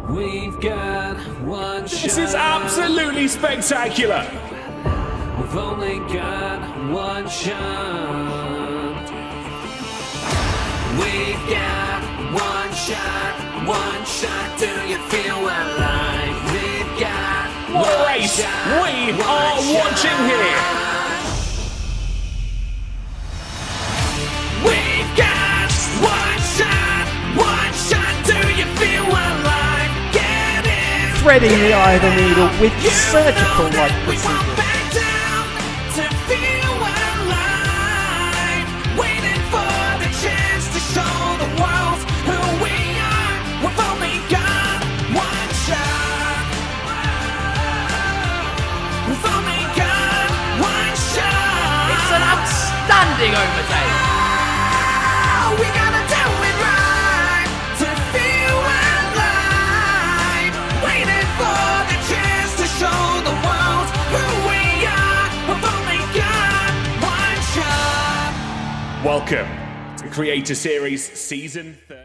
We've got one shot. This is absolutely spectacular. We've only got one shot. We've got one shot, one shot. Do you feel alive? We've got What a one race shot, we one are shot. watching here. We've got one shot, one shot. Do you feel alive? Get in. Threading the eye of the needle with You surgical-like know that we won't precision. back down to feel alive. Waiting for the chance to show the world who we are. We've only got one shot. We've only got one shot. It's an outstanding overtake. We gotta do it right to feel alive. Waiting for the chance to show the world who we are. We've only got one shot. Welcome to Creator Series Season 30.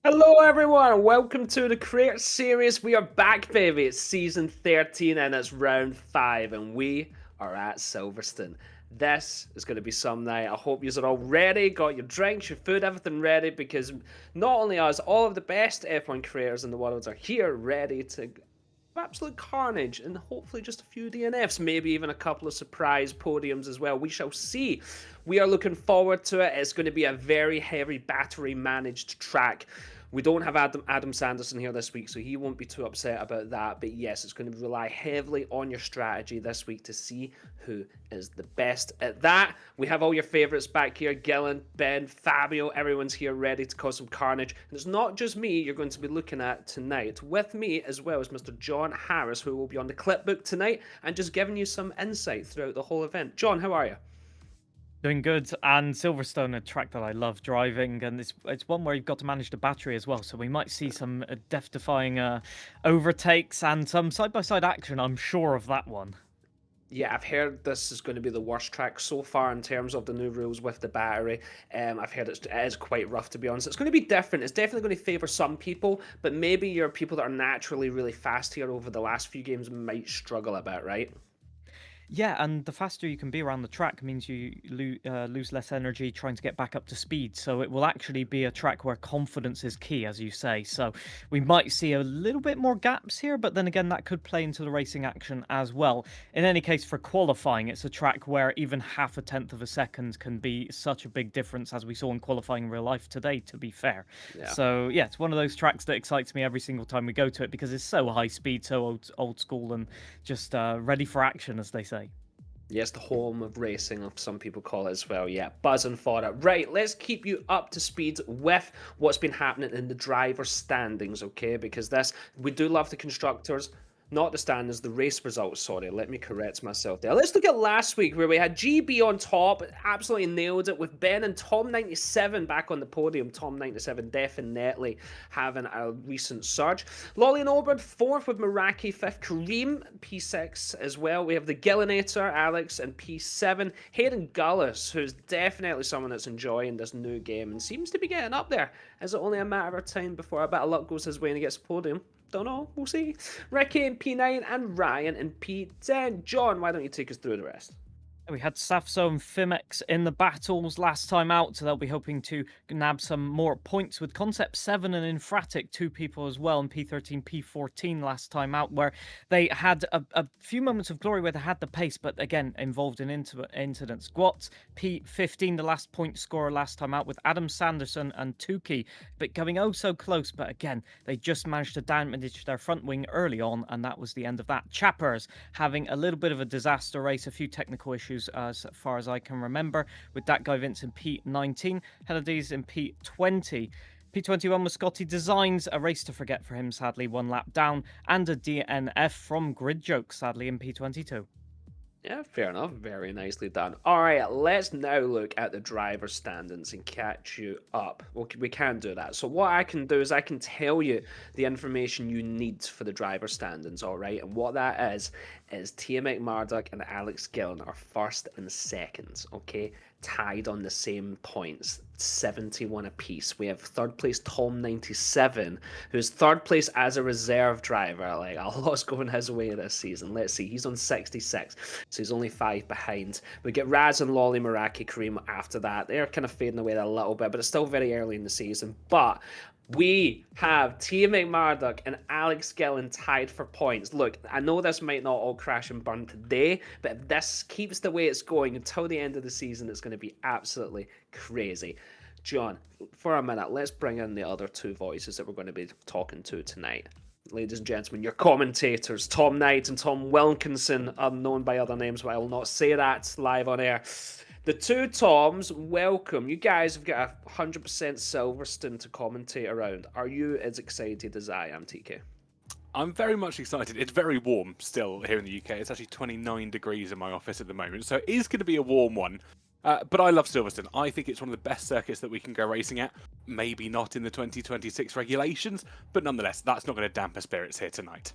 Hello everyone, welcome to the Creator Series. We are back, baby. It's Season 13 and it's Round 5 and we are at Silverstone. This is going to be some night. I hope you're all ready, got your drinks, your food, everything ready, because not only us, all of the best F1 creators in the world are here ready to absolute carnage and hopefully just a few DNFs, maybe even a couple of surprise podiums as well. We shall see. We are looking forward to it. It's going to be a very heavy battery managed track. We don't have Adam Sanderson here this week, so he won't be too upset about that. But yes, it's going to rely heavily on your strategy this week to see who is the best at that. We have all your favourites back here. Gillen, Ben, Fabio, everyone's here ready to cause some carnage. And it's not just me you're going to be looking at tonight. With me as well as Mr. John Harris, who will be on the clipbook tonight and just giving you some insight throughout the whole event. John, how are you? Doing good, and Silverstone, a track that I love driving, and it's one where you've got to manage the battery as well, so we might see some death-defying overtakes and some side-by-side action, I'm sure of that one. Yeah, I've heard this is going to be the worst track so far in terms of the new rules with the battery. I've heard it is quite rough, to be honest. It's going to be different. It's definitely going to favour some people, but maybe your people that are naturally really fast here over the last few games might struggle a bit, right? Yeah, and the faster you can be around the track means you lose less energy trying to get back up to speed. So it will actually be a track where confidence is key, as you say. So we might see a little bit more gaps here, but then again, that could play into the racing action as well. In any case, for qualifying, it's a track where even half a tenth of a second can be such a big difference, as we saw in qualifying in real life today, to be fair. Yeah. So yeah, it's one of those tracks that excites me every single time we go to it because it's so high speed, so old school, and just ready for action, as they say. Yes, the home of racing, of some people call it as well. Yeah, buzzing for it. Right, let's keep you up to speed with what's been happening in the driver standings, okay? Because we do love the constructors. Not the standings, the race results, sorry. Let me correct myself there. Let's look at last week where we had GB on top. Absolutely nailed it with Ben and Tom97 back on the podium. Tom97 definitely having a recent surge. Lolly and Oberd 4th with Meraki 5th. Kareem P6 as well. We have the Gillinator, Alex, and P7. Hayden Gullis, who's definitely someone that's enjoying this new game and seems to be getting up there. Is it only a matter of time before a bit of luck goes his way and he gets a podium? Don't know, we'll see. Ricky in P9 and Ryan in P10. John, why don't you take us through the rest? We had Safso and Fimex in the battles last time out, so they'll be hoping to nab some more points with Concept 7 and Infratic, two people as well, in P13, P14 last time out, where they had a few moments of glory where they had the pace, but again, involved in incidents. Squats, P15, the last point scorer last time out, with Adam Sanderson and Tukey, but coming oh so close, but again, they just managed to damage their front wing early on, and that was the end of that. Chappers having a little bit of a disaster race, a few technical issues as far as I can remember, with that guy Vince in P19, Heladies in P20. P21 was Scotty Designs, a race to forget for him, sadly, one lap down, and a DNF from Grid Joke, sadly, in P22. Yeah, fair enough. Very nicely done. All right, let's now look at the driver standings and catch you up. Well, we can do that. So what I can do is I can tell you the information you need for the driver standings, all right? And what that is Tia McMurdoch and Alex Gillen are first and second, okay? tied on the same points, 71 apiece. We have third place Tom 97, who's third place as a reserve driver. Like, a lot's going his way this season. Let's see, he's on 66, so he's only 5 behind. We get Raz and Lolly Meraki Kareem after that. They're kind of fading away a little bit, but it's still very early in the season. But we have Tia McMurdoch and Alex Gillen tied for points. Look, I know this might not all crash and burn today, but if this keeps the way it's going until the end of the season, it's going to be absolutely crazy. John, for a minute, let's bring in the other two voices that we're going to be talking to tonight. Ladies and gentlemen, your commentators, Tom Knight and Tom Wilkinson, are known by other names, but I will not say that live on air. The two Toms, welcome. You guys have got 100% Silverstone to commentate around. Are you as excited as I am, TK? I'm very much excited. It's very warm still here in the UK. It's actually 29 degrees in my office at the moment, so it is going to be a warm one. But I love Silverstone. I think it's one of the best circuits that we can go racing at. Maybe not in the 2026 regulations, but nonetheless, that's not going to damper spirits here tonight.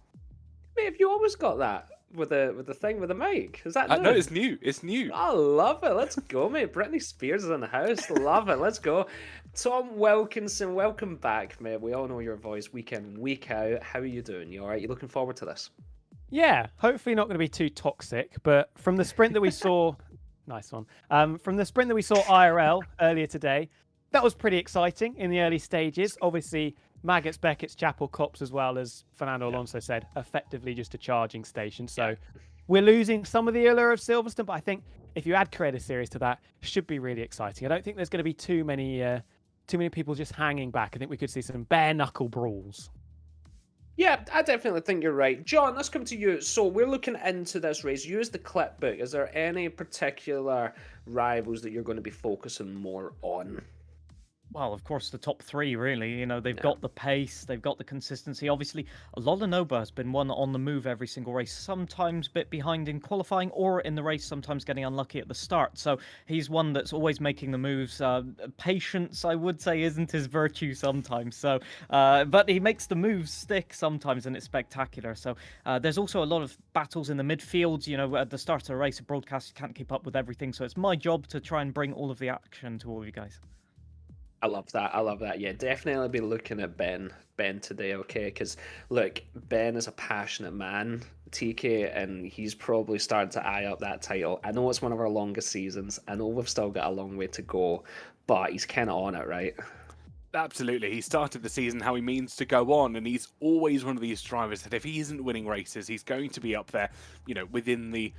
Mate, have you always got that with the thing with the mic? Is that new? No, it's new. It's new. I love it. Let's go, mate. Britney Spears is in the house. Love it. Let's go. Tom Wilkinson, welcome back, mate. We all know your voice week in, week out. How are you doing? You all right? You looking forward to this? Yeah, hopefully not going to be too toxic, but from the sprint that we saw... Nice one. From the sprint that we saw IRL earlier today, that was pretty exciting in the early stages. Obviously, Maggots, Beckett's, Chapel, Cops, as well as Fernando Alonso said, effectively just a charging station. So we're losing some of the allure of Silverstone, but I think if you add Creator Series to that, should be really exciting. I don't think there's going to be too many people just hanging back. I think we could see some bare knuckle brawls. Yeah, I definitely think you're right. John, let's come to you. So we're looking into this race. You as the clip book. Is there any particular rivals that you're going to be focusing more on? Well, of course, the top three, really. You know, they've got the pace, they've got the consistency. Obviously, Lolanoba has been one on the move every single race, sometimes a bit behind in qualifying or in the race, sometimes getting unlucky at the start. So he's one that's always making the moves. Patience, I would say, isn't his virtue sometimes. So, but he makes the moves stick sometimes, and it's spectacular. So there's also a lot of battles in the midfield. You know, at the start of a race, a broadcast can't keep up with everything. So it's my job to try and bring all of the action to all of you guys. I love that. I love that. Yeah, definitely be looking at Ben today, okay? Because, look, Ben is a passionate man, TK, and he's probably started to eye up that title. I know it's one of our longest seasons. I know we've still got a long way to go, but he's kind of on it, right? Absolutely. He started the season how he means to go on, and he's always one of these drivers that if he isn't winning races, he's going to be up there, you know, within the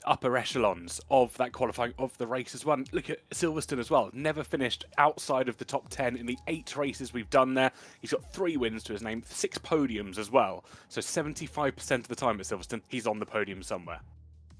upper echelons of that qualifying of the race as well. Look at Silverstone as well. Never finished outside of the top 10 in the 8 races we've done there. He's got 3 wins to his name, 6 podiums as well. So 75% of the time at Silverstone, he's on the podium somewhere.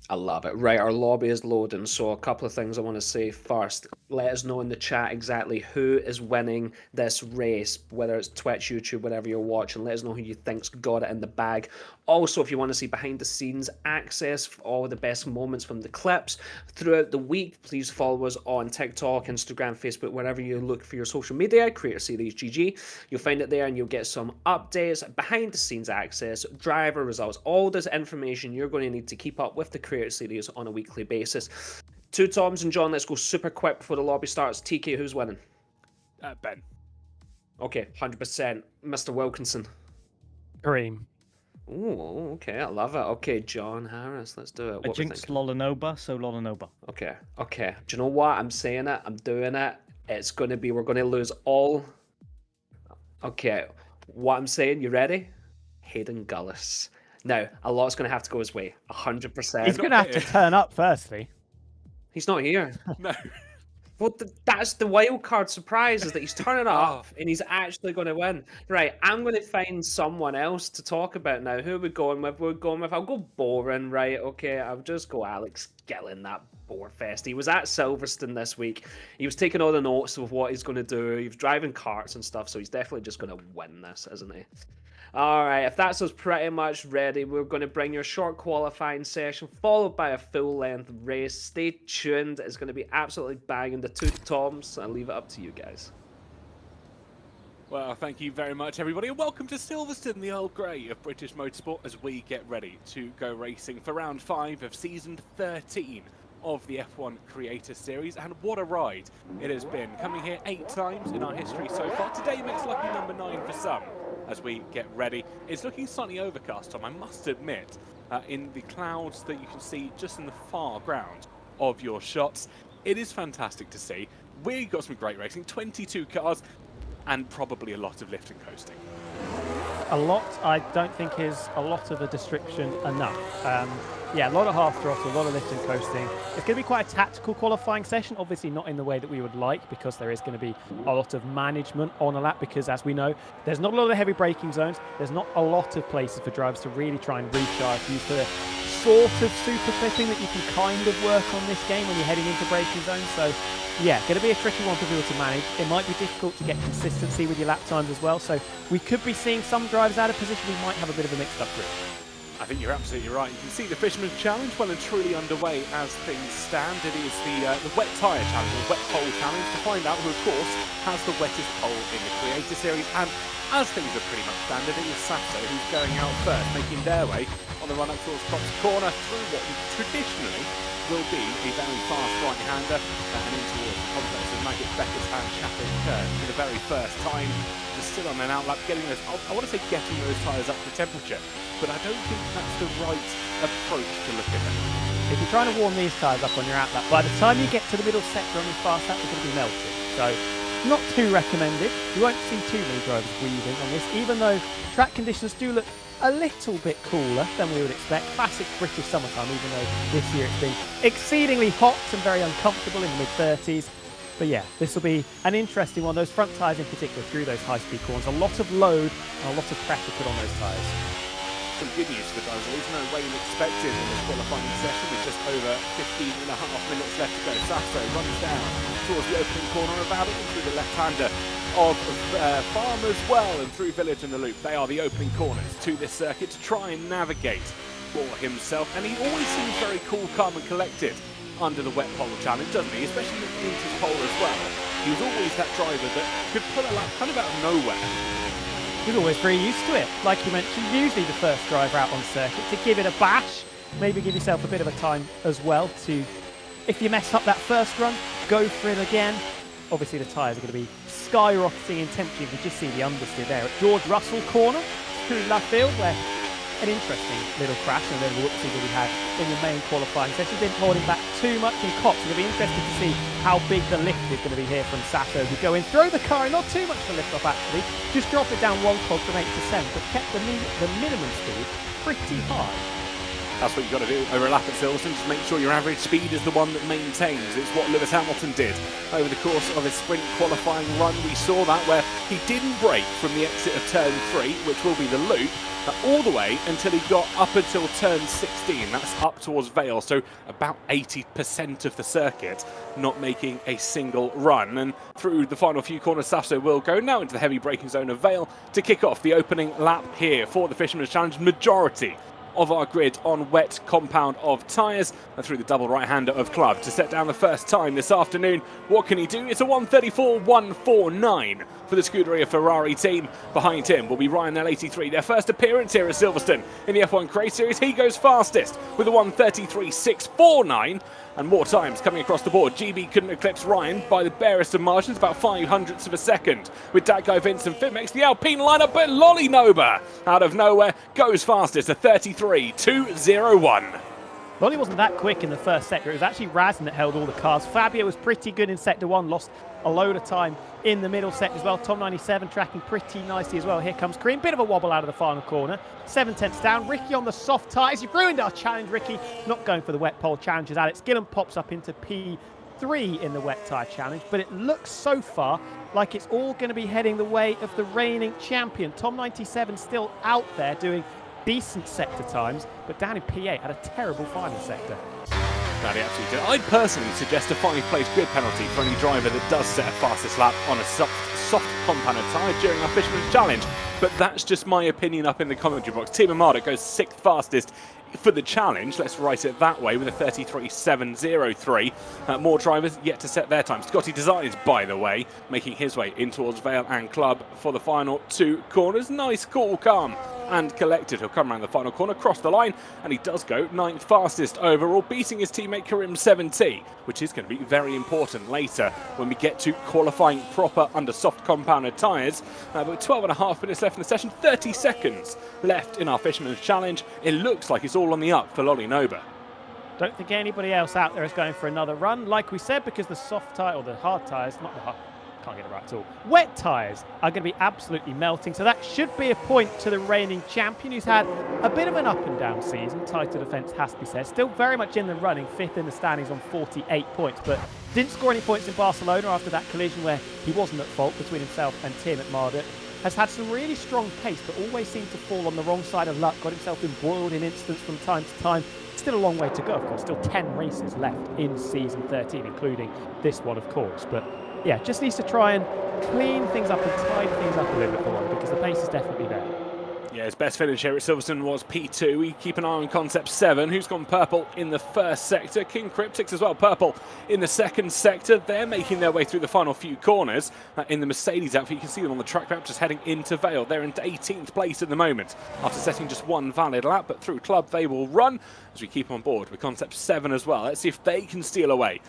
I love it. Right, our lobby is loading, so a couple of things I want to say first. Let us know in the chat exactly who is winning this race, whether it's Twitch, YouTube, whatever you're watching. Let us know who you think's got it in the bag. Also, if you want to see behind-the-scenes access for all the best moments from the clips throughout the week, please follow us on TikTok, Instagram, Facebook, wherever you look for your social media, Creator Series GG. You'll find it there and you'll get some updates, behind-the-scenes access, driver results, all this information you're going to need to keep up with the Creator Series on a weekly basis. Two Toms and John, let's go super quick before the lobby starts. TK, who's winning? Ben. Okay, 100%. Mr. Wilkinson. Kareem. Oh, okay, I love it. Okay, John Harris, let's do it. I jinxed Lolanoba, so Lolanoba. Okay. Do you know what? I'm saying it. I'm doing it. It's going to be, we're going to lose all. Okay, what I'm saying, you ready? Hayden Gullis. Now, a lot's going to have to go his way. 100%. He's going to have to turn up firstly. He's not here. No. Well, that's the wild card surprise, is that he's turning up and he's actually going to win. Right, I'm going to find someone else to talk about now. Who are we going with? I'll go boring, right? Okay, I'll just go Alex Gillen, that Borefest. He was at Silverstone this week. He was taking all the notes of what he's going to do. He was driving karts and stuff, so he's definitely just going to win this, isn't he? All right, if that's us pretty much ready, we're going to bring you a short qualifying session followed by a full-length race. Stay tuned. It's going to be absolutely banging. The two Toms. I'll leave it up to you guys. Well, thank you very much, everybody, and welcome to Silverstone, the Earl Grey of British motorsport, as we get ready to go racing for round 5 of season 13 of the F1 Creator Series, and what a ride it has been. Coming here 8 times in our history so far. Today makes lucky number 9 for some as we get ready. It's looking slightly overcast, Tom, I must admit, in the clouds that you can see just in the far ground of your shots. It is fantastic to see. We've got some great racing, 22 cars, and probably a lot of lift and coasting. A lot, I don't think, is a lot of a description enough. Yeah, a lot of half throttle, a lot of lift and coasting. It's going to be quite a tactical qualifying session, obviously not in the way that we would like, because there is going to be a lot of management on a lap, because as we know, there's not a lot of heavy braking zones, there's not a lot of places for drivers to really try and recharge, use the sort of super clipping that you can kind of work on this game when you're heading into braking zones. So yeah, going to be a tricky one for people to manage. It might be difficult to get consistency with your lap times as well, so we could be seeing some drivers out of position who might have a bit of a mixed up grid. I think you're absolutely right. You can see the Fisherman Challenge well and truly underway as things stand. It is the wet tyre challenge, the wet pole challenge, to find out who, of course, has the wettest pole in the Creator Series. And as things are pretty much standard, it is Sato who's going out first, making their way on the run up towards Cops Corner through what traditionally will be a very fast right-hander and in towards the complex of Maggot, Beckers and Chappell Curve for the very first time. Just still on an outlap, getting those, I want to say getting those tyres up to temperature, but I don't think that's the right approach to look at them. If you're trying to warm these tyres up on your outlap, by the time you get to the middle sector on your fast lap, they're going to be melted. So not too recommended. You won't see too many drivers weaving on this, even though track conditions do look a little bit cooler than we would expect. Classic British summertime, even though this year it's been exceedingly hot and very uncomfortable in the mid-30s. But yeah, this will be an interesting one. Those front tyres in particular through those high-speed corners. A lot of load and a lot of pressure put on those tyres. Some good news for the drivers. There is no rain expected in this qualifying session with just over 15 and a half minutes left to go. Sasso runs down towards the opening corner of Abbott and through the left-hander of Farm as well, and through Village and the Loop. They are the opening corners to this circuit to try and navigate for himself, and he always seems very cool, calm and collected under the wet pole challenge, doesn't he? Especially into his pole as well. He was always that driver that could pull a lap kind of out of nowhere. He's always very used to it. Like you mentioned, usually the first driver out on circuit to give it a bash, maybe give yourself a bit of a time as well to, if you mess up that first run, go for it again. Obviously the tyres are going to be skyrocketing in temperature. You can just see the understeer there at George Russell corner through Luffield, where an interesting little crash and a little whoopsie that he had in the main qualifying session. Didn't hold him back too much in Cops. It's going to be interesting to see how big the lift is going to be here from Sato, who go in, throw the car in, not too much for lift off actually, just drop it down one cog from 8 to 7, but kept the minimum speed pretty high. That's what you've got to do over a lap at Silverstone. Just make sure your average speed is the one that maintains. It's what Lewis Hamilton did over the course of his sprint qualifying run. We saw that where he didn't brake from the exit of turn 3, which will be the loop, all the way until he got up until turn 16. That's up towards Vale, so about 80% of the circuit not making a single run. And through the final few corners, Sasso will go now into the heavy braking zone of Vale to kick off the opening lap here for the Fisherman's Challenge. Majority of our grid on wet compound of tyres, and through the double right-hander of Club to set down the first time this afternoon. What can he do? It's a 1:34.149 for the Scuderia Ferrari team. Behind him will be Ryan L83, their first appearance here at Silverstone in the F1 Creator Series. He goes fastest with a 1:33.649, and more times coming across the board. GB couldn't eclipse Ryan by the barest of margins, about 0.05 of a second. With that guy Vincent Fimex, the Alpine lineup, but Lolly Noba out of nowhere goes fastest, a 33.201. Lolly wasn't that quick in the first sector. It was actually Razin that held all the cars. Fabio was pretty good in sector 1, lost a load of time in the middle sector as well. Tom 97 tracking pretty nicely as well. Here comes Cream, bit of a wobble out of the final corner. 7/10 down. Ricky on the soft tyres. You've ruined our challenge, Ricky. Not going for the wet pole challenge as Alex Gillen pops up into P3 in the wet tyre challenge, but it looks so far like it's all going to be heading the way of the reigning champion. Tom 97 still out there doing decent sector times, but down in P8 had a terrible final sector. That he absolutely did. I'd personally suggest a 5-place grid penalty for any driver that does set a fastest lap on a soft compound of tyre during our Fisherman's Challenge, but that's just my opinion up in the commentary box. Team Amada goes 6th fastest for the challenge, let's write it that way, with a 33.703. More drivers yet to set their time. Scotty Designs, by the way, making his way in towards Vale and Club for the final 2 corners. Nice, cool, calm and collected. He'll come around the final corner, cross the line, and he does go 9th fastest overall, beating his teammate Karim 70, which is going to be very important later when we get to qualifying proper under soft compounded tyres. But 12.5 minutes left in the session, 30 seconds left in our Fisherman's Challenge. It looks like it's all on the up for Lolly Noba. Don't think anybody else out there is going for another run, like we said, because the soft tyre, or the hard tyres, not the hard, can't get it right at all, wet tyres are going to be absolutely melting. So that should be a point to the reigning champion, who's had a bit of an up and down season. Title defence has to be said. Still very much in the running, 5th in the standings on 48 points, but didn't score any points in Barcelona after that collision where he wasn't at fault between himself and Tim at Marduk. Has had some really strong pace, but always seemed to fall on the wrong side of luck. Got himself embroiled in incidents from time to time. Still a long way to go, of course. Still 10 races left in season 13, including this one, of course. But yeah, just needs to try and clean things up and tidy things up a little bit for him, because the pace is definitely there. Yeah, his best finish here at Silverstone was P2. We keep an eye on Concept 7, who's gone purple in the first sector. King Cryptics as well, purple in the second sector. They're making their way through the final few corners. In the Mercedes outfit, you can see them on the track map just heading into Vale. They're in 18th place at the moment after setting just one valid lap, but through club they will run as we keep on board with Concept 7 as well. Let's see if they can steal away.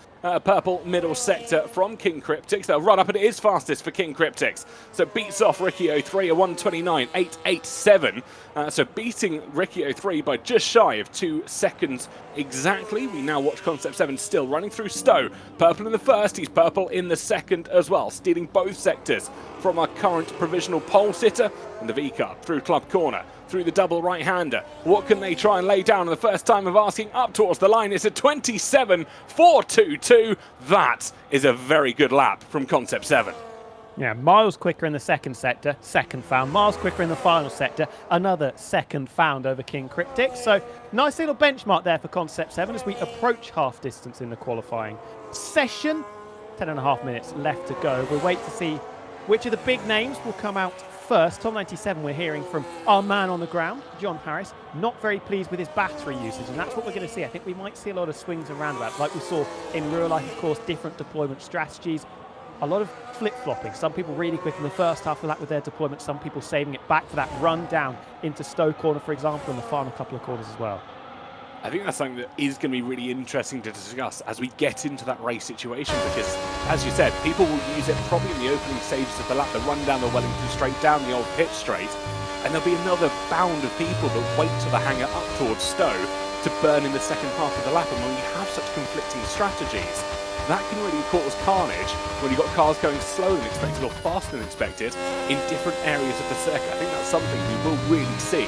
Purple middle sector from King Cryptics. They'll run up, and it is fastest for King Cryptics. So beats off Ricky 03, a 1:29.887. So beating Ricky 03 by just shy of 2 seconds exactly. We now watch Concept 7 still running through Stowe. Purple in the first, he's purple in the second as well, stealing both sectors from our current provisional pole sitter. And the V-Cup through Club Corner, through the double right-hander. What can they try and lay down on the first time of asking? Up towards the line, it's a 27.422. That is a very good lap from Concept 7. Yeah, miles quicker in the second sector, second found. Miles quicker in the final sector, another second found over King Cryptics. So nice little benchmark there for Concept 7 as we approach half distance in the qualifying session. 10.5 minutes left to go. We'll wait to see which of the big names will come out first. Tom 97, we're hearing from our man on the ground, John Harris, not very pleased with his battery usage, and that's what we're going to see. I think we might see a lot of swings and roundabouts, like we saw in real life, of course, different deployment strategies. A lot of flip-flopping. Some people really quick in the first half of that with their deployment, some people saving it back for that run down into Stowe Corner, for example, in the final couple of corners as well. I think that's something that is going to be really interesting to discuss as we get into that race situation, because, as you said, people will use it probably in the opening stages of the lap, the run down the Wellington straight, down the old pit straight, and there'll be another bound of people that wait to the hangar up towards Stowe to burn in the second half of the lap. And when you have such conflicting strategies, that can really cause carnage when you've got cars going slower than expected or faster than expected in different areas of the circuit. I think that's something we will really see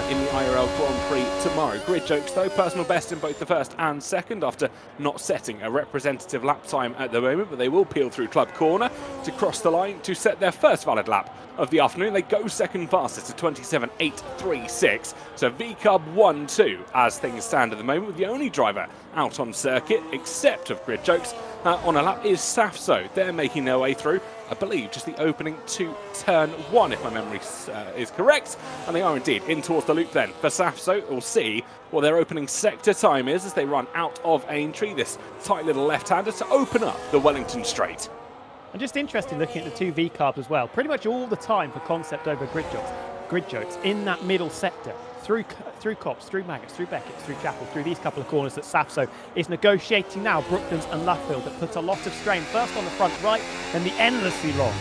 in the IRL Grand Prix tomorrow. Grid Jokes, though, personal best in both the first and second after not setting a representative lap time at the moment, but they will peel through Club Corner to cross the line to set their first valid lap of the afternoon. They go second fastest to 27.836. So V-Cub 1-2 as things stand at the moment, with the only driver out on circuit, except of Grid Jokes, on a lap is Safso. They're making their way through, I believe, just the opening to turn 1, if my memory is correct. And they are indeed in towards the loop then for Safso. We'll see what their opening sector time is as they run out of Aintree, this tight little left-hander, to open up the Wellington straight. And just interesting looking at the two V-carbs as well. Pretty much all the time for Concept over Grid Jokes in that middle sector. Through Cops, through Maggots, through Beckett's, through Chapel, through these couple of corners that Safso is negotiating now. Brooklands and Luffield that puts a lot of strain. First on the front right, then the endlessly long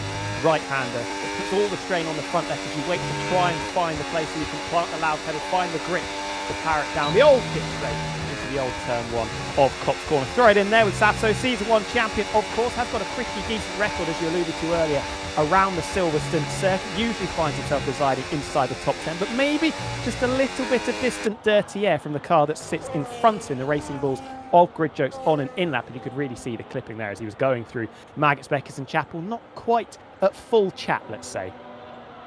right-hander that puts all the strain on the front left as you wait to try and find the place where you can plant the loud pedal, find the grip to power it down the old pit straight into the old turn 1 of Cops Corner. Throw it in there with Safso, season 1 champion, of course, has got a pretty decent record, as you alluded to earlier, around the Silverstone circuit. Usually finds himself residing inside the top 10, but maybe just a little bit of distant dirty air from the car that sits in front in the Racing Bulls of Grid Jokes on an in-lap, and you could really see the clipping there as he was going through Maggots, Beckers and Chapel. Not quite at full chat, let's say.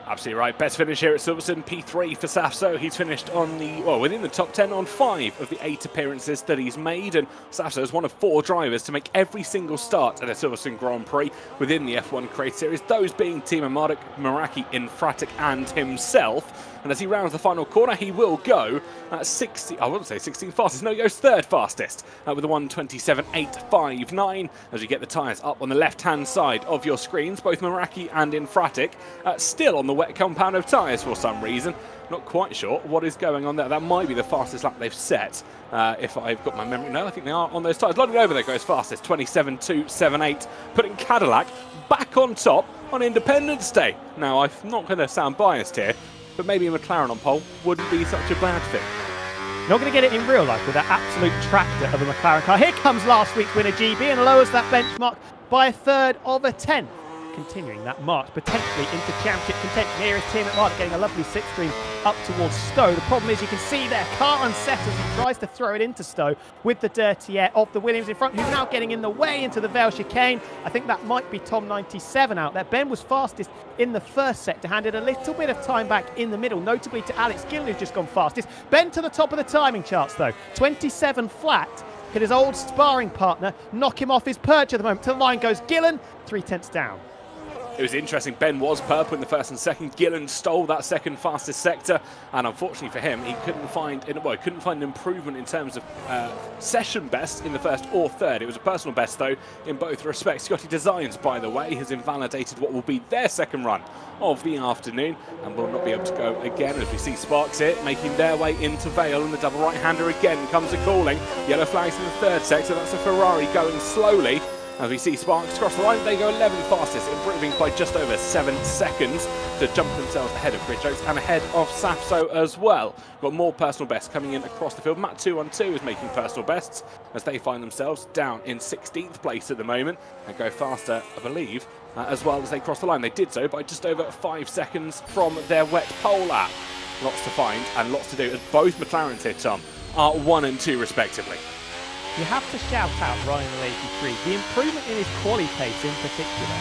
Absolutely right. Best finish here at Silverstone, P3 for Safso. He's finished on within the top 10 on 5 of the 8 appearances that he's made, and Safso is one of 4 drivers to make every single start at a Silverstone Grand Prix within the F1 Create Series, those being Timo Marduk, Meraki, Infratic and himself. And as he rounds the final corner, he will go at 60, I wouldn't say 16 fastest, no, he goes third fastest with a 1:27.859 as you get the tyres up on the left-hand side of your screens, both Meraki and Infratic, still on the wet compound of tyres for some reason. Not quite sure what is going on there. That might be the fastest lap they've set, if I've got my memory. No, I think they are on those tyres. London over there goes fastest, 27.278, putting Cadillac back on top on Independence Day. Now, I'm not going to sound biased here, but maybe a McLaren on pole wouldn't be such a bad thing. Not going to get it in real life with that absolute tractor of a McLaren car. Here comes last week's winner GB and lowers that benchmark by 1/3 of a tenth. Continuing that march potentially into championship contention. Here is Tim McMahon getting a lovely slipstream up towards Stowe. The problem is you can see their car unsettles. He tries to throw it into Stowe with the dirty air of the Williams in front, who's now getting in the way into the Vale chicane. I think that might be Tom 97 out there. Ben was fastest in the first sector, handed a little bit of time back in the middle, notably to Alex Gillen, who's just gone fastest. Ben to the top of the timing charts though, 27 flat. Hit his old sparring partner, knock him off his perch at the moment. To the line goes Gillen, 3/10 down. It was interesting. Ben was purple in the first and second. Gillen stole that second fastest sector, and unfortunately for him, he couldn't find an improvement in terms of session best in the first or third. It was a personal best though in both respects. Scotty Designs, by the way, has invalidated what will be their second run of the afternoon, and will not be able to go again as we see Sparks here making their way into Vale, and the double right-hander again comes a calling. Yellow flags in the third sector. That's a Ferrari going slowly. As we see Sparks cross the line, they go 11th fastest, improving by just over 7 seconds to jump themselves ahead of Bridgeoaks and ahead of Safso as well. Got more personal bests coming in across the field. Matt 212 is making personal bests as they find themselves down in 16th place at the moment and go faster, I believe, as well as they cross the line. They did so by just over 5 seconds from their wet pole lap. Lots to find and lots to do as both McLarens here, Tom, are 1 and 2 respectively. You have to shout out Ryan the 83. The improvement in his quali pace in particular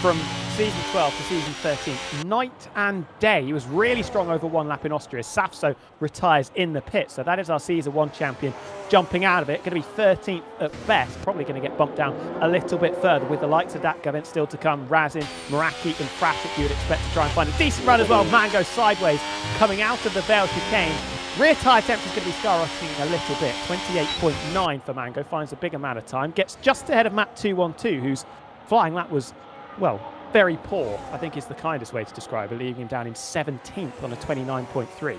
from season 12 to season 13, night and day. He was really strong over one lap in Austria. Safso retires in the pit. So that is our season 1 champion jumping out of it. Going to be 13th at best. Probably going to get bumped down a little bit further with the likes of that event still to come. Razin, Meraki and Fratic, you would expect to try and find a decent run as well. Man goes sideways coming out of the Vale chicane. Rear tyre temp is going to be skyrocketing a little bit. 28.9 for Mango, finds a big amount of time. Gets just ahead of Matt 212, whose flying lap was, well, very poor, I think is the kindest way to describe it, leaving him down in 17th on a 29.3.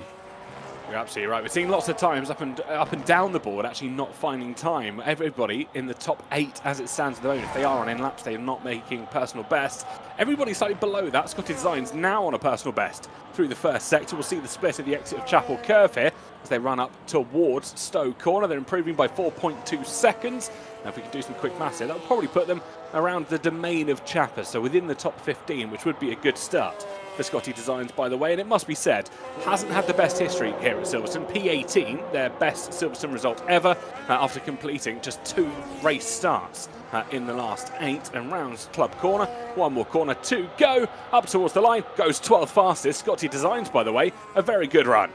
You're absolutely right. We're seeing lots of times up and down the board actually not finding time. Everybody in the top 8 as it stands at the moment, if they are on in laps, they are not making personal best. Everybody slightly below that. Scotty Designs now on a personal best through the first sector. We'll see the split at the exit of Chapel Curve here as they run up towards Stowe Corner. They're improving by 4.2 seconds. Now, if we can do some quick maths here, that will probably put them around the domain of Chapper, so within the top 15, which would be a good start for Scotty Designs, by the way. And it must be said, hasn't had the best history here at Silverstone. P18, their best Silverstone result ever, after completing just 2 race starts in the last 8, and rounds Club Corner. 1 more corner to go. Up towards the line, goes 12th fastest. Scotty Designs, by the way, a very good run.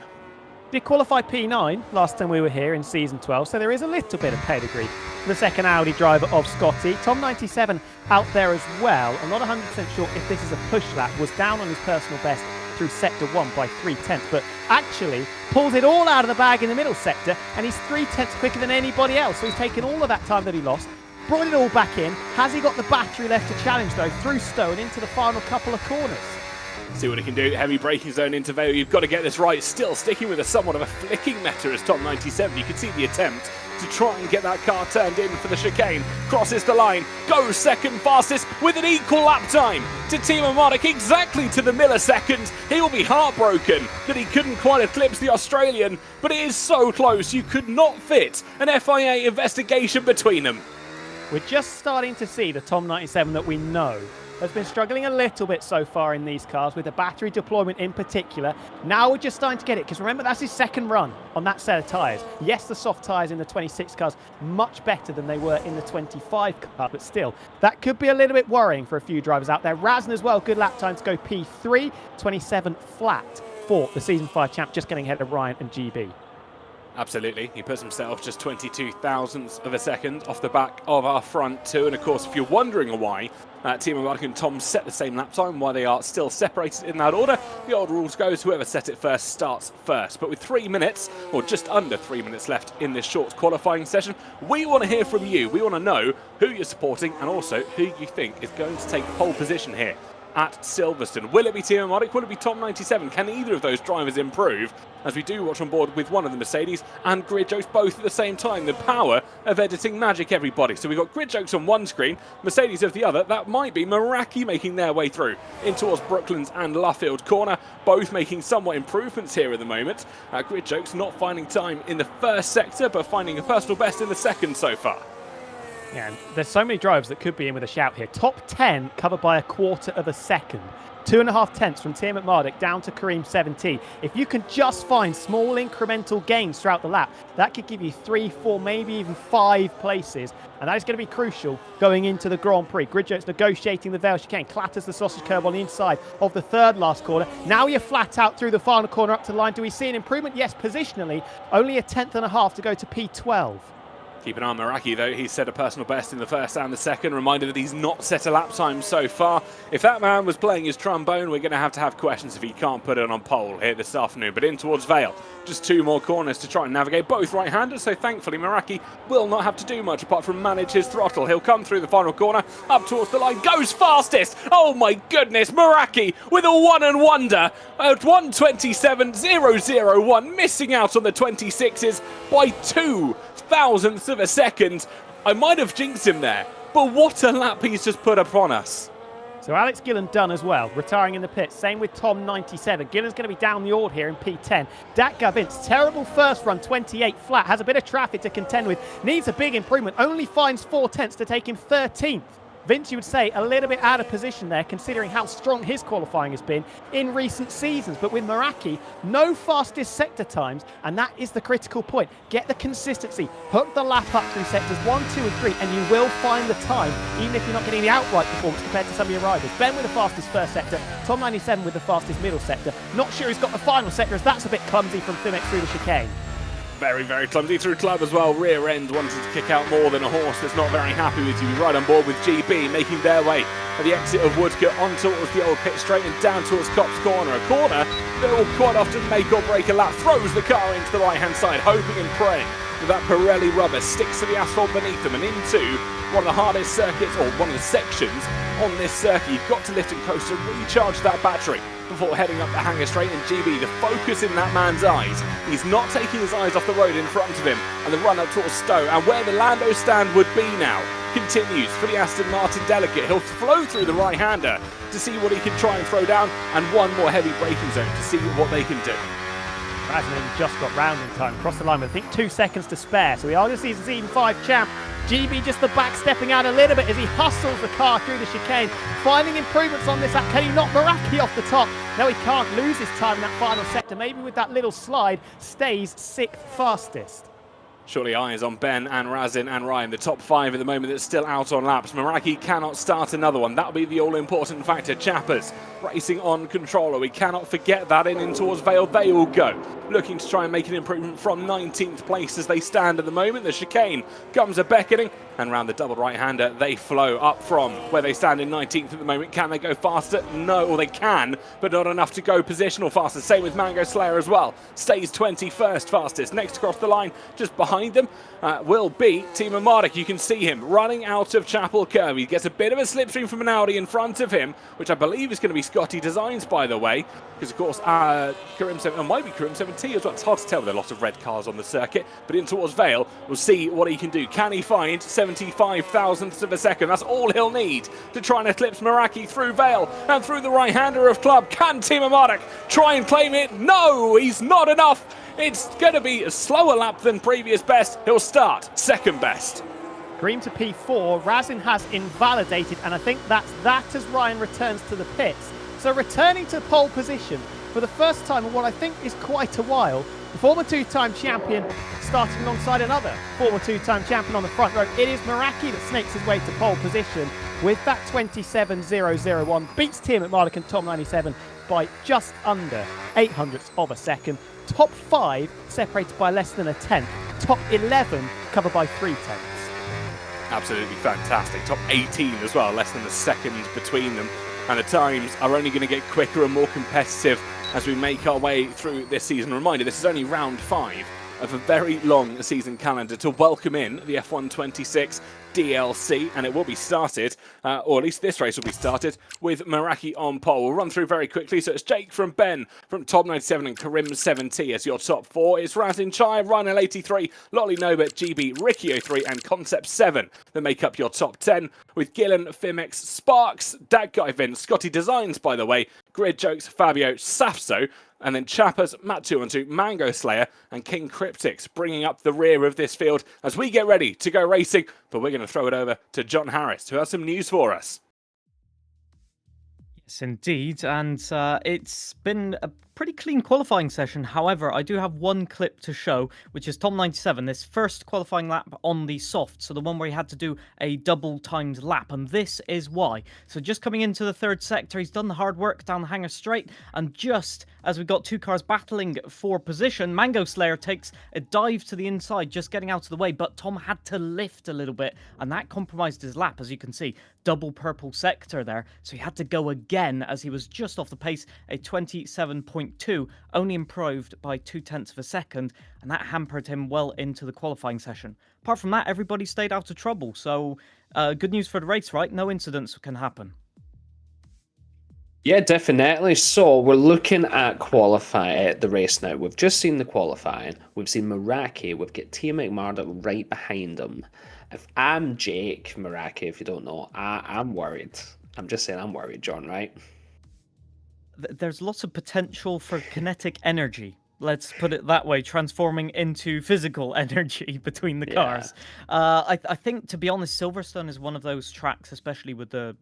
Did qualify P9 last time we were here in season 12, so there is a little bit of pedigree for the second Audi driver of Scotty. Tom 97 out there as well. I'm not 100% sure if this is a push lap. Was down on his personal best through sector 1 by 3/10, but actually pulls it all out of the bag in the middle sector, and he's 3/10 quicker than anybody else. So he's taken all of that time that he lost, brought it all back in. Has he got the battery left to challenge though through Stowe and into the final couple of corners? See what he can do. Heavy braking zone into Vale. You've got to get this right. Still sticking with a somewhat of a flicking meta as Tom 97. You can see the attempt to try and get that car turned in for the chicane. Crosses the line. Goes second fastest with an equal lap time to Timo Mardik, exactly to the millisecond. He will be heartbroken that he couldn't quite eclipse the Australian, but it is so close. You could not fit an FIA investigation between them. We're just starting to see the Tom 97 that we know has been struggling a little bit so far in these cars with the battery deployment in particular. Now we're just starting to get it, because remember, that's his second run on that set of tyres. Yes, the soft tyres in the 26 cars much better than they were in the 25 car, but still, that could be a little bit worrying for a few drivers out there. Razin as well, good lap time to go P3, 27 flat for the season 5 champ, just getting ahead of Ryan and GB. Absolutely. He puts himself just 22 thousandths of a second off the back of our front two. And of course, if you're wondering why Team Mark and Tom set the same lap time, why they are still separated in that order, the old rules goes whoever set it first starts first. But with 3 minutes, or just under 3 minutes left in this short qualifying session, we want to hear from you. We want to know who you're supporting and also who you think is going to take pole position here at Silverstone. Will it be Team Mark? Will it be Tom 97? Can either of those drivers improve? As we do watch on board with one of the Mercedes and Grid Jokes both at the same time. The power of editing magic, everybody. So we've got Grid Jokes on one screen, Mercedes of the other. That might be Meraki making their way through in towards Brooklands and Luffield Corner, both making somewhat improvements here at the moment. Grid Jokes not finding time in the first sector, but finding a personal best in the second so far. Yeah, there's so many drivers that could be in with a shout here. Top 10 covered by a quarter of a second. 2.5 tenths from Tim McMardick down to Kareem 17. If you can just find small incremental gains throughout the lap, that could give you 3, 4, maybe even 5 places. And that is going to be crucial going into the Grand Prix. Gridjoke's negotiating the Vale chicane, clatters the sausage curb on the inside of the third last corner. Now you're flat out through the final corner up to the line. Do we see an improvement? Yes, positionally. Only 1.5 tenths to go to P12. Keep an eye on Meraki, though. He's set a personal best in the first and the second. Reminder that he's not set a lap time so far. If that man was playing his trombone, we're going to have questions if he can't put it on pole here this afternoon. But in towards Vale. Just 2 more corners to try and navigate, both right-handers. So thankfully, Meraki will not have to do much apart from manage his throttle. He'll come through the final corner, up towards the line, goes fastest. Oh my goodness, Meraki with a one and wonder at 1:27.001, missing out on the 26s by 2 thousandths of a second. I might have jinxed him there, but what a lap he's just put upon us. So Alex Gillen done as well, retiring in the pits. Same with Tom 97. Gillen's going to be down the ord here in P10. Dak Gavins, terrible first run, 28 flat. Has a bit of traffic to contend with. Needs a big improvement. Only finds 4 tenths to take him 13th. Vince, you would say, a little bit out of position there, considering how strong his qualifying has been in recent seasons. But with Meraki, no fastest sector times, and that is the critical point. Get the consistency, hook the lap up through sectors 1, 2, and 3, and you will find the time, even if you're not getting the outright performance compared to some of your rivals. Ben with the fastest first sector, Tom 97 with the fastest middle sector. Not sure he's got the final sector, as that's a bit clumsy from Fimex through the chicane. Very, very clumsy through club as well. Rear end wanting to kick out more than a horse that's not very happy with you. Right on board with GB, making their way at the exit of Woodcote on towards the old pit straight and down towards Cops Corner. A corner that will quite often make or break a lap. Throws the car into the right-hand side, hoping and praying that that Pirelli rubber sticks to the asphalt beneath them and into one of the hardest circuits, or one of the sections on this circuit. You've got to lift and coast to recharge that battery before heading up the hanger straight. And GB, the focus in that man's eyes, he's not taking his eyes off the road in front of him, and the run up towards Stowe, and where the Lando stand would be now, continues for the Aston Martin delegate. He'll flow through the right-hander to see what he can try and throw down, and one more heavy braking zone to see what they can do. Rasmussen just got round in time, crossed the line with I think 2 seconds to spare. So we are going to see the Season 5 champ. GB just the back stepping out a little bit as he hustles the car through the chicane, finding improvements on this lap. Can he knock Meraki off the top? No, he can't lose his time in that final sector. Maybe with that little slide, stays 6th fastest. Surely eyes on Ben and Razin and Ryan, the top 5 at the moment that's still out on laps. Meraki cannot start another one. That'll be the all-important factor. Chappers racing on controller. We cannot forget that. In towards Vale, they will go. Looking to try and make an improvement from 19th place as they stand at the moment. The chicane comes a beckoning, and round the double right-hander, they flow up from where they stand in 19th at the moment. Can they go faster? No, or they can, but not enough to go positional faster. Same with Mango Slayer as well. Stays 21st fastest. Next across the line, just behind them, will be Timo Mardik. You can see him running out of Chapel Curve. He gets a bit of a slipstream from an Audi in front of him, which I believe is going to be Scotty Designs, by the way, because of course Karim 7, might be Karim 7T as well. It's hard to tell with a lot of red cars on the circuit, but in towards Vale, we'll see what he can do. Can he find 75 thousandths of a second? That's all he'll need to try and eclipse Meraki through Vale and through the right-hander of club. Can Timo Mardik try and claim it? No, he's not enough. It's going to be a slower lap than previous best. He'll start second best. Green to P4, Razin has invalidated, and I think that's that as Ryan returns to the pits. So returning to pole position for the first time in what I think is quite a while, the former 2-time champion starting alongside another former 2-time champion on the front row. It is Meraki that snakes his way to pole position with that 27.001, beats Tim McMardick and Tom 97 by just under 800ths of a second. Top 5 separated by less than a tenth. Top 11 covered by 3 tenths. Absolutely fantastic. Top 18 as well, less than a second between them. And the times are only going to get quicker and more competitive as we make our way through this season. Reminder, this is only round 5 of a very long season calendar to welcome in the F1 26 DLC, and it will be started, or at least this race will be started, with Meraki on pole. We'll run through very quickly. So it's Jake from Ben, from Tom97 and Karim70 as your top 4. It's Razin Chai, Ryan83, Lolly Nobet, GB, Ricky03 and Concept7 that make up your top 10, with Gillen, Fimex, Sparks, That Guy Vince, Scotty Designs by the way, Grid Jokes, Fabio, Safso, and then Chappers, Matt212, Mango Slayer, and King Cryptics bringing up the rear of this field as we get ready to go racing. But we're going to throw it over to John Harris, who has some news for us. Yes, indeed. And it's been a pretty clean qualifying session. However, I do have one clip to show, which is Tom97, this first qualifying lap on the soft. So the one where he had to do a double timed lap. And this is why. So just coming into the third sector, he's done the hard work down the hanger straight. And just as we've got 2 cars battling for position, Mango Slayer takes a dive to the inside, just getting out of the way. But Tom had to lift a little bit, and that compromised his lap, as you can see. Double purple sector there. So he had to go again as he was just off the pace, a 27.2, only improved by 0.2 of a second, and that hampered him well into the qualifying session. Apart from that, everybody stayed out of trouble. So good news for the race, right? No incidents can happen. Yeah, definitely. So we're looking at the race now. We've just seen the qualifying. We've seen Meraki. We've got Tia McMurdo right behind him. If I'm Jake Meraki, if you don't know, I'm worried. I'm just saying I'm worried, John, right? There's lots of potential for kinetic energy. Let's put it that way, transforming into physical energy between the cars. I think, to be honest, Silverstone is one of those tracks, especially with the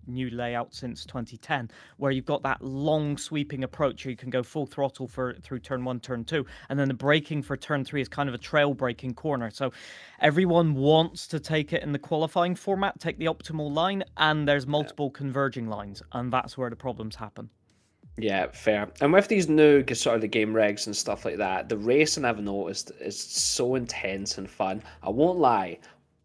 new layout since 2010, where you've got that long sweeping approach where you can go full throttle through turn 1, turn 2, and then the braking for turn 3 is kind of a trail braking corner. So everyone wants to take it in the qualifying format, take the optimal line, and there's multiple converging lines, and that's where the problems happen. Yeah, fair. And with these new sort of the game regs and stuff like that, the racing I've noticed is so intense and fun. I won't lie,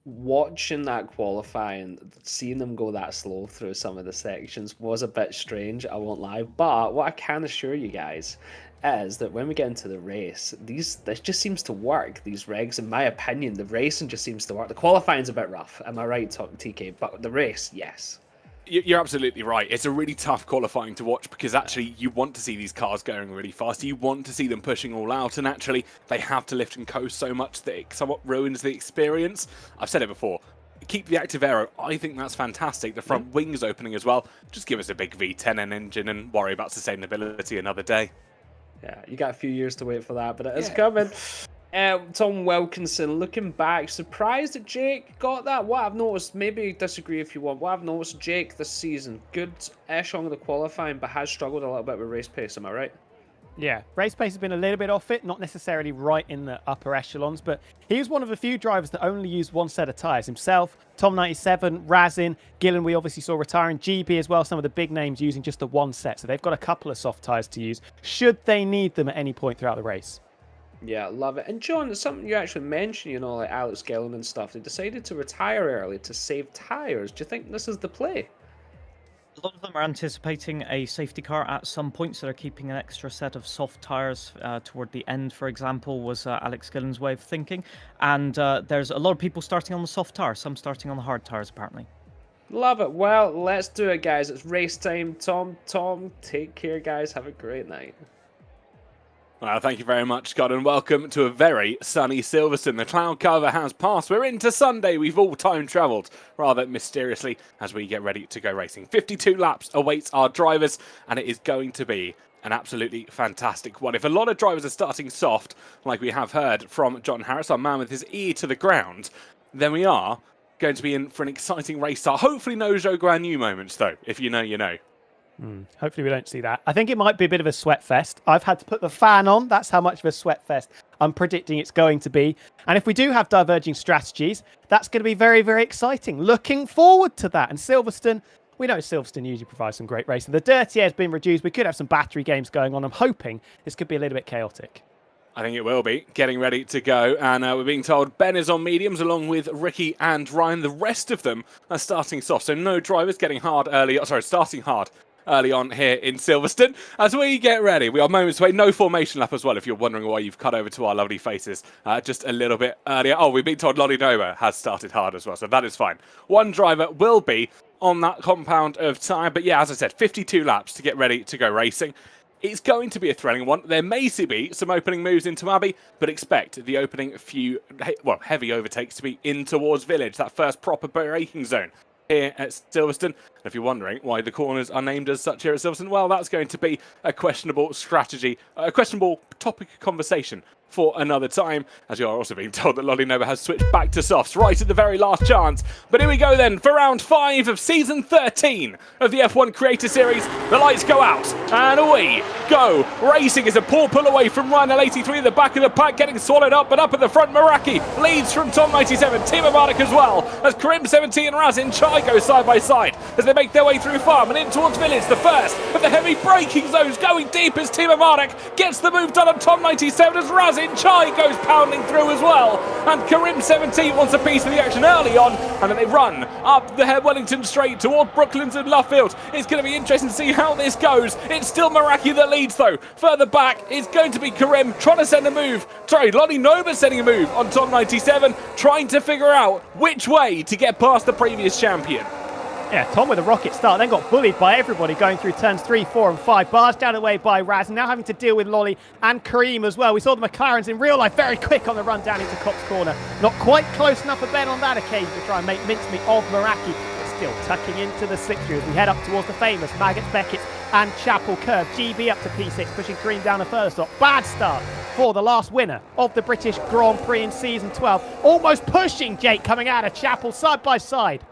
watching that qualifying, seeing them go that slow through some of the sections was a bit strange, I won't lie. But what I can assure you guys is that when we get into the race, this just seems to work, these regs. In my opinion, the racing just seems to work. The qualifying's a bit rough, am I right, TK? But the race, yes. You're absolutely right. It's a really tough qualifying to watch because actually you want to see these cars going really fast. You want to see them pushing all out, and actually they have to lift and coast so much that it somewhat ruins the experience. I've said it before. Keep the active aero. I think that's fantastic. The front wings opening as well. Just give us a big V10 engine and worry about sustainability another day. Yeah, you got a few years to wait for that, but it is coming. Tom Wilkinson, looking back, surprised that Jake got that. What I've noticed, maybe disagree if you want, what I've noticed, Jake this season, good-ish on the qualifying, but has struggled a little bit with race pace, am I right? Yeah, race pace has been a little bit off it, not necessarily right in the upper echelons, but he was one of the few drivers that only used one set of tyres. Himself, Tom97, Razin, Gillen, we obviously saw retiring, GB as well, some of the big names using just the one set. So they've got a couple of soft tyres to use, should they need them at any point throughout the race. Yeah, love it. And John, it's something you actually mentioned, you know, like Alex Gillen and stuff. They decided to retire early to save tyres. Do you think this is the play? A lot of them are anticipating a safety car at some point, so they're keeping an extra set of soft tyres toward the end, for example, was Alex Gillen's way of thinking. And there's a lot of people starting on the soft tyres, some starting on the hard tyres, apparently. Love it. Well, let's do it, guys. It's race time. Tom, take care, guys. Have a great night. Well, thank you very much, Scott, and welcome to a very sunny Silverstone. The cloud cover has passed. We're into Sunday. We've all time travelled rather mysteriously as we get ready to go racing. 52 laps awaits our drivers, and it is going to be an absolutely fantastic one. If a lot of drivers are starting soft, like we have heard from John Harris, our man with his ear to the ground, then we are going to be in for an exciting race start. Hopefully no Zhou Guan Yu moments, though. If you know, you know. Hopefully we don't see that. I think it might be a bit of a sweat fest. I've had to put the fan on. That's how much of a sweat fest I'm predicting it's going to be. And if we do have diverging strategies, that's going to be very, very exciting. Looking forward to that. And Silverstone, We know Silverstone usually provides some great racing. The dirty air has been reduced. We could have some battery games going on. I'm hoping this could be a little bit chaotic. I think it will be. Getting ready to go. And we're being told Ben is on mediums along with Ricky and Ryan. The rest of them are starting soft. So no drivers getting hard early. Sorry, starting hard early on here in Silverstone. As we get ready, we are moments away. No formation lap as well, if you're wondering why you've cut over to our lovely faces just a little bit earlier. Oh, we've been told Lolly Nova has started hard as well, so that is fine. One driver will be on that compound of time. But yeah, as I said, 52 laps to get ready to go racing. It's going to be a thrilling one. There may be some opening moves into Abbey, but expect the opening few, well, heavy overtakes to be in towards Village, that first proper braking zone here at Silverstone. And if you're wondering why the corners are named as such here at Silverstone, well, that's going to be a questionable strategy, a questionable topic of conversation for another time, as you are also being told that Lolly Nova has switched back to softs right at the very last chance. But here we go then for round 5 of season 13 of the F1 Creator Series. The lights go out and away go. Racing is a poor pull away from Ryan L83 at the back of the pack, getting swallowed up, but up at the front Meraki leads from Tom 97, Timo Mardik as well, as Karim 17 and Razin Chai go side by side as they make their way through farm and in towards Village. The first of the heavy braking zones going deep as Timo Mardik gets the move done on Tom 97 as Razin Chai goes pounding through as well, and Karim 17 wants a piece of the action early on, and then they run up the Wellington Straight toward Brooklands and Luffield. It's going to be interesting to see how this goes. It's still Meraki that leads though. Further back it's going to be Karim trying to send a move. Sorry, Lolly Nova sending a move on Tom 97, trying to figure out which way to get past the previous champion. Yeah, Tom with a rocket start, then got bullied by everybody going through turns 3, 4 and 5. Bars down away by Raz, and now having to deal with Lolly and Kareem as well. We saw the McLarens in real life very quick on the run down into Cops Corner. Not quite close enough for Ben on that occasion to try and make mincemeat of Meraki, but still tucking into the slipstream as we head up towards the famous Maggots, Beckett and Chapel Curve. GB up to P6, pushing Kareem down the first stop. Bad start for the last winner of the British Grand Prix in season 12. Almost pushing Jake coming out of Chapel side by side.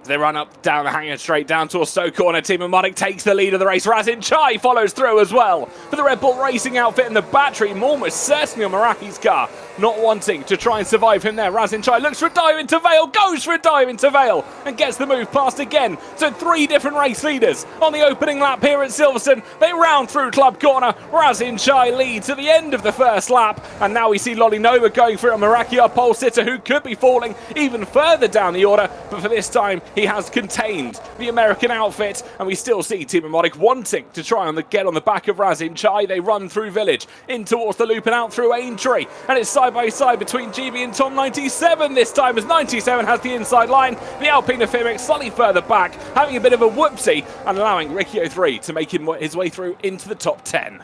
They run up down the hangar straight down towards Stoke Corner. Timo Mardik takes the lead of the race. Razin Chai follows through as well for the Red Bull Racing outfit, and the battery almost certainly on Meraki's car. Not wanting to try and survive him there. Razin Chai looks for a dive into Vale, goes for a dive into Vale, and gets the move past again. So 3 different race leaders on the opening lap here at Silverstone. They round through Club Corner. Razin Chai leads at the end of the first lap, and now we see Lolly Nova going for a Meraki, our pole sitter, who could be falling even further down the order, but for this time he has contained the American outfit, and we still see Timo Mardik wanting to try and get on the back of Razin Chai. They run through Village, in towards the loop and out through Aintree, and it's side by side between GB and Tom 97 this time, as 97 has the inside line. The Alpina Fimix slightly further back, having a bit of a whoopsie, and allowing Ricky 03 to make his way through into the top 10.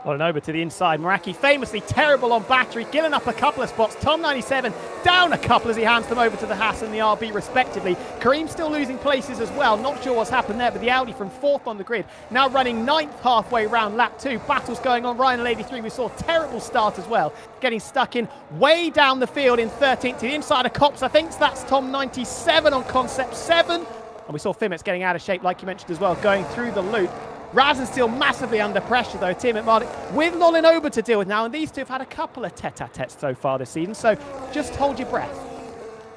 Well, over to the inside. Meraki famously terrible on battery, Gillen up a couple of spots. Tom 97 down a couple as he hands them over to the Haas and the RB respectively. Kareem still losing places as well. Not sure what's happened there, but the Audi from 4th on the grid, now running 9th halfway round lap 2. Battles going on. Ryan and 83, we saw a terrible start as well, getting stuck in way down the field in 13th to the inside of Cops. I think that's Tom 97 on Concept 7. And we saw Fimmets getting out of shape, like you mentioned as well, going through the loop. Razin still massively under pressure though. Tim Mardik with Lolin Ober to deal with now, and these two have had a couple of tete-a-tetes so far this season, so just hold your breath.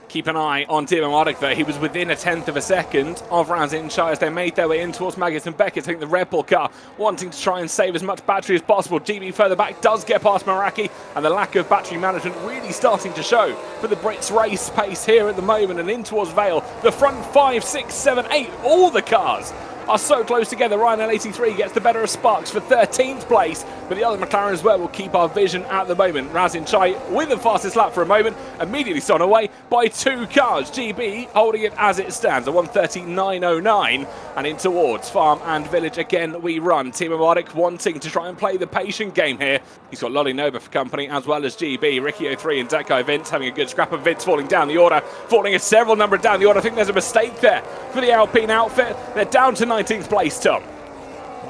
Keep an eye on Timo Mardik though. He was within a 1/10 of a second of Razin Chai as they made their way in towards Maggots and Beckett. I think the Red Bull car wanting to try and save as much battery as possible. GB further back does get past Meraki, and the lack of battery management really starting to show for the Brits race pace here at the moment, and in towards Vale. The front 5, 6, 7, 8, all the cars are so close together. Ryan L83 gets the better of Sparks for 13th place, but the other McLaren as well will keep our vision at the moment. Razin Chai with the fastest lap for a moment, immediately stolen away by 2 cars. GB holding it as it stands, a 1:39.09, and in towards Farm and Village again we run. Timo Mardik wanting to try and play the patient game here. He's got Lolly Nova for company as well as GB. Ricky 03 and Deco Vince having a good scrap of Vince falling down the order, falling a several number down the order. I think there's a mistake there for the Alpine outfit. They're down to 19th place, Tom.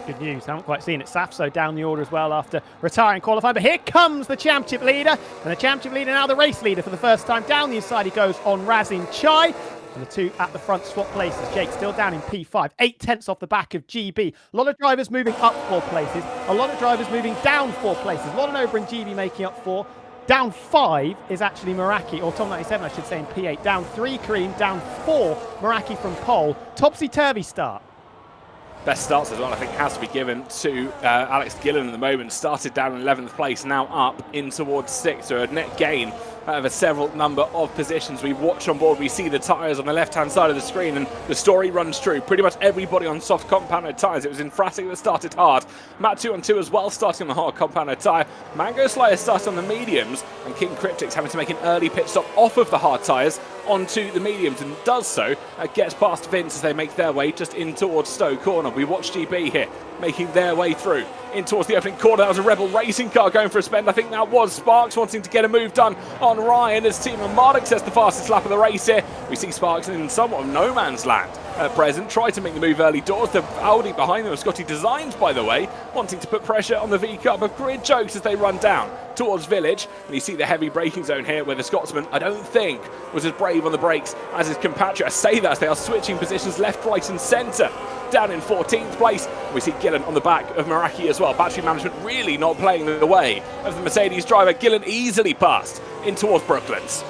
Good news, haven't quite seen it. Safso down the order as well after retiring qualifying, but here comes the championship leader, and the championship leader now the race leader for the first time. Down the inside he goes on Razin Chai, and the two at the front swap places. Jake still down in P5, 8/10 off the back of GB. A lot of drivers moving up 4 places, a lot of drivers moving down 4 places. Lolin Ober and GB making up 4. Down 5 is actually Meraki, or Tom 97 I should say, in P8. Down 3 Kareem, down 4 Meraki from pole. Topsy-turvy start. Best starts as well, I think, has to be given to Alex Gillen at the moment. Started down in 11th place, now up in towards 6th, so a net gain of a several number of positions. We watch on board, we see the tyres on the left-hand side of the screen, and the story runs true. Pretty much everybody on soft compounded tyres. It was Infratic that started hard. Matt 2-on-2 as well, starting on the hard compounded tyre. Mango Slayer started on the mediums, and King Cryptic's having to make an early pit stop off of the hard tyres onto the mediums, and does so, gets past Vince as they make their way just in towards Stowe Corner. We watch GB here making their way through in towards the opening corner. That was a Rebel racing car going for a spin. I think that was Sparks wanting to get a move done on Ryan as Team Marduk sets the fastest lap of the race here. We see Sparks in somewhat of no man's land at present. Try to make the move early doors. The Audi behind them, Scotty Designs, by the way, wanting to put pressure on the V-Car, but Grid jokes as they run down towards Village. And you see the heavy braking zone here where the Scotsman, I don't think, was as brave on the brakes as his compatriot. I say that as they are switching positions left, right and centre. Down in 14th place, we see Gillen on the back of Meraki as well. Battery management really not playing the way of the Mercedes driver. Gillen easily passed in towards Brooklands.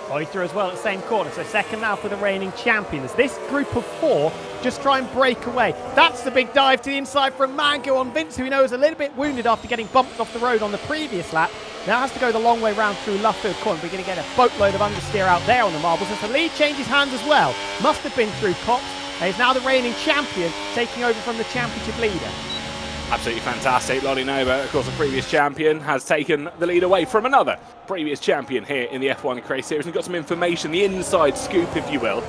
Ollie through as well at the same corner, so second now for the reigning champions. This group of 4 just try and break away. That's the big dive to the inside from Mango on Vince, who we know is a little bit wounded after getting bumped off the road on the previous lap. Now has to go the long way round through Luffield Corner. We're going to get a boatload of understeer out there on the marbles, and the lead changes hands as well. Must have been through Cops. He's now the reigning champion, taking over from the championship leader. Absolutely fantastic. Lolly Nova, of course, the previous champion, has taken the lead away from another previous champion here in the F1 Craze Series. We've got some information, the inside scoop, if you will.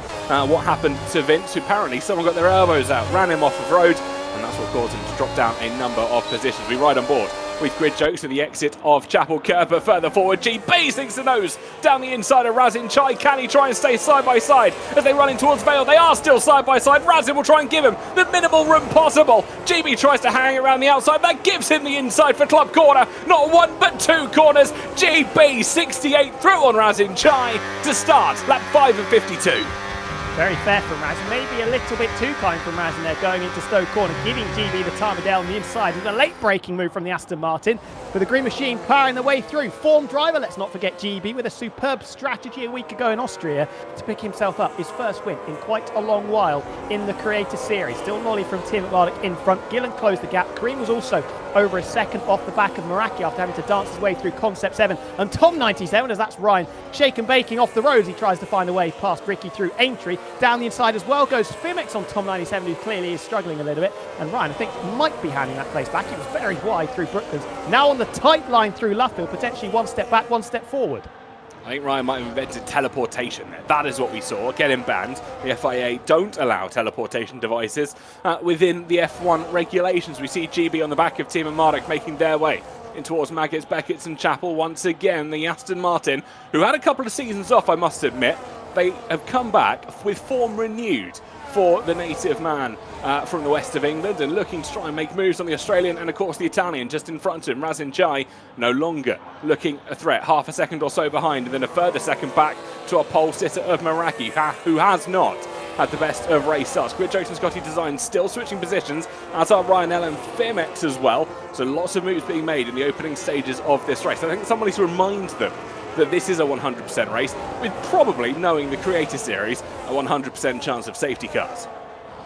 What happened to Vince? Apparently, someone got their elbows out, ran him off of road, and that's what caused him to drop down a number of positions. We ride on board with Grid Jokes to the exit of Chapel Curve, but further forward, GB sinks the nose down the inside of Razin Chai. Can he try and stay side by side as they run in towards Vale? They are still side by side. Razin will try and give him the minimal room possible. GB tries to hang around the outside. That gives him the inside for Club Corner. Not one, but 2 corners. GB 68 through on Razin Chai to start lap 5 of 52. Very fair from Razin, maybe a little bit too kind from Razin there, going into Stowe Corner, giving GB the time of day on the inside with a late braking move from the Aston Martin. With the Green Machine powering the way through. Form driver, let's not forget GB, with a superb strategy a week ago in Austria to pick himself up his first win in quite a long while in the Creator Series. Still Nolly from Tim Marduk in front. Gillen closed the gap. Kareem was also over a second off the back of Meraki after having to dance his way through Concept 7. And Tom 97, as that's Ryan, shaken baking off the roads. He tries to find a way past Ricky through Aintree. Down the inside as well goes Fimex on Tom 97, who clearly is struggling a little bit. And Ryan, I think, might be handing that place back. It was very wide through Brooklands. Now on the tight line through Luffield, potentially one step back, one step forward. I think Ryan might have invented teleportation there. That is what we saw. Get him banned. The FIA don't allow teleportation devices within the F1 regulations. We see GB on the back of Team Marduk making their way in towards Maggots, Beckett's and Chapel once again. The Aston Martin, who had a couple of seasons off, I must admit, they have come back with form renewed for the native man from the west of England, and looking to try and make moves on the Australian and of course the Italian just in front of him. Razin Chai no longer looking a threat, half a second or so behind, and then a further second back to a pole sitter of Meraki, who has not had the best of race starts. Grid Jokes and Scotty Design still switching positions, as are Ryan L and Fimex as well, so lots of moves being made in the opening stages of this race. I think someone needs to remind them that this is a 100% race, with probably, knowing the Creator Series, a 100% chance of safety cars.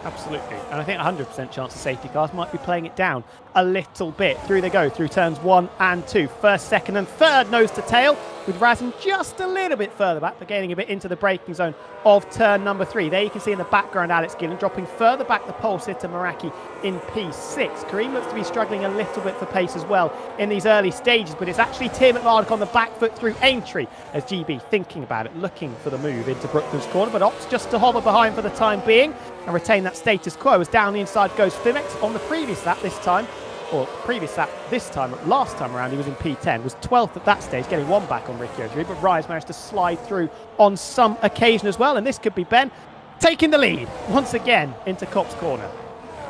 Absolutely, and I think 100% chance of safety cars might be playing it down a little bit. Through they go, through turns 1 and 2. First, second and third nose to tail, with Razin just a little bit further back, but getting a bit into the braking zone of turn number 3. There you can see in the background Alex Gillen dropping further back the pole sitter Meraki in P6. Kareem looks to be struggling a little bit for pace as well in these early stages, but it's actually Tim Marduk on the back foot through Aintree, as GB thinking about it, looking for the move into Brooklands Corner, but opts just to hover behind for the time being and retain that status quo as down the inside goes Fimex on the previous lap this time. Or previous lap this time, last time around he was in P10, was 12th at that stage, getting one back on Ricky O'Drew, but Ryan's managed to slide through on some occasion as well, and this could be Ben taking the lead once again into Cops Corner.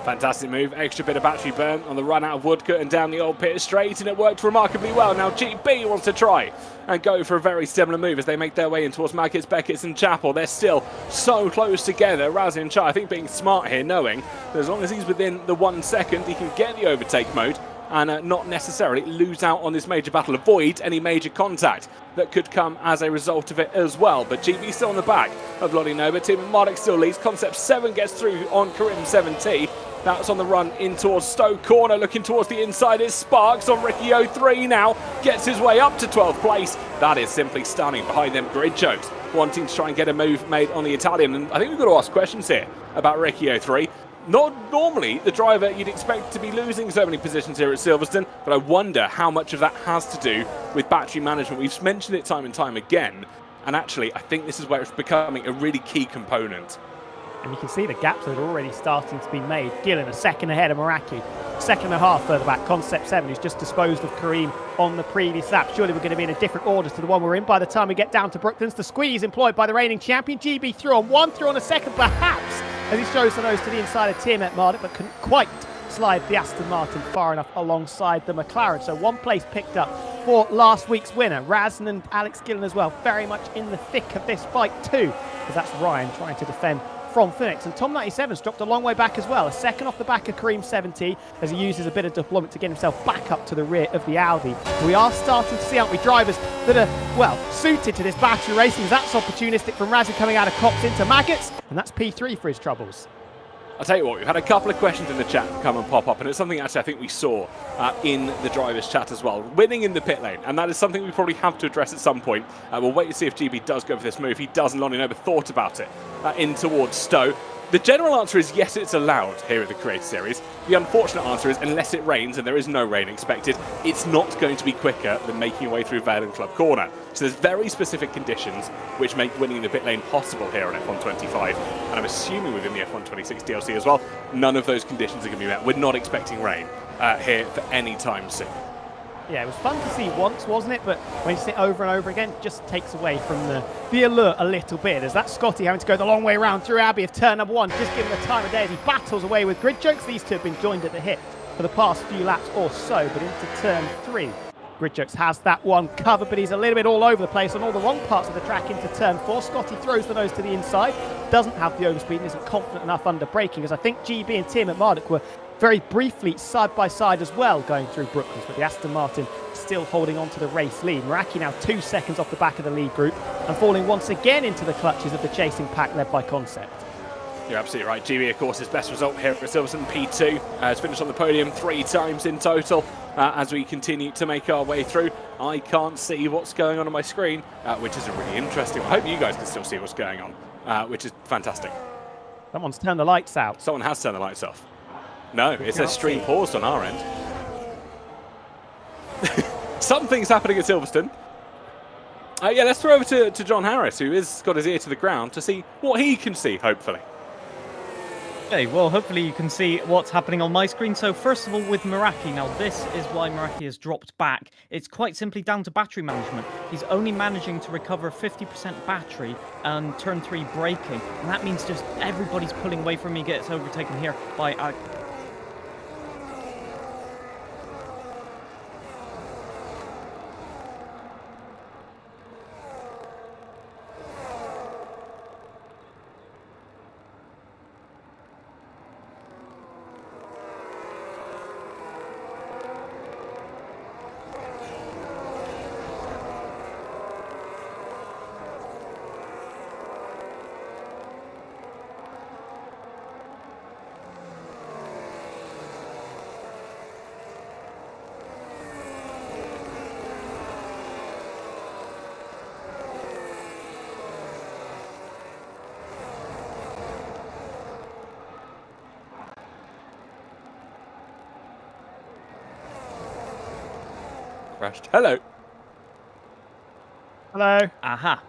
Fantastic move, extra bit of battery burn on the run out of Woodcote and down the old pit straight, and it worked remarkably well. Now GB wants to try and go for a very similar move as they make their way in towards Maggots, Beckett's and Chapel. They're still so close together. Razin Chai, I think, being smart here, knowing that as long as he's within the 1 second, he can get the overtake mode and not necessarily lose out on this major battle, avoid any major contact that could come as a result of it as well. But GB still on the back of Lottie Nova. Team Marduk still leads. Concept 7 gets through on Karim 7T. That's on the run in towards Stowe Corner, looking towards the inside is Sparks on Ricky 03 now, gets his way up to 12th place. That is simply stunning. Behind them, Grid Jokes wanting to try and get a move made on the Italian, and I think we've got to ask questions here about Ricky 03. Not normally the driver you'd expect to be losing so many positions here at Silverstone, but I wonder how much of that has to do with battery management. We've mentioned it time and time again, and actually I think this is where it's becoming a really key component. And you can see the gaps that are already starting to be made. Gillen a second ahead of Meraki, second and a half further back. Concept 7, who's just disposed of Kareem on the previous lap. Surely we're going to be in a different order to the one we're in by the time we get down to Brooklands. The squeeze employed by the reigning champion. GB through on one, through on a second, perhaps, as he shows the nose to the inside of Tiamat Marduk, but couldn't quite slide the Aston Martin far enough alongside the McLaren. So one place picked up for last week's winner. Razan and Alex Gillen as well, very much in the thick of this fight too, because that's Ryan trying to defend from Phoenix. And Tom 97's dropped a long way back as well, a second off the back of Kareem 70 as he uses a bit of deployment to get himself back up to the rear of the Audi. We are starting to see, aren't we, drivers that are, well, suited to this battery racing. That's opportunistic from Razan coming out of Cops into Maggots, and that's P3 for his troubles. I'll tell you what, we've had a couple of questions in the chat come and pop up, and it's something actually I think we saw in the drivers' chat as well. Winning in the pit lane, and that is something we probably have to address at some point. We'll wait to see if GB does go for this move. He doesn't, Lonnie Nova thought about it in towards Stowe. The general answer is yes, it's allowed here at the Creator Series. The unfortunate answer is unless it rains, and there is no rain expected, it's not going to be quicker than making your way through Vale and Club Corner. So there's very specific conditions which make winning in the pit lane possible here on F1 25. And I'm assuming within the F1 26 DLC as well, none of those conditions are going to be met. We're not expecting rain here for any time soon. Yeah, it was fun to see once, wasn't it? But when you see it over and over again, it just takes away from the allure a little bit. As that Scotty having to go the long way around through Abbey of turn number 1, just giving the time of day as he battles away with Grid Jokes. These two have been joined at the hip for the past few laps or so, but into turn 3. Grid Jokes has that one covered, but he's a little bit all over the place on all the wrong parts of the track into turn 4. Scotty throws the nose to the inside, doesn't have the overspeed and isn't confident enough under braking, as I think GB and Tiamat Marduk were very briefly side by side as well going through Brooklands, but the Aston Martin still holding on to the race lead. Meraki now 2 seconds off the back of the lead group and falling once again into the clutches of the chasing pack led by Concept. You're absolutely right. GB, of course, his best result here for Silverstone, P2. Has finished on the podium 3 times in total as we continue to make our way through. I can't see what's going on my screen, which is a really interesting one. I hope you guys can still see what's going on, which is fantastic. Someone's turned the lights out. Someone has turned the lights off. No, it says stream paused on our end. Something's happening at Silverstone. Yeah, let's throw over to John Harris, who has got his ear to the ground to see what he can see, hopefully. Okay, well, hopefully you can see what's happening on my screen. So first of all, with Meraki, now this is why Meraki has dropped back. It's quite simply down to battery management. He's only managing to recover 50% battery and turn 3 braking. And that means just everybody's pulling away from me, gets overtaken here by... Crashed. Hello. Hello. Aha.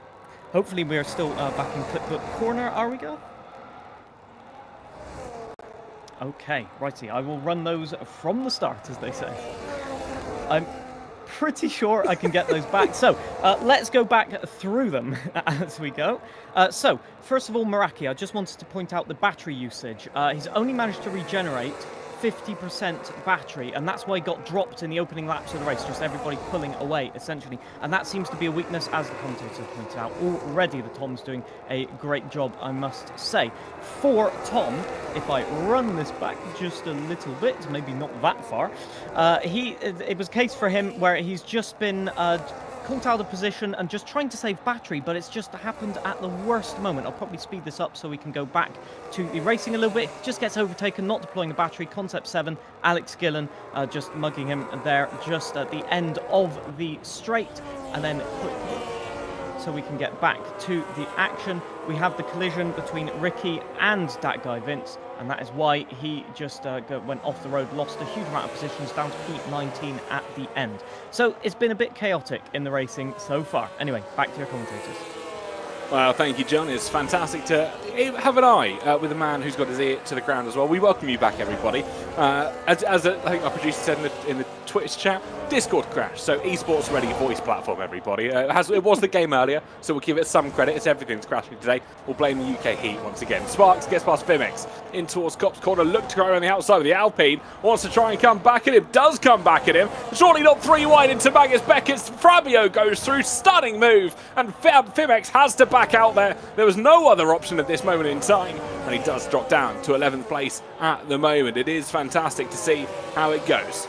Hopefully we're still back in Clipbook Corner, are we, go? Okay, righty. I will run those from the start, as they say. I'm pretty sure I can get those back. So, let's go back through them as we go. So, first of all, Meraki, I just wanted to point out the battery usage. He's only managed to regenerate 50% battery, and that's why he got dropped in the opening laps of the race, just everybody pulling away, essentially. And that seems to be a weakness, as the commentator pointed out. Already, the Tom's doing a great job, I must say. For Tom, if I run this back just a little bit, maybe not that far, it was a case for him where he's just been caught out of position and just trying to save battery, but it's just happened at the worst moment. I'll probably speed this up so we can go back to the racing a little bit. Just gets overtaken, not deploying the battery. Concept 7, Alex Gillen just mugging him there just at the end of the straight, and then so we can get back to the action. We have the collision between Ricky and that guy Vince, and that is why he just went off the road, lost a huge amount of positions, down to P19 at the end. So it's been a bit chaotic in the racing so far. Anyway, back to your commentators. Well, thank you, John. It's fantastic to have an eye with a man who's got his ear to the ground as well. We welcome you back, everybody. I think our producer said in the Twitch chat, Discord crashed, so esports ready voice platform, everybody. It was the game earlier, so we'll give it some credit. It's everything's crashing today. We'll blame the UK heat once again. Sparks gets past Fimex in towards Cop's corner, look to go around the outside of the Alpine, wants to try and come back at him, does come back at him. Surely not 3 wide into Magus Beckett's. Fabio goes through, stunning move, and Fimex has to back out there. There was no other option at this moment in time, and he does drop down to 11th place at the moment. It is fantastic to see how it goes.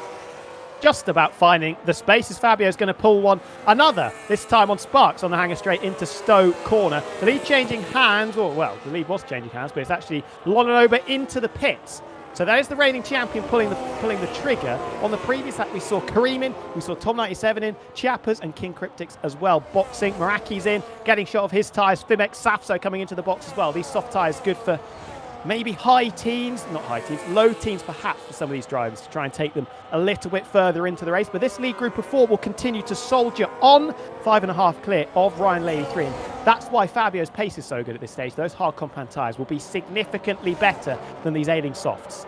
Just about finding the space as Fabio's going to pull one another, this time on Sparks on the hanger straight into Stowe corner. The lead changing hands, or well, the lead was changing hands, but it's actually Lonanoba into the pits. So there's the reigning champion pulling the trigger. On the previous lap, we saw Kareem in, we saw Tom97 in, Chiapas and King Cryptics as well boxing. Meraki's in, getting shot of his tyres. Fimex Safso coming into the box as well. These soft tyres good for maybe low teens perhaps for some of these drivers to try and take them a little bit further into the race. But this lead group of 4 will continue to soldier on, 5.5 clear of Ryan Lady 3. And that's why Fabio's pace is so good at this stage. Those hard compound tyres will be significantly better than these ailing softs.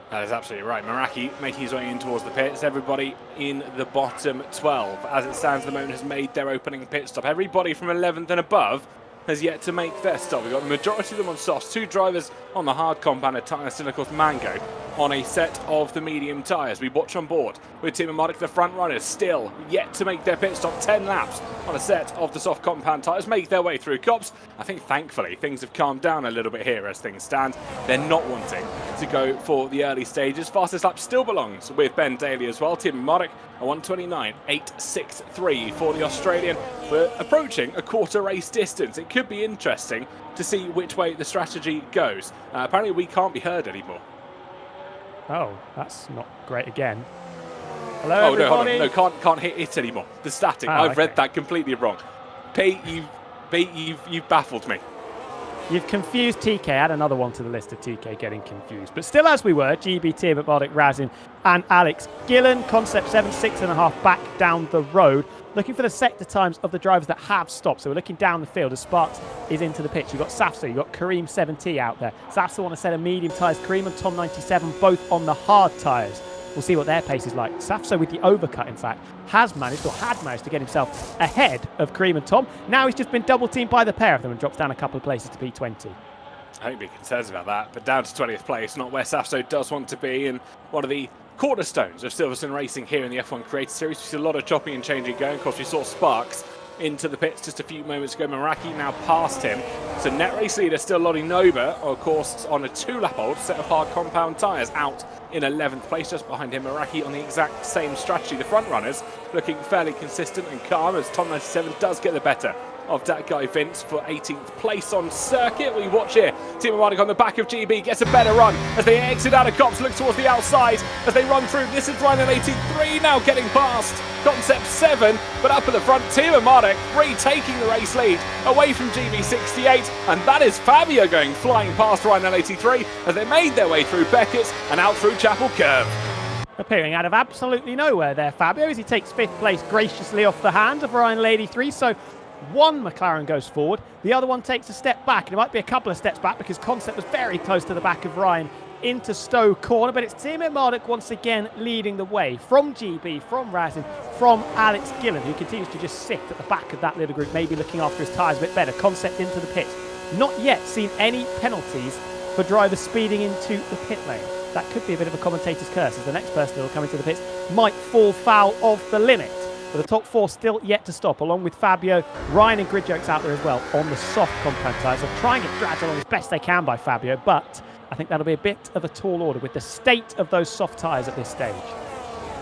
That is absolutely right. Meraki making his way in towards the pits. Everybody in the bottom 12, as it stands at the moment, has made their opening pit stop. Everybody from 11th and above has yet to make their stop. We've got the majority of them on softs, 2 drivers on the hard compounded tyres, still of course Mango on a set of the medium tyres. We watch on board with Tim and Mardik, the front runners, still yet to make their pit stop. 10 laps on a set of the soft compound tyres, make their way through Cops. I think thankfully things have calmed down a little bit here as things stand. They're not wanting to go for the early stages. Fastest lap still belongs with Ben Daly as well. Tim and Mardik, a 1:29.863 for the Australian. We're approaching a quarter race distance. It could be interesting to see which way the strategy goes. Apparently we can't be heard anymore. Oh, that's not great again. Hello, everybody. No, hold on. No, can't hit it anymore. The static. I've read that completely wrong. Pete, you've baffled me. You've confused TK. Add another one to the list of TK getting confused. But still as we were, GB, Tim, Bardic, Razin and Alex Gillen. Concept 7, 6.5 back down the road. Looking for the sector times of the drivers that have stopped. So we're looking down the field as Sparks is into the pitch. You've got Safso, you've got Kareem 70 out there. Safso on a set of medium tyres. Kareem and Tom97 both on the hard tyres. We'll see what their pace is like. Safso with the overcut, in fact, had managed to get himself ahead of Kareem and Tom. Now he's just been double-teamed by the pair of them and drops down a couple of places to P20. I don't be concerned about that, but down to 20th place, not where Safso does want to be, and one of the cornerstones of Silverstone racing here in the F1 Creator Series. We see a lot of chopping and changing going. Of course, we saw Sparks into the pits just a few moments ago. Meraki now past him. So net race leader still Lottie Noba, of course, on a 2-lap-old set of hard compound tyres, out in 11th place. Just behind him, Meraki on the exact same strategy. The front runners looking fairly consistent and calm as Tom97 does get the better of that guy Vince for 18th place on circuit. We watch here, Team Mardik on the back of GB gets a better run as they exit out of Cops, look towards the outside as they run through. This is Ryan 83 now getting past Concept 7, but up at the front, Team Mardik retaking the race lead away from GB68, and that is Fabio going flying past Ryan 83 as they made their way through Beckett's and out through Chapel Curve. Appearing out of absolutely nowhere there, Fabio, as he takes 5th place graciously off the hands of Ryan Lady 3. So one McLaren goes forward, the other one takes a step back, and it might be a couple of steps back because Concept was very close to the back of Ryan into Stowe corner, but it's Tim Mardik once again leading the way from GB, from Razin, from Alex Gillen, who continues to just sit at the back of that little group, maybe looking after his tyres a bit better. Concept into the pit. Not yet seen any penalties for drivers speeding into the pit lane. that could be a bit of a commentator's curse, as the next person who will come into the pits might fall foul of the limit. But the top 4 still yet to stop, along with Fabio, Ryan and Gridjoke's out there as well on the soft compound tyres. They'll try and get dragged along as best they can by Fabio, but I think that'll be a bit of a tall order with the state of those soft tyres at this stage.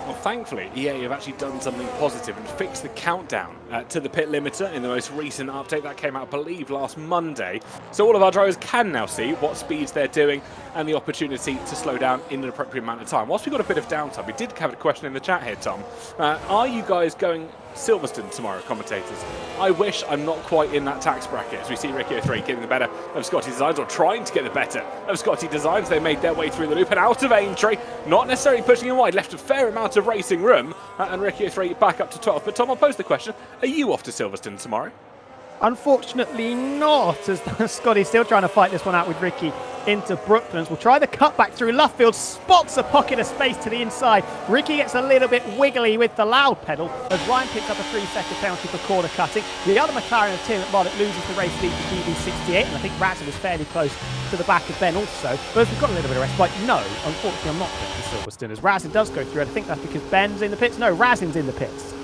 Well, thankfully, EA have actually done something positive and fixed the countdown to the pit limiter in the most recent update that came out, I believe, last Monday. So all of our drivers can now see what speeds they're doing and the opportunity to slow down in an appropriate amount of time. Whilst we've got a bit of downtime, we did have a question in the chat here, Tom. Are you guys going Silverstone tomorrow, commentators? I wish I'm not quite in that tax bracket, as we see Ricky 3 getting the better of Scotty Designs, or trying to get the better of Scotty Designs. They made their way through the loop and out of Aintree, not necessarily pushing him wide, left a fair amount of racing room, and Ricky 3 back up to 12. But Tom, I'll pose the question, are you off to Silverstone tomorrow? Unfortunately not, as Scotty's still trying to fight this one out with Ricky into Brooklands. We'll try the cutback through Luffield, spots a pocket of space to the inside. Ricky gets a little bit wiggly with the loud pedal as Ryan picks up a 3-second penalty for corner cutting. The other McLaren of Tim McMulloch loses the race lead to GB68, and I think Razin was fairly close to the back of Ben also. But as we've got a little bit of respite, no, unfortunately I'm not going to Silverstone, as Razin does go through, and I think that's because Ben's in the pits. No, Razin's in the pits.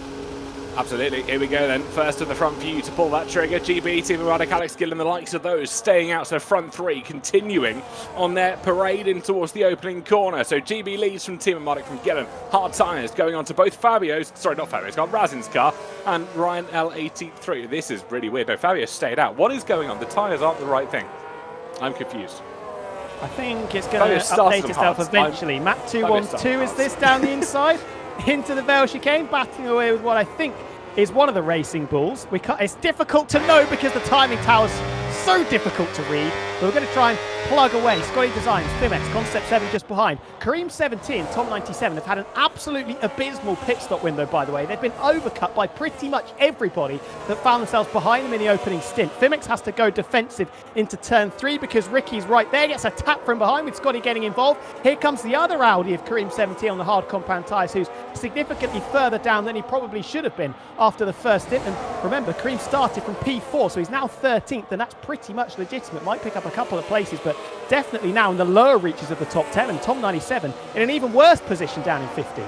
Absolutely. Here we go then. First of the front view to pull that trigger. GB, Team Radic, Alex Gill and the likes of those staying out. So front 3 continuing on their parade in towards the opening corner. So GB leads from Team Radic from Gillen. Hard tyres going on to both Fabio's, sorry, not Fabio's car, Razin's car, and Ryan L83. This is really weird. No, Fabio stayed out. What is going on? The tyres aren't the right thing. I'm confused. I think it's going to update itself eventually. Map 212 is this down the inside? Into the Vale chicane, battling away with what I think is one of the Racing Bulls. It's difficult to know because the timing tower's so difficult to read, but we're going to try and plug away. Scotty Designs, Fimex, Concept 7 just behind. Kareem 70 and Tom 97 have had an absolutely abysmal pit stop window, by the way. They've been overcut by pretty much everybody that found themselves behind them in the opening stint. Fimex has to go defensive into turn 3 because Ricky's right there, gets a tap from behind with Scotty getting involved. Here comes the other Audi of Kareem 70 on the hard compound tyres, who's significantly further down than he probably should have been after the first stint. And remember, Kareem started from P4, so he's now 13th, and that's pretty much legitimate. Might pick up a couple of places, but definitely now in the lower reaches of the top 10, and Tom 97 in an even worse position down in 15.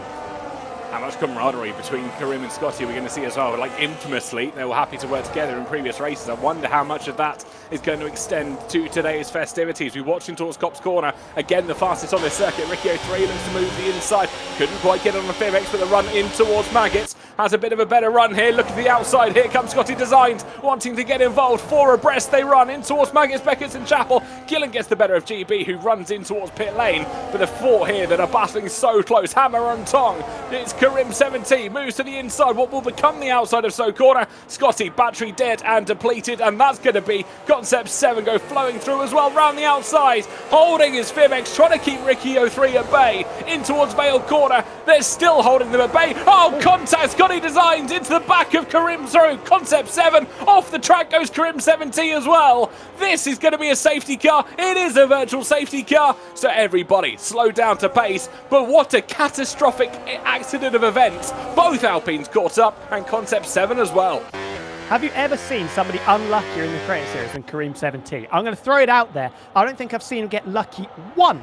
How much camaraderie between Karim and Scotty we're going to see as well. Like, infamously, they were happy to work together in previous races. I wonder how much of that is going to extend to today's festivities. We watch him towards Copse Corner. Again, the fastest on this circuit. Ricky 03 looks to move the inside. Couldn't quite get on the Fimex, but the run in towards Maggots has a bit of a better run here. Look at the outside. Here comes Scotty Designs, wanting to get involved. 4 abreast they run in towards Maggots, Beckett's and Chapel. Gillen gets the better of GB, who runs in towards pit lane. But the 4 here that are battling so close. Hammer and Tong. It's Karim 17, moves to the inside, what will become the outside of So Corner. Scotty, battery dead and depleted, and that's going to be Concept 7 go flowing through as well, round the outside, holding his Fimex, trying to keep Ricky 03 at bay, in towards Vale Corner. They're still holding them at bay. Oh, contact, Scotty Designs into the back of Karim through. Concept 7, off the track goes Karim 17 as well. This is going to be a safety car. It is a virtual safety car, so everybody slow down to pace. But what a catastrophic accident of events. Both Alpines caught up, and Concept 7 as well. Have you ever seen somebody unluckier in the Creator Series than Kareem 17? I'm going to throw it out there. I don't think I've seen him get lucky one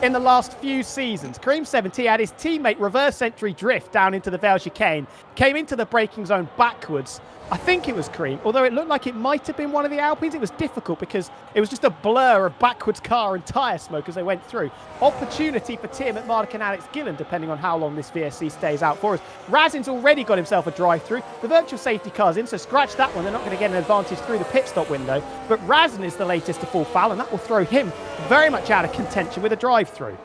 in the last few seasons. Kareem 17 had his teammate reverse entry drift down into the Vale chicane, came into the braking zone backwards. I think it was Kareem, although it looked like it might have been one of the Alpines. It was difficult because it was just a blur of backwards car and tyre smoke as they went through. Opportunity for Tim at Mardik and Alex Gillen, depending on how long this VSC stays out for us. Razin's already got himself a drive-through. The virtual safety car's in, so scratch that one. They're not going to get an advantage through the pit stop window. But Razin is the latest to fall foul, and that will throw him very much out of contention with a drive-through.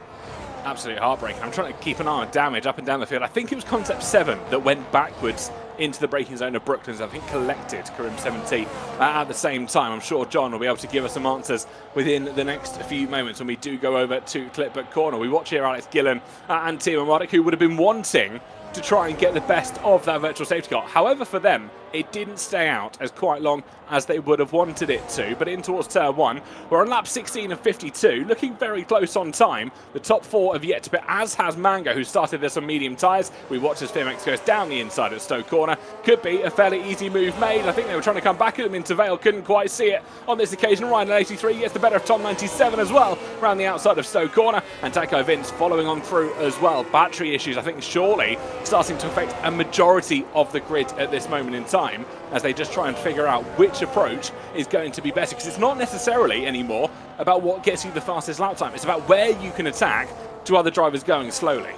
Absolute heartbreak. I'm trying to keep an eye on damage up and down the field. I think it was Concept 7 that went backwards into the braking zone of Brooklands. I think collected Karim 70 at the same time. I'm sure John will be able to give us some answers within the next few moments when we do go over to Clipbook Corner. We watch here Alex Gillen and Timo Mardik, who would have been wanting to try and get the best of that virtual safety car. However, for them, it didn't stay out as quite long as they would have wanted it to. But in towards turn 1, we're on lap 16 of 52, looking very close on time. The top 4 have yet to pit, as has Mango, who started this on medium tyres. We watch as Fimex goes down the inside at Stowe Corner. Could be a fairly easy move made. I think they were trying to come back at them into Vale, couldn't quite see it on this occasion. Ryan at 83 gets the better of Tom 97 as well, around the outside of Stowe Corner. And Taco Vince following on through as well. Battery issues, I think, surely starting to affect a majority of the grid at this moment in time, as they just try and figure out which approach is going to be better, because it's not necessarily anymore about what gets you the fastest lap time. It's about where you can attack to other drivers going slowly.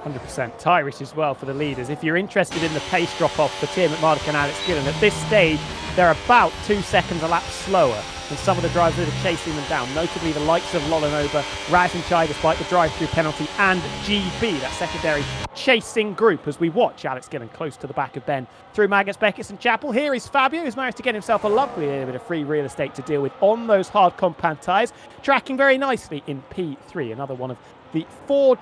100%. Tyrish as well for the leaders. If you're interested in the pace drop-off for Tim McMurdoch and Alex Gillen, at this stage, they're about 2 seconds a lap slower than some of the drivers that are chasing them down, notably the likes of Lolanova, Raz and Chai, despite the drive-through penalty, and GP, that secondary chasing group, as we watch Alex Gillen close to the back of Ben through Maggots, Beckett and Chapel. Here is Fabio, who's managed to get himself a lovely little bit of free real estate to deal with on those hard compound tyres, tracking very nicely in P3, another one of the 4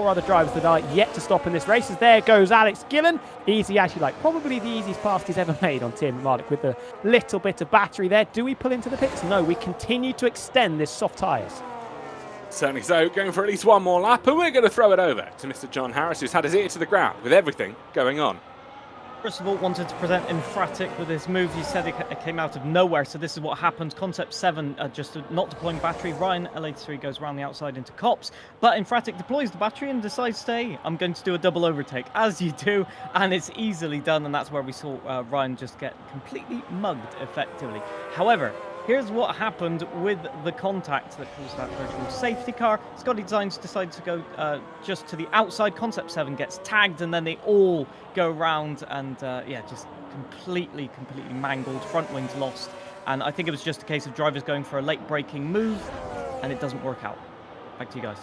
other drivers that are yet to stop in this race. As there goes Alex Gillen. Easy, actually, like probably the easiest pass he's ever made on Tim Marduk with a little bit of battery there. Do we pull into the pits? No, we continue to extend this soft tyres. Certainly so, going for at least one more lap, and we're going to throw it over to Mr. John Harris, who's had his ear to the ground with everything going on. First of all, wanted to present Infratic with his move. You said it came out of nowhere, so this is what happened. Concept 7 just not deploying battery. Ryan, LA3, goes around the outside into Cops, but Infratic deploys the battery and decides to, hey, I'm going to do a double overtake, as you do, and it's easily done, and that's where we saw Ryan just get completely mugged, effectively. However, here's what happened with the contact that caused that virtual safety car. Scotty Designs decided to go just to the outside. Concept 7 gets tagged, and then they all go around and, yeah, just completely mangled. Front wings lost. And I think it was just a case of drivers going for a late braking move, and it doesn't work out. Back to you guys.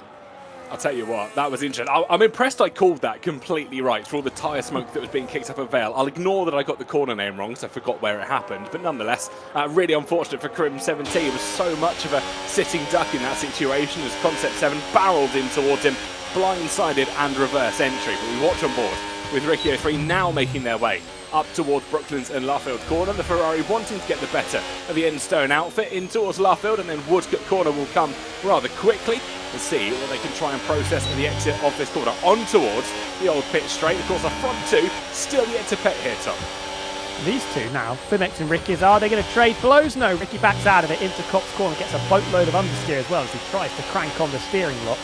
I'll tell you what, that was interesting. I'm impressed I called that completely right for all the tyre smoke that was being kicked up at Vale. I'll ignore that I got the corner name wrong, because I forgot where it happened. But nonetheless, really unfortunate for Crim 17. It was so much of a sitting duck in that situation as Concept 7 barreled in towards him, blindsided and reverse entry. But we watch on board with Ricky 03 now making their way up towards Brooklands and Luffield Corner. The Ferrari wanting to get the better of the Enstone outfit in towards Luffield, and then Woodcote Corner will come rather quickly and see what they can try and process at the exit of this corner on towards the old pit straight. Of course, the front 2 still yet to pit here, Tom. These two now, Fimex and Ricky, are they going to trade blows? No, Ricky backs out of it into Cops Corner, gets a boatload of understeer as well as he tries to crank on the steering lock.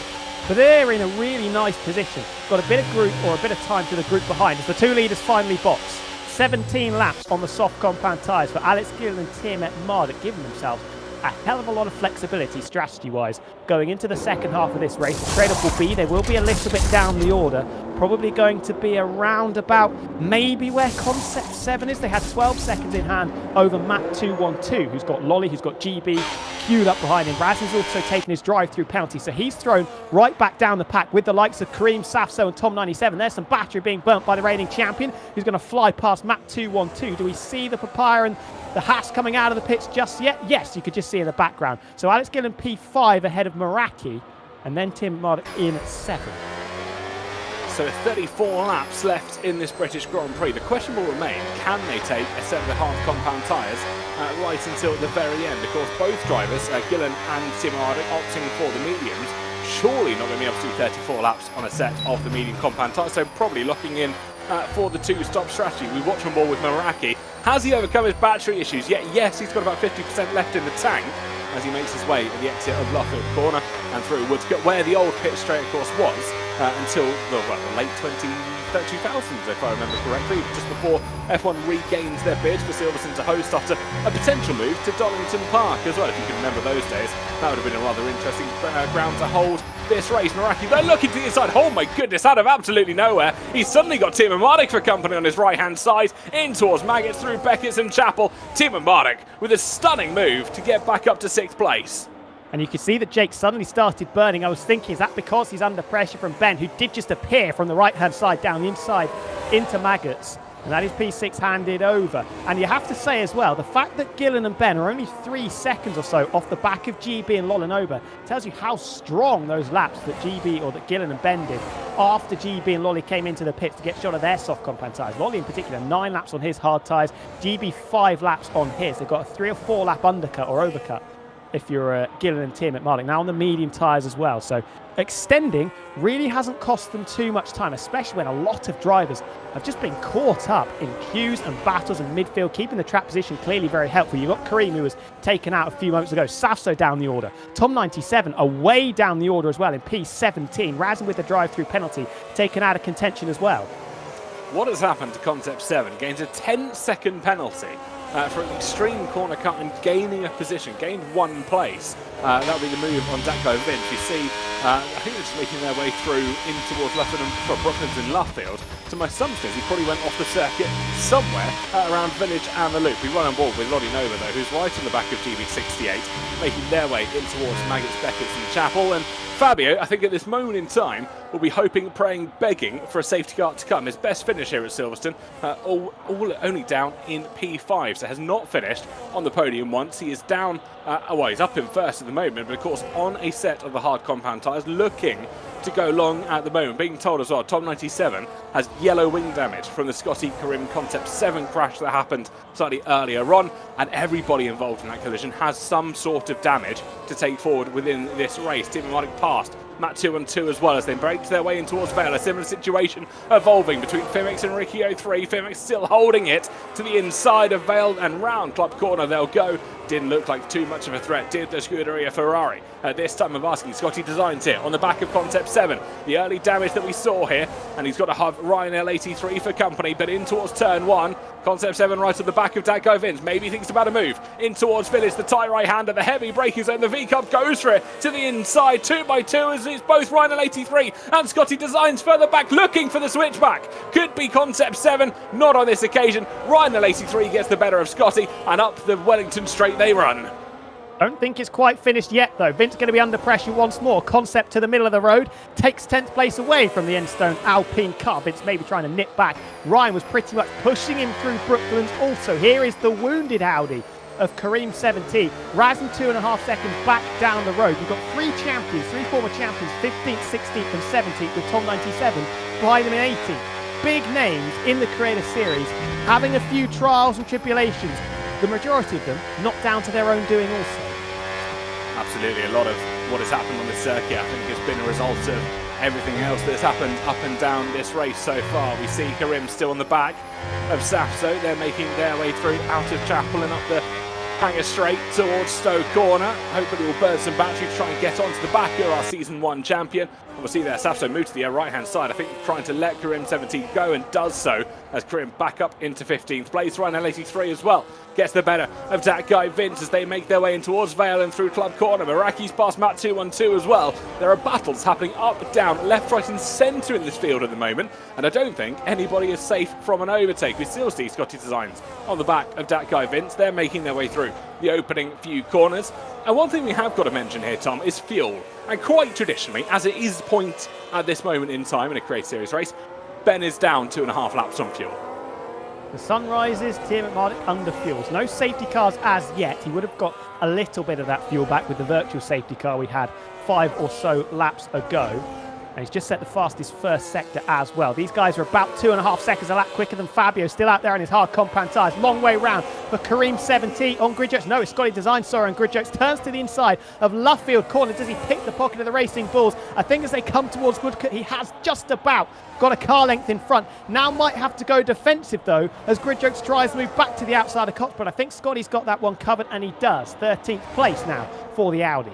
But they're in a really nice position. Got a bit of group or a bit of time to the group behind as the 2 leaders finally box. 17 laps on the soft compound tyres for Alex Gillen and Tim Marduk, giving themselves a hell of a lot of flexibility strategy-wise going into the second half of this race. The trade-off will be, they will be a little bit down the order, probably going to be around about maybe where Concept 7 is. They had 12 seconds in hand over Matt 212, who's got Lolly, who's got GB queued up behind him. Raz has also taken his drive-through penalty, so he's thrown right back down the pack with the likes of Kareem, Safso and Tom 97. There's some battery being burnt by the reigning champion, who's going to fly past Matt 212. Do we see the Papaya and the Haas coming out of the pits just yet? Yes, you could just see in the background. So Alex Gillen P5 ahead of Meraki, and then Tim Marduk in 7th. So 34 laps left in this British Grand Prix. The question will remain, can they take a set of the hard compound tyres right until the very end? Of course, both drivers, Gillen and Tim Marduk, opting for the mediums. Surely not going to be able to do 34 laps on a set of the medium compound tyres, so probably locking in for the 2-stop strategy. We watch on board with Meraki. Has he overcome his battery issues? Yet, yes, he's got about 50% left in the tank as he makes his way at the exit of Luffield Corner and through Woodcote, where the old pit straight, of course, was until the late 2000s, if I remember correctly, just before F1 regains their bid for Silverstone to host after a potential move to Donington Park as well. If you can remember those days, that would have been a rather interesting ground to hold this race. Meraki, they're looking to the inside. Oh my goodness, out of absolutely nowhere, he's suddenly got Tim Marduk for company on his right-hand side, in towards Maggots through Beckett's and Chapel. Tim Marduk with a stunning move to get back up to 6th place. And you can see that Jake suddenly started burning. I was thinking, is that because he's under pressure from Ben, who did just appear from the right-hand side down the inside into Maggots? And that is P6 handed over. And you have to say as well, the fact that Gillen and Ben are only 3 seconds or so off the back of GB and Lolinover tells you how strong those laps that Gillen and Ben did after GB and Lolly came into the pits to get shot of their soft compound tyres. Lolly in particular, 9 laps on his hard tyres, GB 5 laps on his. They've got a 3 or 4 lap undercut or overcut if you're Gillen and Tim at Marling. Now on the medium tyres as well. So extending really hasn't cost them too much time, especially when a lot of drivers have just been caught up in queues and battles and midfield. Keeping the track position clearly very helpful. You've got Kareem, who was taken out a few moments ago. Safso down the order. Tom 97 away down the order as well in P17. Razin with the drive-through penalty taken out of contention as well. What has happened to Concept 7? Gains a 10-second penalty for an extreme corner cut and gaining a position, gained 1 place. That'll be the move on Dakko Vince. You see, I think they're just making their way through in towards Brooklands and Luffield. So my assumption is he probably went off the circuit somewhere around Village and the Loop. We run on board with Lottie Nova though, who's right on the back of GB68, making their way in towards Maggots, Beckett's and Chapel. And Fabio, I think at this moment in time, will be hoping, praying, begging for a safety car to come. His best finish here at Silverstone, all only down in P5, so has not finished on the podium once. He is down, well, he's up in first at the moment, but of course on a set of the hard compound tyres, looking to go long at the moment. Being told as well, Tom 97 has yellow wing damage from the Scotty Karim Concept 7 crash that happened slightly earlier on, and everybody involved in that collision has some sort of damage to take forward within this race. Tim Martic passed Matt 2-2 as well as they break their way in towards Vale. A similar situation evolving between Fimix and Ricky 03. Fimix still holding it to the inside of Vale, and round Club Corner they'll go. Didn't look like too much of a threat, did the Scuderia Ferrari. At this time of asking, Scotty Designs here on the back of Concept 7. The early damage that we saw here, and he's got to have Ryan L83 for company, but in towards turn 1. Concept 7 right at the back of Dakko Vince. Maybe thinks about a move in towards Village. The tie right hander, the heavy braking zone. The V-Cup goes for it to the inside. 2x2 as it's both Ryan L83 and Scotty Designs further back looking for the switchback. Could be Concept 7, not on this occasion. Ryan L83 gets the better of Scotty, and up the Wellington straight they run. Don't think it's quite finished yet, though. Vince going to be under pressure once more. Concept to the middle of the road. Takes 10th place away from the Enstone Alpine car. Vince maybe trying to nip back. Ryan was pretty much pushing him through Brooklands also. Here is the wounded Audi of Kareem 17. Razin 2.5 seconds back down the road. You've got 3 champions, 3 former champions, 15th, 16th and 17th with Tom 97 behind them in 18th. Big names in the Creator Series having a few trials and tribulations. The majority of them not down to their own doing also. Absolutely, a lot of what has happened on the circuit, I think, has been a result of everything else that's happened up and down this race so far. We see Karim still on the back of Safso. They're making their way through out of Chapel and up the hanger straight towards Stowe Corner. Hopefully we'll burn some battery to try and get onto the back of our Season 1 champion. And we'll see there Safso move to the right-hand side, I think trying to let Karim 17 go, and does so as Karim back up into 15th place. Ryan L83 as well gets the better of that guy Vince as they make their way in towards Vale and through Club Corner. Meraki's past Matt 2-2 as well. There are battles happening up, down, left, right and centre in this field at the moment, and I don't think anybody is safe from an overtake. We still see Scotty Designs on the back of that guy Vince. They're making their way through the opening few corners. And one thing we have got to mention here, Tom, is fuel. And quite traditionally, as it is point at this moment in time in a Create Series race, Ben is down 2.5 laps on fuel. The sun rises, Tim Martic under fuels. No safety cars as yet. He would have got a little bit of that fuel back with the virtual safety car we had 5 or so laps ago. And he's just set the fastest first sector as well. These guys are about 2.5 seconds a lap quicker than Fabio, still out there in his hard compound tyres. Long way round for Kareem 17 on grid jokes. No, it's Scotty Design, sorry, on grid jokes. Turns to the inside of Luffield Corner. Does he pick the pocket of the Racing Bulls? I think as they come towards Woodcote, he has just about got a car length in front. Now might have to go defensive though, as grid jokes tries to move back to the outside of Cox, but I think Scotty's got that one covered, and he does. 13th place now for the Audi.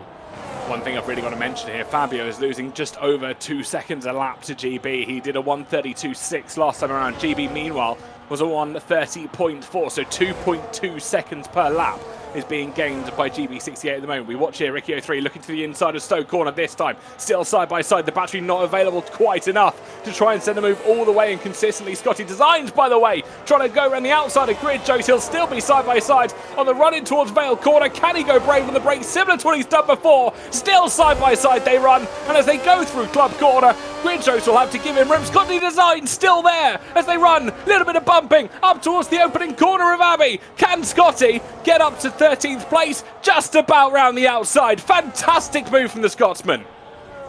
One thing I've really got to mention here, Fabio is losing just over 2 seconds a lap to GB. He did a 1:32.6 last time around. GB, meanwhile, was a 1:30.4, so 2.2 seconds per lap is being gained by GB68 at the moment. We watch here Ricky 03 looking to the inside of Stowe Corner this time. Still side by side, the battery not available quite enough to try and send the move all the way and consistently. Scotty Designs, by the way, trying to go around the outside of grid jokes. He'll still be side by side on the run in towards Vale Corner. Can he go brave on the brakes? Similar to what he's done before. Still side by side they run, and as they go through Club Corner, Gridjokes will have to give him room. Scotty Design still there as they run. A little bit of bumping up towards the opening corner of Abbey. Can Scotty get up to 13th place? Just about round the outside. Fantastic move from the Scotsman.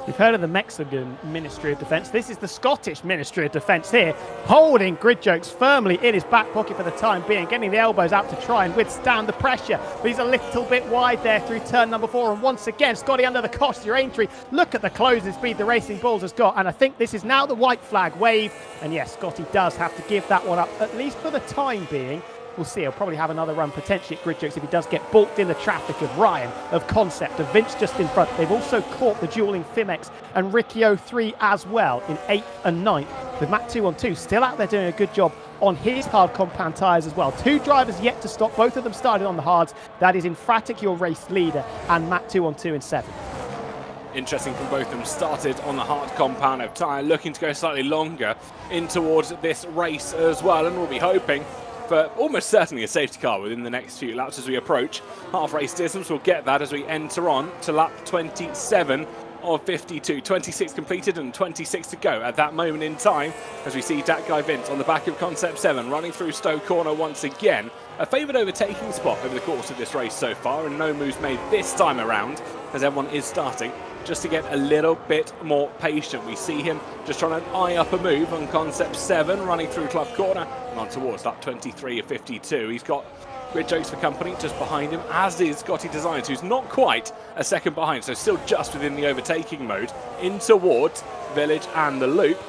You've heard of the Mexican Ministry of Defence. This is the Scottish Ministry of Defence here, holding Gridjokes firmly in his back pocket for the time being, getting the elbows out to try and withstand the pressure. But he's a little bit wide there through turn number 4. And once again, Scotty under the cost, your entry. Look at the closing speed the Racing Bulls has got. And I think this is now the white flag wave. And yes, Scotty does have to give that one up, at least for the time being. We'll see. He'll probably have another run potentially at Gridjokes if he does get balked in the traffic of Ryan, of Concept, of Vince just in front. They've also caught the dueling Fimex and Ricky 03 as well in 8th and 9th, with Matt 2-on-2 still out there doing a good job on his hard compound tyres as well. 2 drivers yet to stop. Both of them started on the hards. That is Infratic, your race leader, and Matt 2-on-2 in 7th. Interesting from both of them. Started on the hard compound of tyre, looking to go slightly longer in towards this race as well, and we'll be hoping for almost certainly a safety car within the next few laps as we approach half race distance. We'll get that as we enter on to lap 27 of 52. 26 completed and 26 to go at that moment in time as we see that guy Vince on the back of Concept 7 running through Stowe Corner once again. A favoured overtaking spot over the course of this race so far, and no moves made this time around as everyone is starting just to get a little bit more patient. We see him just trying to eye up a move on Concept 7 running through Club Corner and on towards lap 23 of 52. He's got Gridjokes for company just behind him, as is Scotty Designs, who's not quite a second behind, so still just within the overtaking mode in towards Village and the Loop.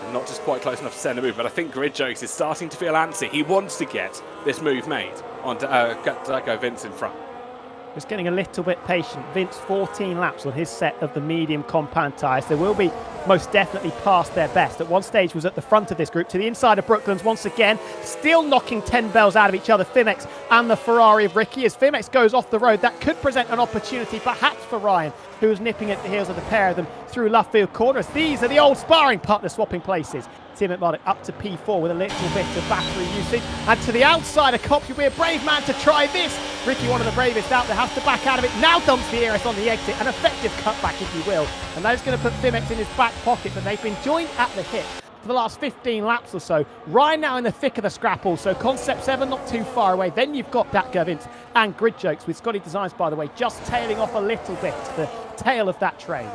And not just quite close enough to send a move, but I think Gridjokes is starting to feel antsy. He wants to get this move made on Dago Vince in front. Just getting a little bit patient. Vince 14 laps on his set of the medium compound tyres. They will be most definitely past their best. At one stage was at the front of this group to the inside of Brooklands once again, still knocking 10 bells out of each other, Fimex and the Ferrari of Ricky. As Fimex goes off the road, that could present an opportunity perhaps for Ryan, who was nipping at the heels of the pair of them through Luffield Corners. These are the old sparring partners swapping places. Tim McMurdoch up to P4 with a little bit of battery usage. And to the outside, a cop, you'll be a brave man to try this. Ricky, one of the bravest out there, has to back out of it. Now dumps the ERS on the exit. An effective cutback, if you will. And that is going to put Fimex in his back pocket, but they've been joined at the hip for the last 15 laps or so. Ryan now in the thick of the scrap also. Concept 7 not too far away. Then you've got Datgo Vince and Gridjokes, with Scotty Designs, by the way, just tailing off a little bit to the tail of that train.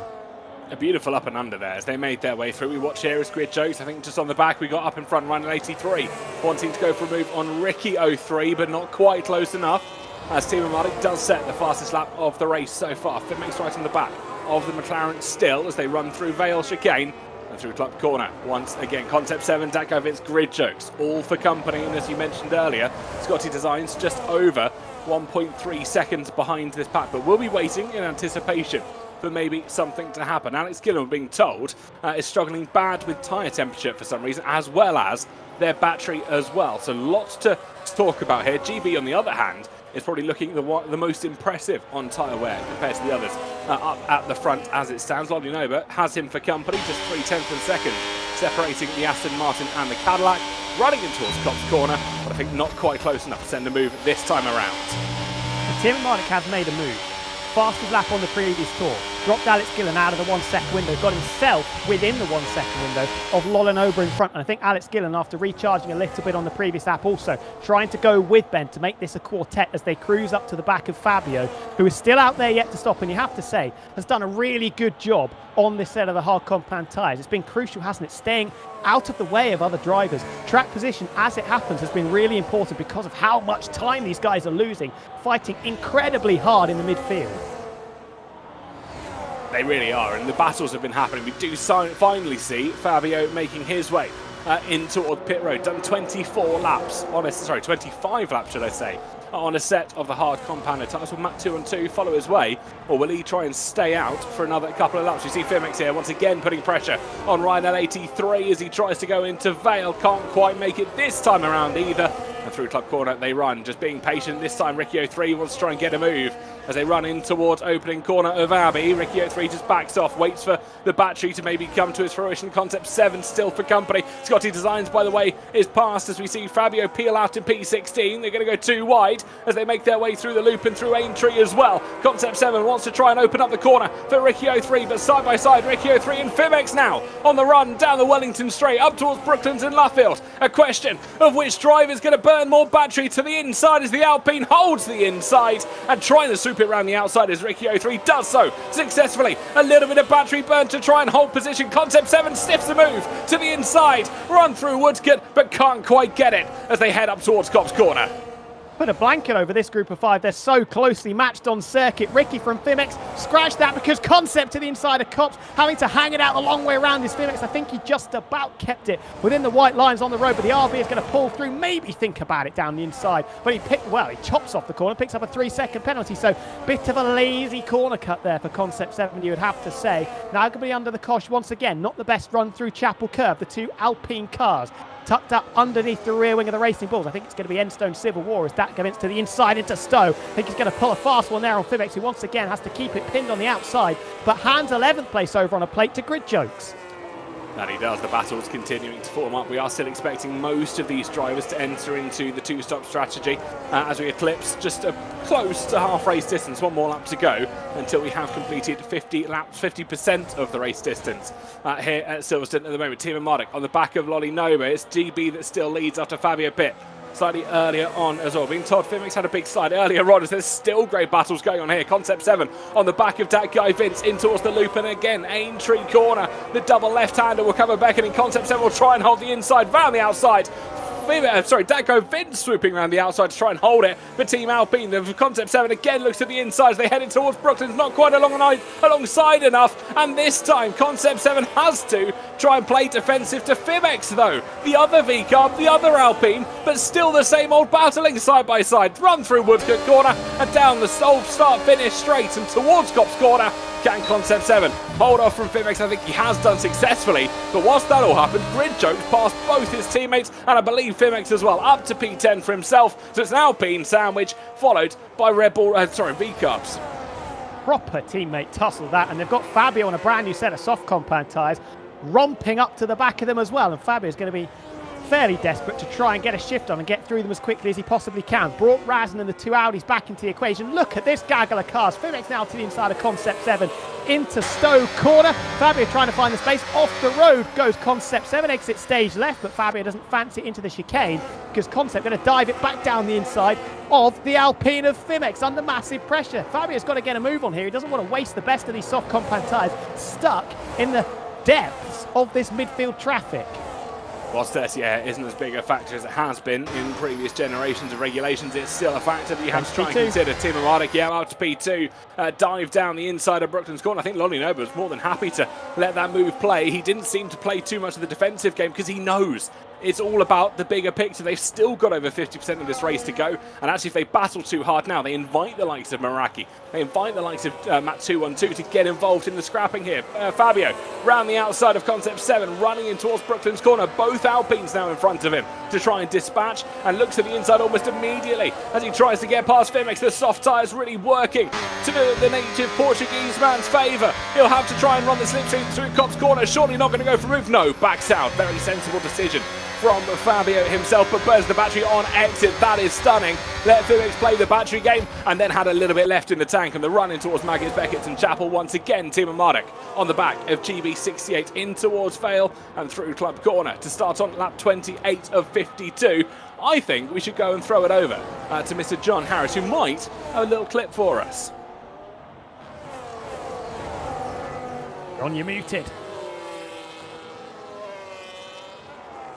A beautiful up and under there as they made their way through. We watch here as Gridjokes, I think just on the back, we got up in front running 83, wanting to go for a move on Ricky 03, but not quite close enough, as Tim McMurdoch does set the fastest lap of the race so far. Fimex right on the back of the McLaren still as they run through Vale Chicane and through Club Corner. Once again, Concept 7, Datgo Vince, Gridjokes, all for company, and as you mentioned earlier, Scotty Designs just over 1.3 seconds behind this pack, but we'll be waiting in anticipation for maybe something to happen. Alex Gillen, being told, is struggling bad with tyre temperature for some reason, as well as their battery as well. So lots to talk about here. GB, on the other hand, is probably looking the most impressive on tyre wear compared to the others up at the front as it stands. Lolly Nova has him for company, just 0.3 of a second, separating the Aston Martin and the Cadillac, running in towards Cops Corner, but I think not quite close enough to send a move this time around. Tim McMurdoch has made a move. Fastest lap on the previous tour. Dropped Alex Gillen out of the 1 second window. Got himself within the 1 second window of Lolland Ober in front. And I think Alex Gillen, after recharging a little bit on the previous lap, also trying to go with Ben to make this a quartet as they cruise up to the back of Fabio, who is still out there yet to stop. And you have to say, has done a really good job on this set of the hard compound tyres. It's been crucial, hasn't it? Staying out of the way of other drivers. Track position, as it happens, has been really important because of how much time these guys are losing, fighting incredibly hard in the midfield. They really are, and the battles have been happening. We do finally see Fabio making his way into pit road. Done 25 laps, should I say, on a set of the hard compounded tyres. Will Matt 2-on-2 follow his way, or will he try and stay out for another couple of laps? You see Fimex here once again putting pressure on Ryan L83 as he tries to go into Vale. Can't quite make it this time around either. And through club corner they run, just being patient this time. Ricky 03 wants to try and get a move as they run in towards opening corner of Abbey. Ricky 03 just backs off, waits for the battery to maybe come to its fruition. Concept 7 still for company. Scotty Designs, by the way, is past as we see Fabio peel out to P16. They're going to go too wide as they make their way through the loop and through Aintree as well. Concept 7 wants to try and open up the corner for Ricky 03, but side by side, Ricky 03 and Fimex now on the run down the Wellington Straight up towards Brooklands and Luffield. A question of which driver is going to burn more battery to the inside as the Alpine holds the inside and trying to swoop it around the outside as Ricky 03 does so successfully. A little bit of battery burn to try and hold position. Concept 7 stiffs the move to the inside, run through Woodcote but can't quite get it as they head up towards Cops Corner. Put a blanket over this group of 5. They're so closely matched on circuit. Ricky from Fimex scratched that because Concept to the inside of Cops, having to hang it out the long way around his Fimex. I think he just about kept it within the white lines on the road, but the RB is going to pull through, maybe think about it down the inside. But he chops off the corner, picks up a 3-second penalty. So bit of a lazy corner cut there for Concept 7, you would have to say. Now going to be under the cosh once again. Not the best run through Chapel Curve. The two Alpine cars tucked up underneath the rear wing of the Racing Bulls. I think it's going to be Enstone Civil War as that goes to the inside into Stowe. I think he's going to pull a fast one there on Fimex, who once again has to keep it pinned on the outside, but hands 11th place over on a plate to Grid Jokes. That he does. The battle's continuing to form up. We are still expecting most of these drivers to enter into the two-stop strategy as we eclipse just close to half race distance. One more lap to go until we have completed 50 laps, 50% of the race distance here at Silverstone at the moment. Team Marduk on the back of Lolly Nova. It's GB that still leads after Fabio Pitt. Slightly earlier on as well. Being told Fimex had a big slide earlier on as there's still great battles going on here. Concept 7 on the back of that guy Vince in towards the loop, and again Aintree corner. The double left-hander will cover Beckoning. Concept 7 will try and hold the inside, round the outside. Daco Vince swooping around the outside to try and hold it for Team Alpine. The Concept 7 again looks to the inside as they head in towards Brooklands, not quite alongside enough, and this time Concept 7 has to try and play defensive to Fimex though. The other V-Carb, the other Alpine, but still the same old battling side by side. Run through Woodcote corner and down the old start-finish straight and towards Cops Corner. Can Concept 7 hold off from Fimex? I think he has done successfully, but whilst that all happened, Grid Jokes passed both his teammates and I believe Fimex as well, up to P10 for himself. So it's an Alpine sandwich followed by V-Carbs. Proper teammate tussle that, and they've got Fabio on a brand new set of soft compound tyres, romping up to the back of them as well, and Fabio's going to be fairly desperate to try and get a shift on and get through them as quickly as he possibly can. Brought Razin and the two Audis back into the equation. Look at this gaggle of cars. Fimex now to the inside of Concept 7 into Stowe corner. Fabio trying to find the space. Off the road goes Concept 7, exit stage left, but Fabio doesn't fancy it into the chicane because Concept going to dive it back down the inside of the Alpine of Fimex under massive pressure. Fabio's got to get a move on here. He doesn't want to waste the best of these soft compound tyres stuck in the depths of this midfield traffic. Whilst dirty air isn't as big a factor as it has been in previous generations of regulations, it's still a factor that you have to try and consider. Team Marduk, out to P2, dive down the inside of Brooklands corner. I think Lolly Nova was more than happy to let that move play. He didn't seem to play too much of the defensive game because he knows it's all about the bigger picture. They've still got over 50% of this race to go, and actually if they battle too hard now, they invite the likes of Meraki, they invite the likes of Matt 212 to get involved in the scrapping here. Fabio round the outside of Concept 7, running in towards Brooklands corner. Both Alpines now in front of him to try and dispatch, and looks to the inside almost immediately as he tries to get past Fimex. The soft tyres really working to the native Portuguese man's favour. He'll have to try and run the slipstream through Cops corner. Surely not going to go for a move. No, backs out. Very sensible decision from Fabio himself, but burns the battery on exit. That is stunning. Let Fimex play the battery game and then had a little bit left in the tank, and the run in towards Maggis, Beckett and Chapel once again. Team Marduk on the back of GB68 in towards Vale and through Club Corner to start on lap 28 of 52. I think we should go and throw it over to Mr. John Harris, who might have a little clip for us. John, you're muted.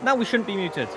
No, we shouldn't be muted.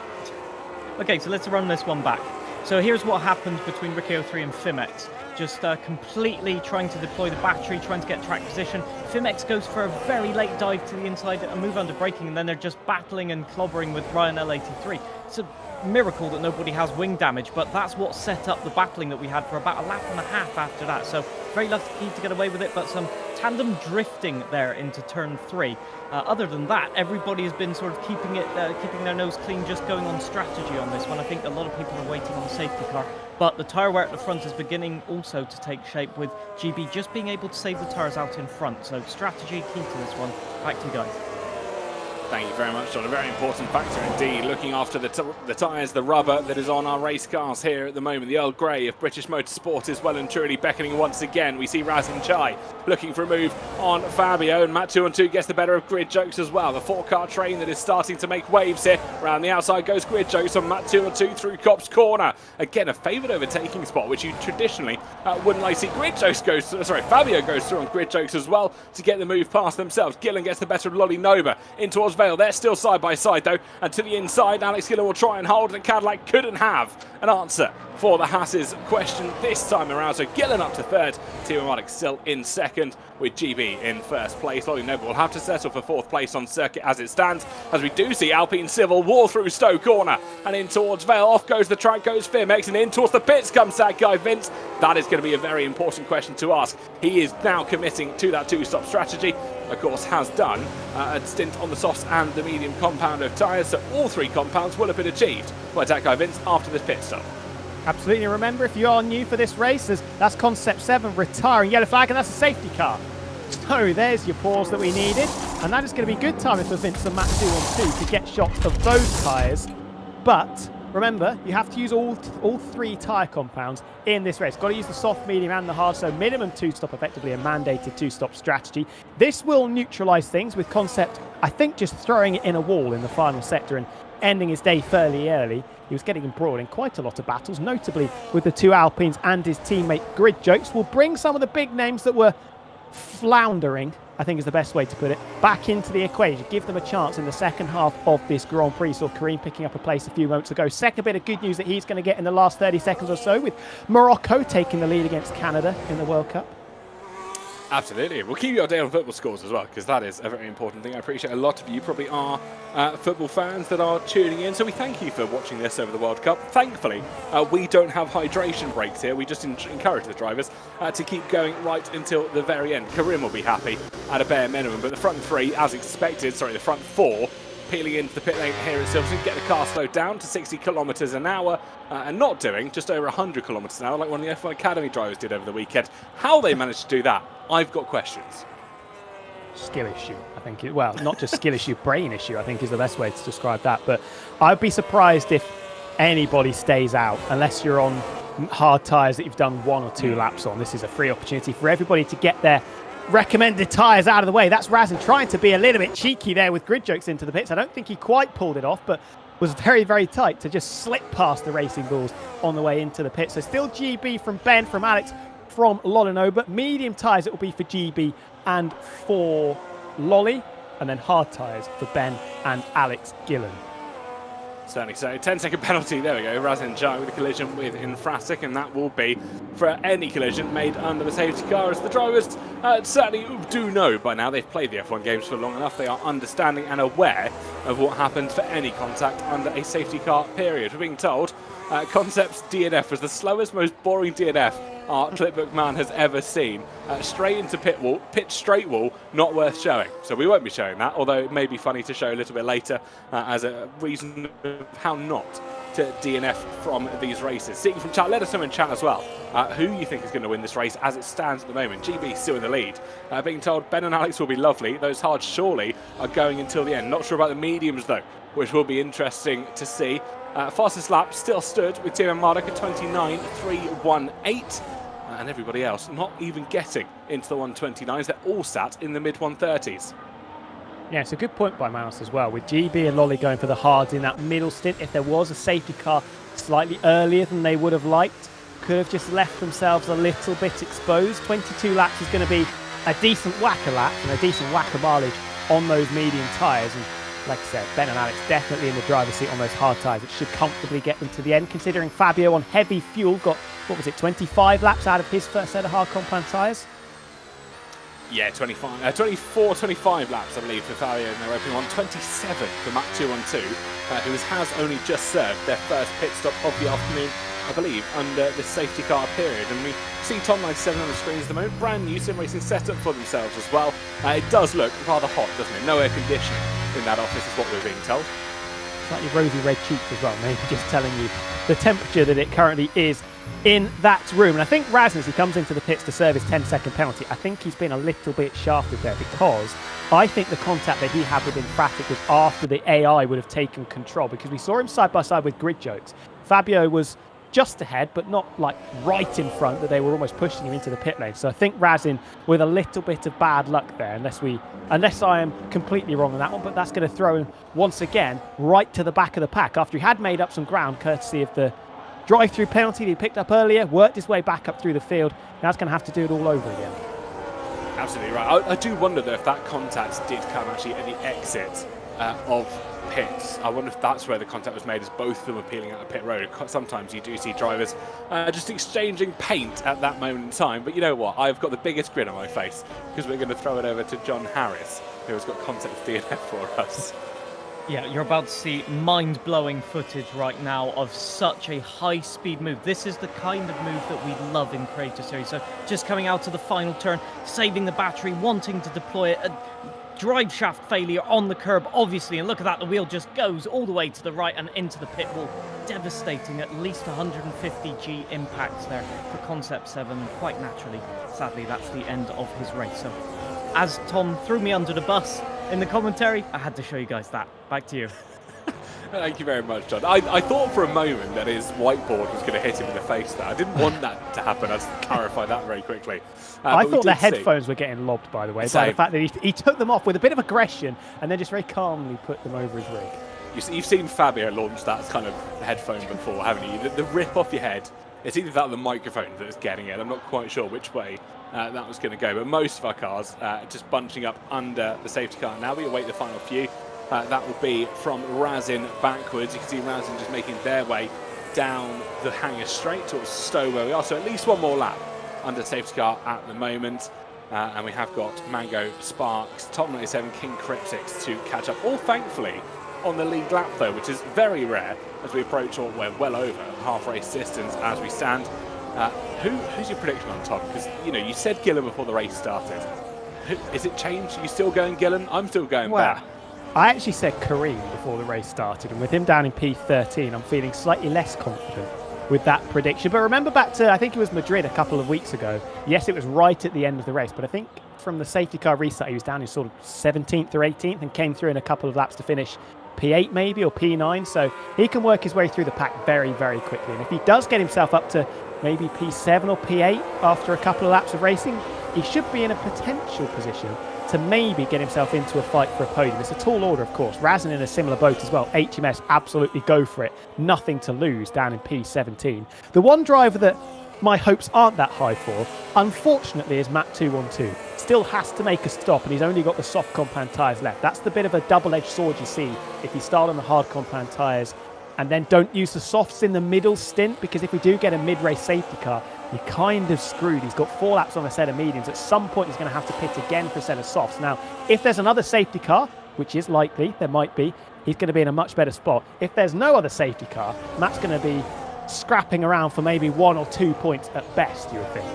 Okay, so let's run this one back. So here's what happens between Ricky 03 and Fimex. Just completely trying to deploy the battery, trying to get track position. Fimex goes for a very late dive to the inside, a move under braking, and then they're just battling and clobbering with Ryan L83. It's a miracle that nobody has wing damage, but that's what set up the battling that we had for about a lap and a half after that. So very lucky to get away with it, but some tandem drifting there into turn 3. Other than that, everybody has been sort of keeping their nose clean, just going on strategy on this one. I think a lot of people are waiting on the safety car, but the tyre wear at the front is beginning also to take shape, with GB just being able to save the tyres out in front. So strategy key to this one. Back to you guys. Thank you very much, John. A very important factor indeed, looking after the tyres, the rubber that is on our race cars here at the moment. The Earl Grey of British Motorsport is well and truly beckoning once again. We see Razin Chai looking for a move on Fabio, and Matt 2-on-2 gets the better of Grid Jokes as well. The 4-car train that is starting to make waves here. Around the outside goes Grid Jokes on Matt 2-on-2 through Copse Corner. Again, a favoured overtaking spot, which you traditionally wouldn't like to see. Fabio goes through on Grid Jokes as well to get the move past themselves. Gillen gets the better of Lolly Nova in towards Vale. They're still side by side though, and to the inside, Alex Gillen will try and hold. The Cadillac couldn't have an answer for the Haas's question this time around. So Gillen up to third, Timo Mardik still in second, with GB in first place. Lolly Nova will have to settle for fourth place on circuit as it stands, as we do see Alpine Civil wall through Stowe Corner and in towards Vale. Off goes the track, goes Firmex, and in towards the pits comes that guy Vince. That is going to be a very important question to ask. He is now committing to that two-stop strategy. Of course, has done a stint on the softs and the medium compound of tyres, so all three compounds will have been achieved by that guy Vince after this pit stop. Absolutely. Remember, if you are new for this race, that's Concept 7 retiring yellow flag, and that's a safety car. So there's your pause that we needed, and that is going to be good timing for Vince and Matt 2-on-2 to get shots of those tyres. But remember, you have to use all three tyre compounds in this race. Got to use the soft, medium and the hard, so minimum two-stop, effectively a mandated two-stop strategy. This will neutralise things, with Concept, I think, just throwing it in a wall in the final sector and ending his day fairly early. He was getting embroiled in quite a lot of battles, notably with the two Alpines and his teammate Grid Jokes. Will bring some of the big names that were floundering, I think is the best way to put it, back into the equation. Give them a chance in the second half of this Grand Prix. Saw Kareem picking up a place a few moments ago. Second bit of good news that he's going to get in the last 30 seconds or so, with Morocco taking the lead against Canada in the World Cup. Absolutely. We'll keep you updated on football scores as well, because that is a very important thing. I appreciate a lot of you probably are football fans that are tuning in, so we thank you for watching this over the World Cup. Thankfully, we don't have hydration breaks here. We just encourage the drivers to keep going right until the very end. Karim will be happy at a bare minimum, but the front three, as expected, the front four, peeling into the pit lane here at Silverstone, get the car slowed down to 60 kilometres an hour and not doing just over 100 kilometres an hour like one of the F1 Academy drivers did over the weekend. How they managed to do that, I've got questions. Skill issue, I think. Well, not just skill issue, brain issue, I think is the best way to describe that. But I'd be surprised if anybody stays out unless you're on hard tyres that you've done 1 or 2 laps on. This is a free opportunity for everybody to get their recommended tyres out of the way. That's Razin trying to be a little bit cheeky there with Grid Jokes into the pits. I don't think he quite pulled it off, but was very, very tight to just slip past the Racing Bulls on the way into the pit. So still GB from Ben, from Alex, from Lolino, but medium tyres it will be for GB and for Lolly, and then hard tyres for Ben and Alex Gillen. Certainly so. 10-second penalty. There we go. Razin Chai with a collision with Infratic, and that will be for any collision made under the safety car, as the drivers certainly do know by now. They've played the F1 games for long enough. They are understanding and aware of what happens for any contact under a safety car period. We're being told Concept's DNF was the slowest, most boring DNF our clipbook man has ever seen. Straight into pit straight wall, not worth showing. So we won't be showing that, although it may be funny to show a little bit later as a reason of how not to DNF from these races. Seeing from chat, let us know in chat as well who you think is going to win this race as it stands at the moment. GB still in the lead. Being told Ben and Alex will be lovely. Those hards surely are going until the end. Not sure about the mediums though, which will be interesting to see. Fastest lap still stood with Timo Mardik at 29.318. And everybody else not even getting into the 129s. They're all sat in the mid-130s. Yeah, it's a good point by Mouse as well, with GB and Lolly going for the hards in that middle stint. If there was a safety car slightly earlier than they would have liked, could have just left themselves a little bit exposed. 22 laps is going to be a decent whacker lap and a decent whacker mileage on those medium tyres. And like I said, Ben and Alex definitely in the driver's seat on those hard tyres. It should comfortably get them to the end, considering Fabio on heavy fuel got, 25 laps out of his first set of hard compound tyres? Yeah, 24, 25 laps, I believe, for Fabio in their opening one. 27 for Matt 2-on-2, who has only just served their first pit stop of the afternoon I believe, under the safety car period. And we see Tom 97 on the screens at the moment. Brand new sim racing setup for themselves as well. It does look rather hot, doesn't it? No air conditioning in that office is what we're being told. Slightly rosy red cheeks as well, maybe just telling you the temperature that it currently is in that room. And I think Razin, as he comes into the pits to serve his 10-second penalty, I think he's been a little bit shafted there, because I think the contact that he had with Infratic was after the AI would have taken control, because we saw him side by side with Grid Jokes. Fabio was just ahead, but not like right in front, that they were almost pushing him into the pit lane. So I think Razin with a little bit of bad luck there, unless I am completely wrong on that one, but that's going to throw him once again right to the back of the pack after he had made up some ground courtesy of the drive-through penalty that he picked up earlier, worked his way back up through the field. Now he's going to have to do it all over again. Absolutely right. I do wonder though if that contact did come actually at the exit of pits. I wonder if that's where the contact was made, as both of them are peeling out of pit road. Sometimes you do see drivers just exchanging paint at that moment in time. But you know what? I've got the biggest grin on my face because we're going to throw it over to John Harris, who has got contact DNF for us. Yeah, you're about to see mind-blowing footage right now of such a high-speed move. This is the kind of move that we love in Creator Series. So just coming out to the final turn, saving the battery, wanting to deploy it, a drive shaft failure on the curb, obviously, and look at that, the wheel just goes all the way to the right and into the pit wall. Devastating, at least 150 G impacts there for Concept 7. Quite naturally, sadly, that's the end of his race. So as Tom threw me under the bus in the commentary, I had to show you guys that. Back to you. Thank you very much, John. I thought for a moment that his whiteboard was going to hit him in the face there. I didn't want that to happen. I'll clarify that very quickly. I thought the headphones were getting lobbed, by the way, by the fact that he took them off with a bit of aggression and then just very calmly put them over his rig. You've seen Fabio launch that kind of headphone before, haven't you? The rip off your head. It's either that or the microphone that's getting it. I'm not quite sure which way that was going to go, but most of our cars just bunching up under the safety car. Now we await the final few. That will be from Razin backwards. You can see Razin just making their way down the hangar straight towards Stowe where we are. So at least one more lap under safety car at the moment. And we have got Mango, Sparks, Top 97, King Cryptix to catch up. All thankfully on the lead lap though, which is very rare as we approach, or we're well over half race distance as we stand. Who's your prediction on Tom? Because you said Gillen before the race started. Is it changed? Are you still going Gillen? I'm still going back. I actually said Kareem before the race started, and with him down in P13, I'm feeling slightly less confident with that prediction. But remember back to, I think it was Madrid a couple of weeks ago. Yes, it was right at the end of the race, but I think from the safety car restart, he was down in sort of 17th or 18th and came through in a couple of laps to finish P8 maybe, or P9. So he can work his way through the pack very, very quickly. And if he does get himself up to maybe P7 or P8 after a couple of laps of racing, he should be in a potential position to maybe get himself into a fight for a podium. It's a tall order, of course. Razin in a similar boat as well. HMS, absolutely go for it. Nothing to lose down in P17. The one driver that my hopes aren't that high for, unfortunately, is Matt 212. Still has to make a stop, and he's only got the soft compound tyres left. That's the bit of a double-edged sword you see if you start on the hard compound tyres and then don't use the softs in the middle stint, because if we do get a mid-race safety car, you're kind of screwed. He's got 4 laps on a set of mediums. At some point, he's going to have to pit again for a set of softs. Now, if there's another safety car, which is likely, there might be, he's going to be in a much better spot. If there's no other safety car, Matt's going to be scrapping around for maybe 1 or 2 points at best, you would think.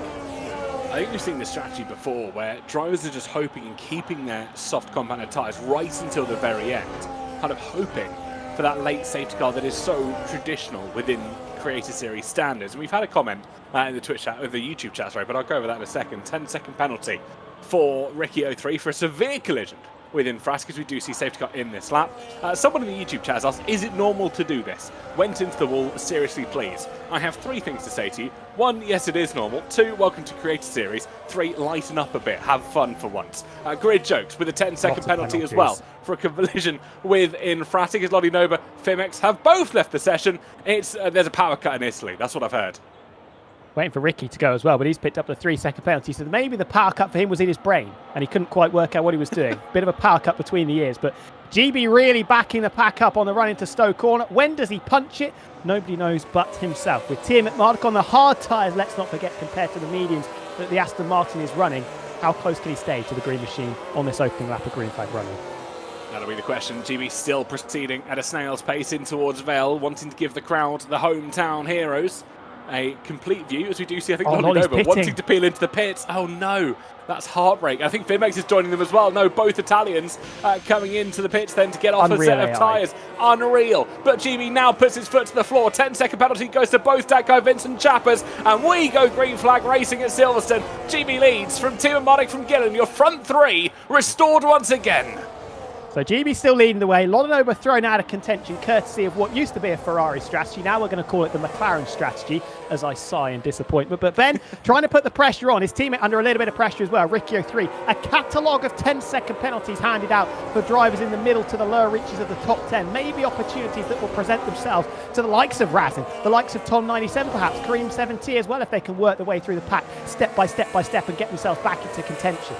I think we've seen this strategy before where drivers are just hoping and keeping their soft compounded tyres right until the very end, kind of hoping for that late safety car that is so traditional within Creator Series standards. And we've had a comment in the Twitch chat, the YouTube chat, sorry, but I'll go over that in a second. 10-second penalty for Ricky03 for a severe collision with Infras, because we do see safety car in this lap. Someone in the YouTube chat has asked, is it normal to do this? Went into the wall, seriously please. I have 3 things to say to you. 1, yes it is normal. 2, welcome to Creator Series. 3, lighten up a bit, have fun for once. Grid Jokes with a 10-second penalty as well for a collision with Infratic, as Lottie Nova, Fimex have both left the session. It's there's a power cut in Italy, that's what I've heard. Waiting for Ricky to go as well, but he's picked up the 3-second penalty. So maybe the power cut for him was in his brain and he couldn't quite work out what he was doing. Bit of a power cut between the ears, but GB really backing the pack up on the run into Stowe corner. When does he punch it? Nobody knows but himself. With Tia McMardock on the hard tyres, let's not forget, compared to the mediums that the Aston Martin is running, how close can he stay to the green machine on this opening lap of green flag running? That'll be the question. GB still proceeding at a snail's pace in towards Vale, wanting to give the crowd the hometown heroes a complete view, as we do see, I think, Oh, Lolly Lolly's Nova pitting. wanting to peel into the pits. Oh no, that's heartbreak. I think Fimex is joining them as well. No, both Italians coming into the pits then to get off a set of AI. tyres. Unreal. But GB now puts his foot to the floor. 10-second penalty goes to both Datko, Vincent Chappers, and we go green flag racing at Silverstone. GB leads from Tim and Marek from Gillen. Your front three restored once again. So GB still leading the way. Lolonova thrown out of contention courtesy of what used to be a Ferrari strategy. Now we're going to call it the McLaren strategy, as I sigh in disappointment. But Ben trying to put the pressure on. His teammate under a little bit of pressure as well. XIII. A catalogue of 10-second penalties handed out for drivers in the middle to the lower reaches of the top 10. Maybe opportunities that will present themselves to the likes of Razin, the likes of Tom 97 perhaps, Kareem 70 as well, if they can work their way through the pack step by step by step and get themselves back into contention.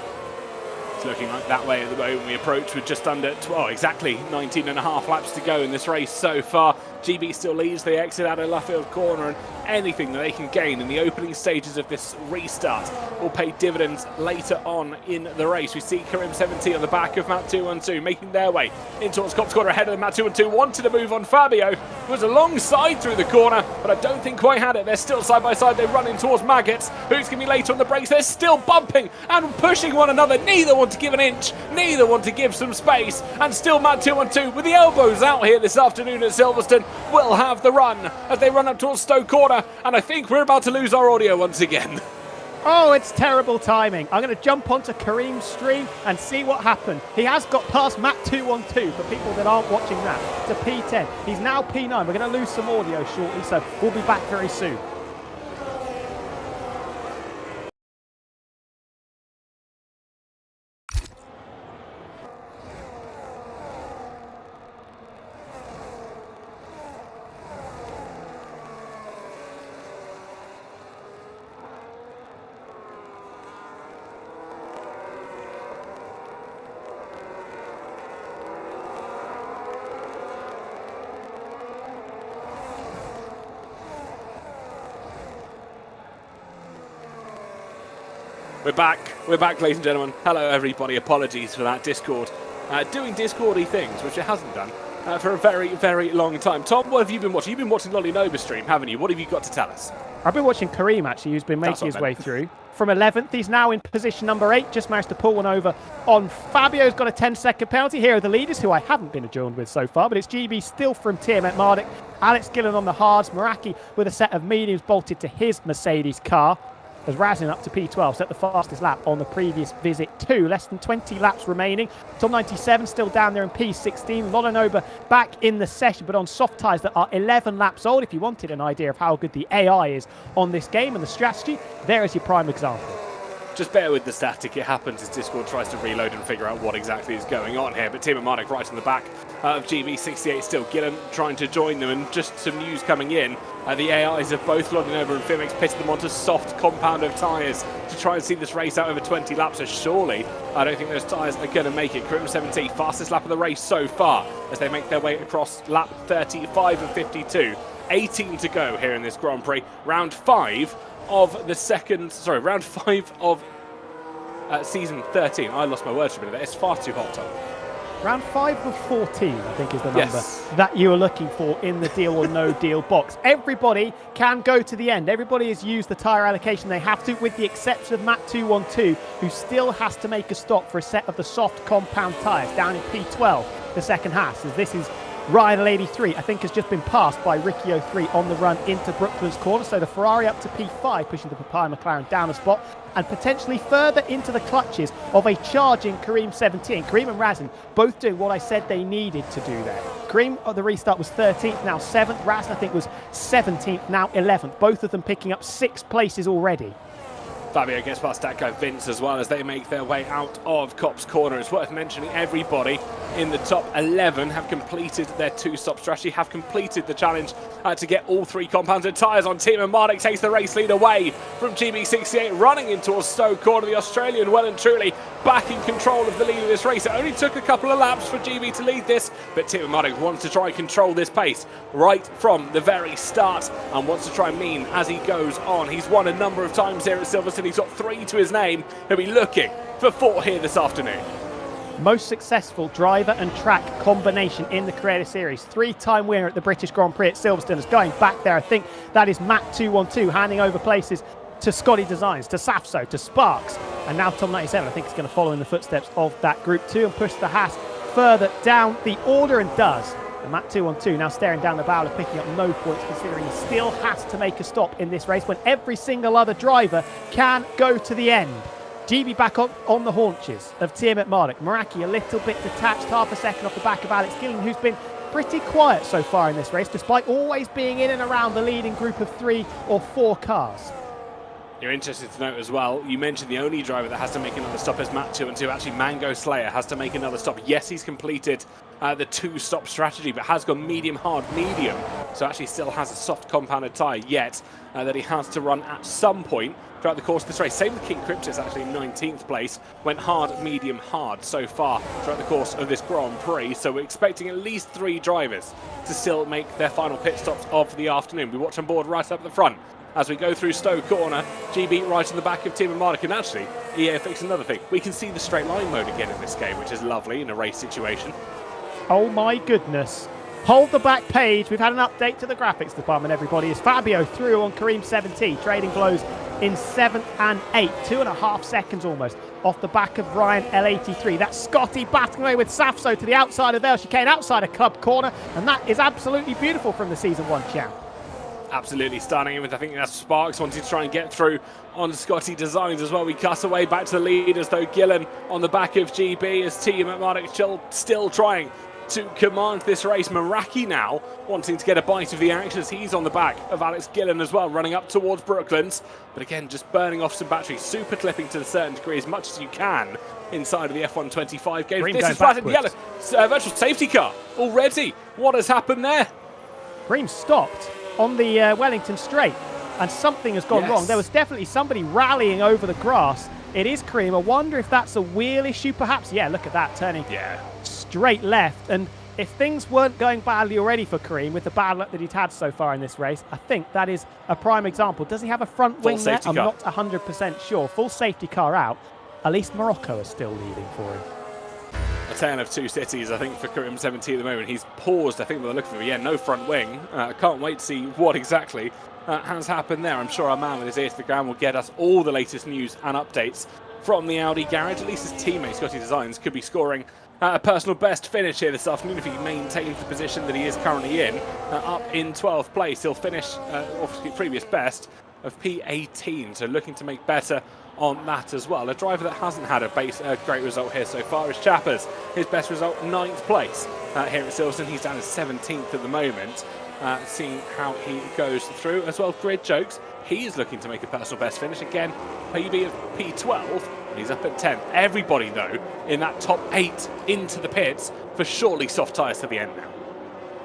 Looking like that way at the moment. We approach with just under 12, exactly 19 and a half laps to go in this race so far. GB still leads. They exit out of Luffield corner, and anything that they can gain in the opening stages of this restart will pay dividends later on in the race. We see Karim 70 on the back of Matt 212 making their way in towards Copse corner ahead of Matt 212. Wanted to move on Fabio, who was alongside through the corner, but I don't think quite had it. They're still side by side. They're running towards Maggots, who's going to be later on the brakes. They're still bumping and pushing one another. Neither want to give an inch, neither want to give some space, and still Matt 212 with the elbows out here this afternoon at Silverstone will have the run as they run up towards Stoke corner, and I think we're about to lose our audio once again. Oh, it's terrible timing. I'm going to jump onto Kareem's stream and see what happened. He has got past Matt 212 for people that aren't watching that, to P10. He's now P9. We're going to lose some audio shortly, so we'll be back very soon. We're back, ladies and gentlemen. Hello, everybody. Apologies for that. Discord doing Discordy things, which it hasn't done for a very, very long time. Tom, what have you been watching? You've been watching Lolly Nova stream, haven't you? What have you got to tell us? I've been watching Kareem, actually, who's been making his way through. From 11th, he's now in position number 8, just managed to pull one over on Fabio's got a 10-second penalty. Here are the leaders, who I haven't been adjourned with so far, but it's GB still from TM at Marduk, Alex Gillen on the hards, Meraki with a set of mediums bolted to his Mercedes car. As Razin up to P12, set the fastest lap on the previous visit too. Less than 20 laps remaining. Tom 97 still down there in P16. Lolonova back in the session, but on soft tyres that are 11 laps old. If you wanted an idea of how good the AI is on this game and the strategy, there is your prime example. Just bear with the static. It happens as Discord tries to reload and figure out what exactly is going on here. But Tim and Marnik right on the back of GB68 still. Gillen trying to join them, and just some news coming in. The AIs of both Londonova and Fimex pitted them onto soft compound of tyres to try and see this race out over 20 laps. So surely, I don't think those tyres are going to make it. Karim 70, fastest lap of the race so far as they make their way across lap 35 of 52. 18 to go here in this Grand Prix. Round 5 of the second, sorry, round 5 of season 13. I lost my words for a minute. It's far too hot, Tom. Round 5 of 14, I think, is the number Yes. that you were looking for in the deal or no deal box. Everybody can go to the end. Everybody has used the tyre allocation they have to, with the exception of Matt 212, who still has to make a stop for a set of the soft compound tyres down in P12, the second half. As this is Ryan 83, I think, has just been passed by XIII on the run into Brooklands corner. So the Ferrari up to P5, pushing the Papaya McLaren down a spot and potentially further into the clutches of a charging Kareem 17. Kareem and Razin both doing what I said they needed to do there. Kareem at the restart was 13th, now 7th. Razin, I think, was 17th, now 11th. Both of them picking up 6 places already. Fabio gets past Datko Vince as well as they make their way out of Copse corner. It's worth mentioning everybody in the top 11 have completed their 2-stop strategy, have completed the challenge to get all 3 compounds and tyres on. Team and Mardik takes the race lead away from GB68, running in towards Stoke corner. The Australian well and truly back in control of the lead of this race. It only took a couple of laps for GB to lead this, but Tim and Mardik wants to try and control this pace right from the very start and wants to try and mean as he goes on. He's won a number of times here at Silverstone. He's got 3 to his name. He'll be looking for 4 here this afternoon. most successful driver and track combination in the Creator Series. 3-time winner at the British Grand Prix at Silverstone is going back there. I think that is Matt 212 handing over places to Scotty Designs, to Safso, to Sparks, and now Tom 97. I think is going to follow in the footsteps of that Group 2 and push the Haas further down the order, and does. And Matt 212 now staring down the barrel of picking up no points, considering he still has to make a stop in this race when every single other driver can go to the end. GB back on the haunches of Tiamat Marduk. Meraki a little bit detached, half a second off the back of Alex Gillen, who's been pretty quiet so far in this race, despite always being in and around the leading group of 3 or 4 cars. You're interested to note as well, you mentioned the only driver that has to make another stop is Matt 212. Actually, Mango Slayer has to make another stop. Yes, he's completed the 2-stop strategy, but has gone medium, hard, medium. So actually still has a soft compounded tyre yet that he has to run at some point throughout the course of this race. Same with King Cryptus, actually in 19th place. Went hard, medium, hard so far throughout the course of this Grand Prix. So we're expecting at least 3 drivers to still make their final pit stops of the afternoon. We watch on board right up the front as we go through Stowe Corner. GB right in the back of Tiamat Marduk. And actually, EA fixed another thing. We can see the straight line mode again in this game, which is lovely in a race situation. Oh my goodness. Hold the back page. We've had an update to the graphics department, everybody. As Fabio through on Kareem 17, trading blows in 7th and 8th. 2.5 seconds almost off the back of Ryan L83. That's Scotty battling away with Safso to the outside of Vale Chicane, outside of Club Corner. And that is absolutely beautiful from the Season 1 champ. Absolutely stunning. I think that's Sparks wanting to try and get through on Scotty Designs as well. We cut away back to the leaders though. Gillen on the back of GB as Tiamat Marduk still trying to command this race. Meraki now wanting to get a bite of the action as he's on the back of Alex Gillen as well, running up towards Brooklands. But again, just burning off some batteries, super clipping to a certain degree as much as you can inside of the F125 game. This is flat in yellow. Virtual safety car already. What has happened there? Green stopped on the Wellington Straight, and something has gone wrong. There was definitely somebody rallying over the grass. It is Kareem. I wonder if that's a wheel issue, perhaps. Yeah, look at that, turning straight left. And if things weren't going badly already for Kareem with the bad luck that he'd had so far in this race, I think that is a prime example. Does he have a front wing there? I'm not 100% sure. Full safety car out. At least Morocco is still leading for him. A tale of 2 cities, I think, for Kareem 17 at the moment. He's paused, I think, by the look of it. Yeah, no front wing. Can't wait to see what exactly has happened there. I'm sure our man with his ear to the ground will get us all the latest news and updates from the Audi garage. At least his teammate, Scotty Designs, could be scoring a personal best finish here this afternoon if he maintains the position that he is currently in. Up in 12th place, he'll finish off his previous best of P18, so looking to make better on that as well. A driver that hasn't had a great result here so far is Chappers. His best result, 9th place here at Silverstone. He's down to 17th at the moment. Seeing how he goes through as well. Grid Jokes, he is looking to make a personal best finish again. PB of P12, and he's up at 10th. Everybody though in that top 8 into the pits for surely soft tyres to the end now.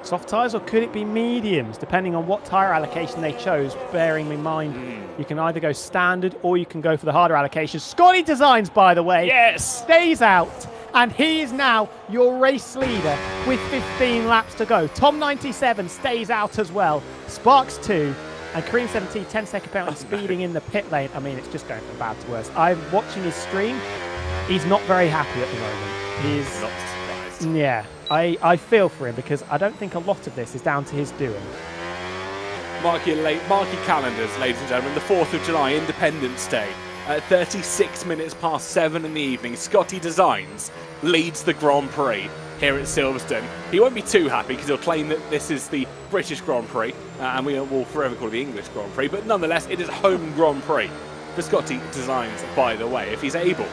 Soft tyres, or could it be mediums, depending on what tyre allocation they chose, bearing in mind you can either go standard or you can go for the harder allocation. Scotty Designs, by the way, stays out, and he is now your race leader with 15 laps to go. Tom 97 stays out as well. Sparks 2, and Kareem 17, 10-second penalty, speeding in the pit lane. I mean, it's just going from bad to worse. I'm watching his stream. He's not very happy at the moment. He's not surprised. Yeah, I feel for him because I don't think a lot of this is down to his doing. Mark your calendars, ladies and gentlemen. The 4th of July, Independence Day. At 36 minutes past 7 in the evening, Scotty Designs leads the Grand Prix here at Silverstone. He won't be too happy because he'll claim that this is the British Grand Prix, and we will forever call it the English Grand Prix, but nonetheless, it is a home Grand Prix for Scotty Designs, by the way. If he's able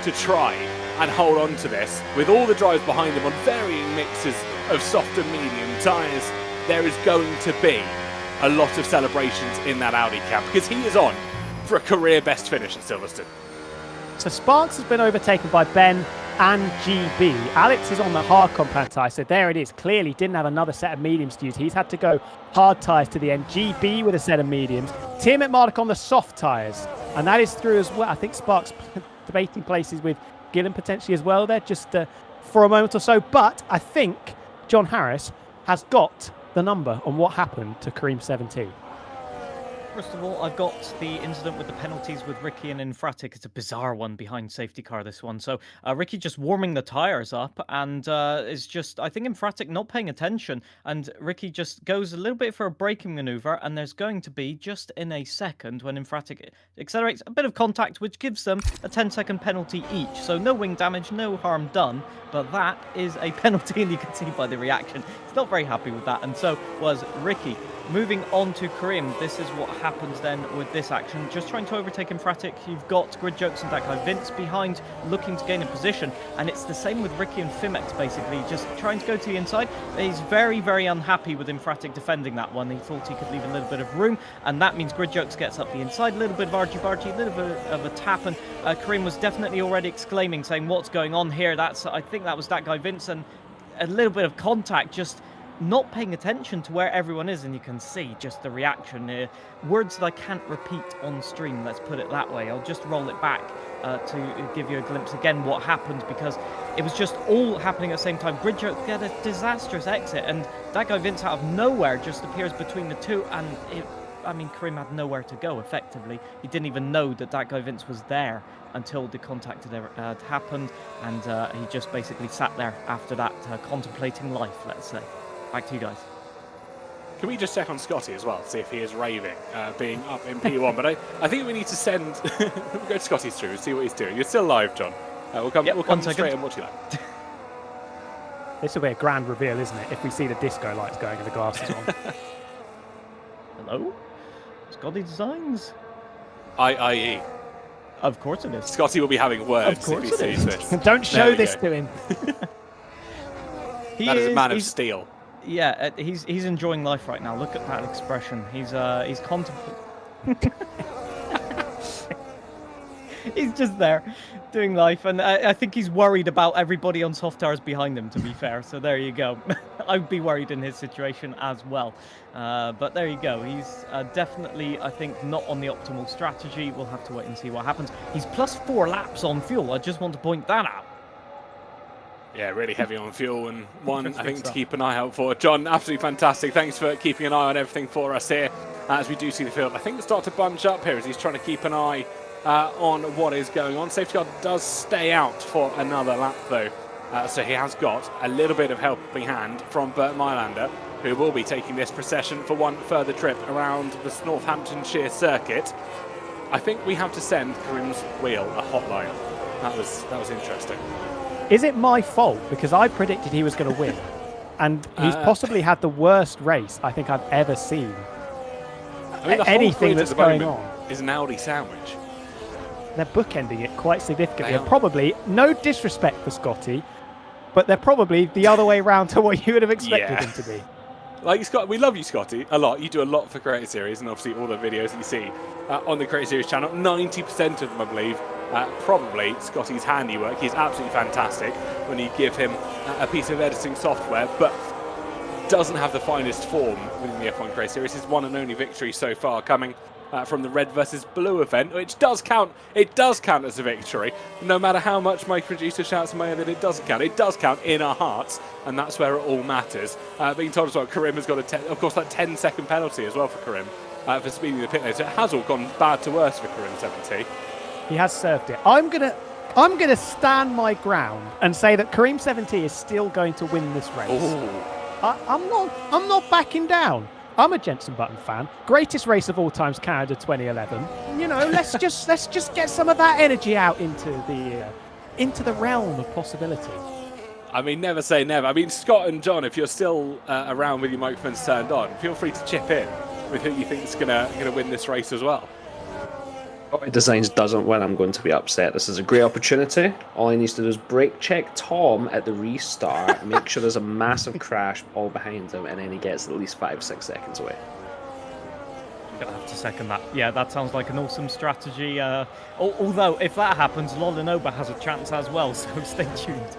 to try and hold on to this, with all the drives behind him on varying mixes of soft and medium tyres, there is going to be a lot of celebrations in that Audi camp, because he is on for a career best finish at Silverstone. So Sparks has been overtaken by Ben and GB. Alex is on the hard compound tyre, so there it is. Clearly didn't have another set of mediums to use. He's had to go hard tyres to the end. GB with a set of mediums. Tiamat Marduk on the soft tyres, and that is through as well. I think Sparks debating places with Gillen potentially as well there, just for a moment or so. But I think John Harris has got the number on what happened to Kareem 17. First of all, I've got the incident with the penalties with Ricky and Infratic. It's a bizarre one behind safety car, this one. So Ricky just warming the tyres up and is just, I think Infratic not paying attention. And Ricky just goes a little bit for a braking maneuver. And there's going to be, just in a second, when Infratic accelerates, a bit of contact, which gives them a 10-second penalty each. So no wing damage, no harm done. But that is a penalty, and you can see by the reaction, he's not very happy with that. And so was Ricky. Moving on to Karim, this is what happens then with this action. Just trying to overtake Infratic. You've got Grid Jokes and that guy Vince behind, looking to gain a position. And it's the same with Ricky and Fimex, basically, just trying to go to the inside. He's very, very unhappy with Infratic defending that one. He thought he could leave a little bit of room, and that means Grid Jokes gets up the inside. A little bit of argy-bargy, a little bit of a tap, and Karim was definitely already exclaiming, saying, what's going on here? I think that was that guy Vince, and a little bit of contact, just not paying attention to where everyone is, and you can see just the reaction. Words that I can't repeat on stream, let's put it that way. I'll just roll it back to give you a glimpse again what happened, because it was just all happening at the same time. Grid Joke had a disastrous exit, and that guy Vince out of nowhere just appears between the two, and Karim had nowhere to go, effectively. He didn't even know that guy Vince was there until the contact had happened, and he just basically sat there after that, contemplating life, let's say. Back to you guys. Can we just check on Scotty as well, see if he is raving, being up in P1? But I think we need to send... we'll go to Scotty's stream and see what he's doing. You're still live, John. We'll come straight and watch you live. This will be a grand reveal, isn't it, if we see the disco lights going and the glasses on. Hello? Scotty Designs? IIE. Of course it is. Scotty will be having words if he sees this. Don't show this to him. That is a man of steel. Yeah, he's enjoying life right now. Look at that expression. He's contemplating. He's just there, doing life, and I think he's worried about everybody on soft tires behind him, to be fair. So there you go. I'd be worried in his situation as well. But there you go. He's definitely, I think, not on the optimal strategy. We'll have to wait and see what happens. He's plus 4 laps on fuel. I just want to point that out. Yeah, really heavy on fuel, and one, I think, to keep an eye out for. John, absolutely fantastic. Thanks for keeping an eye on everything for us here as we do see the field. I think it's starting to bunch up here as he's trying to keep an eye on what is going on. Safety car does stay out for another lap, though. So he has got a little bit of helping hand from Bert Mylander, who will be taking this procession for one further trip around the Northamptonshire circuit. I think we have to send Karim's wheel a hotline. That was interesting. Is it my fault? Because I predicted he was going to win. And he's possibly had the worst race I think I've ever seen. Anything that's going on is an Aldi sandwich. They're bookending it quite significantly. And probably, no disrespect for Scotty, but they're probably the other way around to what you would have expected them to be. Like, Scott, we love you, Scotty, a lot. You do a lot for Creative Series, and obviously all the videos that you see on the Creative Series channel, 90% of them, I believe, probably Scotty's handiwork. He's absolutely fantastic when you give him a piece of editing software, but doesn't have the finest form within the F1 Creative Series. His one and only victory so far coming from the red versus blue event, which does count. It does count as a victory, no matter how much my producer shouts in my ear that it doesn't count. It does count in our hearts, and that's where it all matters. Being told as well, Karim has got of course, that 10-second penalty as well for Karim for speeding the pit lane. So it has all gone bad to worse for Karim 70. He has served it. I'm gonna stand my ground and say that Karim 70 is still going to win this race. I'm not backing down. I'm a Jenson Button fan. Greatest race of all times, Canada 2011. You know, let's just get some of that energy out into the realm of possibility. I mean, never say never. I mean, Scott and John, if you're still around with your microphones turned on, feel free to chip in with who you think is gonna win this race as well. If Designs doesn't win, I'm going to be upset. This is a great opportunity. All he needs to do is brake check Tom at the restart, make sure there's a massive crash all behind him, and then he gets at least 5-6 seconds away. I'm going to have to second that. Yeah, that sounds like an awesome strategy. Although, if that happens, Lolanoba has a chance as well, so stay tuned.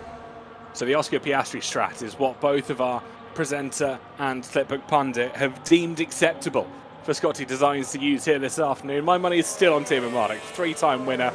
So the Oscar Piastri strat is what both of our presenter and Slipbook pundit have deemed acceptable for Scotty Designs to use here this afternoon. My money is still on Timo Marduk, 3-time winner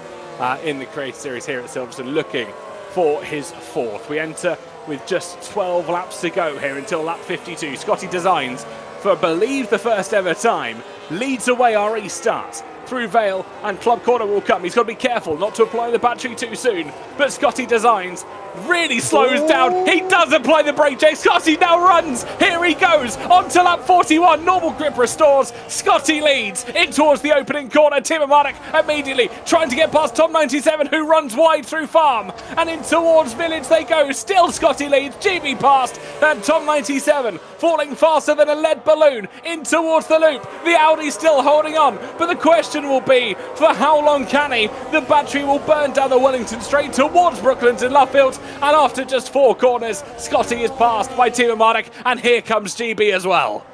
in the Creative Series here at Silverstone, looking for his 4th. We enter with just 12 laps to go here until lap 52. Scotty Designs, for I believe the first ever time, leads away our restart. Through Vale and Club Corner will come. He's got to be careful not to apply the battery too soon. But Scotty Designs really slows down. He does apply the brake check. Scotty now runs. Here he goes. On to lap 41. Normal grip restores. Scotty leads in towards the opening corner. Tim Mark immediately trying to get past Tom 97, who runs wide through Farm. And in towards Village they go. Still Scotty leads. GB past. And Tom 97 falling faster than a lead balloon in towards the loop. The Audi still holding on. But the question will be, for how long can he? The battery will burn down the Wellington straight towards Brooklands and Luffield. And after just 4 corners, Scotty is passed by Timo Marek, and here comes GB as well.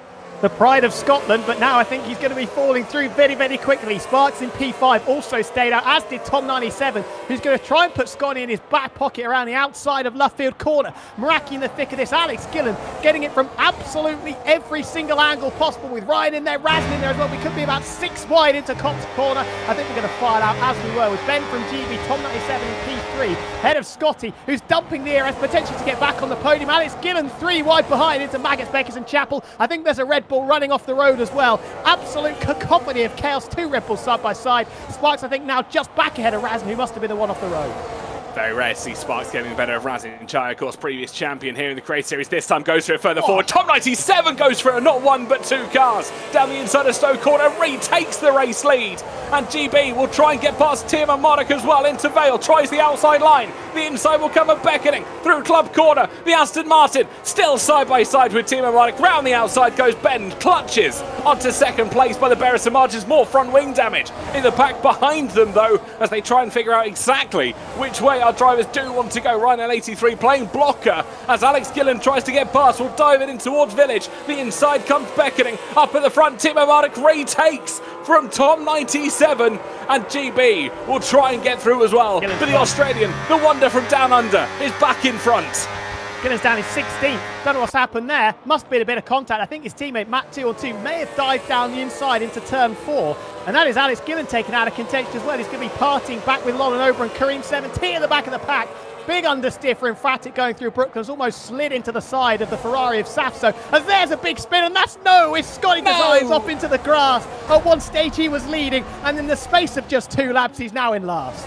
The pride of Scotland, but now I think he's going to be falling through very, very quickly. Sparks in P5 also stayed out, as did Tom 97, who's going to try and put Scotty in his back pocket around the outside of Luffield corner. Meraki in the thick of this. Alex Gillen getting it from absolutely every single angle possible, with Ryan in there, Razin in there as well. We could be about 6 wide into Cops corner. I think we're going to file out as we were, with Ben from GB, Tom 97 in P3, head of Scotty, who's dumping the ERS potentially to get back on the podium. Alex Gillen 3 wide behind into Maggots, Beckers and Chapel. I think there's a Red Bull running off the road as well. Absolute cacophony of chaos. 2 Red Bulls side by side. Sparks, I think, now just back ahead of Razin, who must have been the one off the road. Very rare to see Sparks getting the better of Razin Chai, of course, previous champion here in the Create Series. This time goes for it further forward. Tom 97 goes for it, not 1 but 2 cars. Down the inside of Stowe corner, retakes the race lead. And GB will try and get past Tim and Monaco as well into Vale. Tries the outside line. The inside will come a beckoning through Club corner. The Aston Martin still side by side with Tim and Monaco. Round the outside goes Ben. Clutches onto second place by the Barrister Margins. More front wing damage in the pack behind them, though, as they try and figure out exactly which way our drivers do want to go. Ryan L83 playing blocker as Alex Gillen tries to get past. Will dive it in towards Village. The inside comes beckoning. Up at the front, Timo Marek retakes from Tom 97, and GB will try and get through as well. But the Australian, the wonder from down under, is back in front. Gillen's down in 16th. Don't know what's happened there. Must have been a bit of contact. I think his teammate Matt 2-on-2 may have dived down the inside into turn 4. And that is Alex Gillen taken out of contention as well. He's going to be partying back with Lauren Ober and Kareem 17 at the back of the pack. Big understeer for Emphatic going through Brooklands, almost slid into the side of the Ferrari of Safso. As there's a big spin, and that's it's Scotty Designs off into the grass. At one stage he was leading, and in the space of just 2 laps, he's now in last.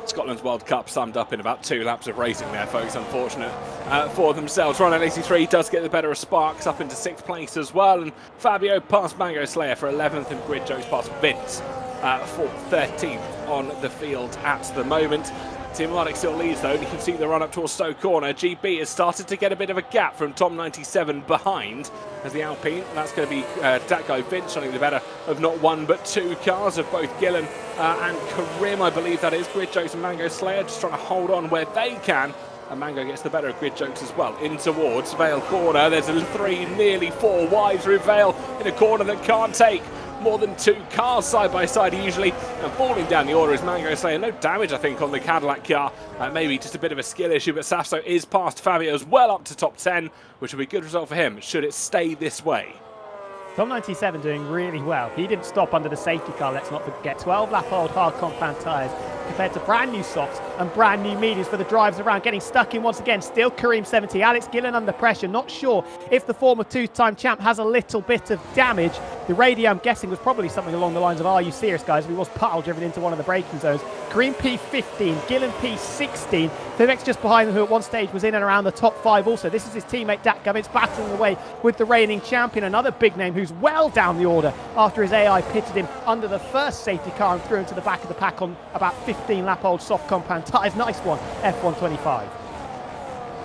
Scotland's World Cup summed up in about 2 laps of racing there, folks. Unfortunate for themselves. Ryan 83 does get the better of Sparks, up into 6th place as well. And Fabio past Mango Slayer for 11th, and Grid Jokes past Vince for 13th on the field at the moment. Tim Marek still leads though, and you can see the run up towards Stowe corner. GB has started to get a bit of a gap from Tom 97 behind as the Alpine. That's going to be that guy Vince running the better of not 1 but 2 cars of both Gillen and Karim, I believe that is. Grid Jokes and Mango Slayer just trying to hold on where they can. And Mango gets the better of Grid Jokes as well. In towards Vale corner. There's a 3, nearly 4 wide through Vale in a corner that can't take more than 2 cars side by side usually. And falling down the order is Mango Slayer. No damage, I think, on the Cadillac car. Maybe just a bit of a skill issue, but Safso is past Fabio as well, up to top 10, which will be a good result for him should it stay this way. Tom 97 doing really well. He didn't stop under the safety car, let's not forget. 12-lap-old hard compound tyres compared to brand new softs and brand new mediums for the drives around. Getting stuck in once again. Still Kareem 70. Alex Gillen under pressure. Not sure if the former 2-time champ has a little bit of damage. The radio, I'm guessing, was probably something along the lines of, "Are you serious, guys?" He was pile driven into one of the braking zones. Kareem P15, Gillen P16. Fimex just behind them, who at one stage was in and around the top 5 also. This is his teammate Dak Gubbins battling away with the reigning champion. Another big name who's well down the order after his AI pitted him under the first safety car and threw him to the back of the pack on about 15-lap-old soft compound tyres. Nice one, F125.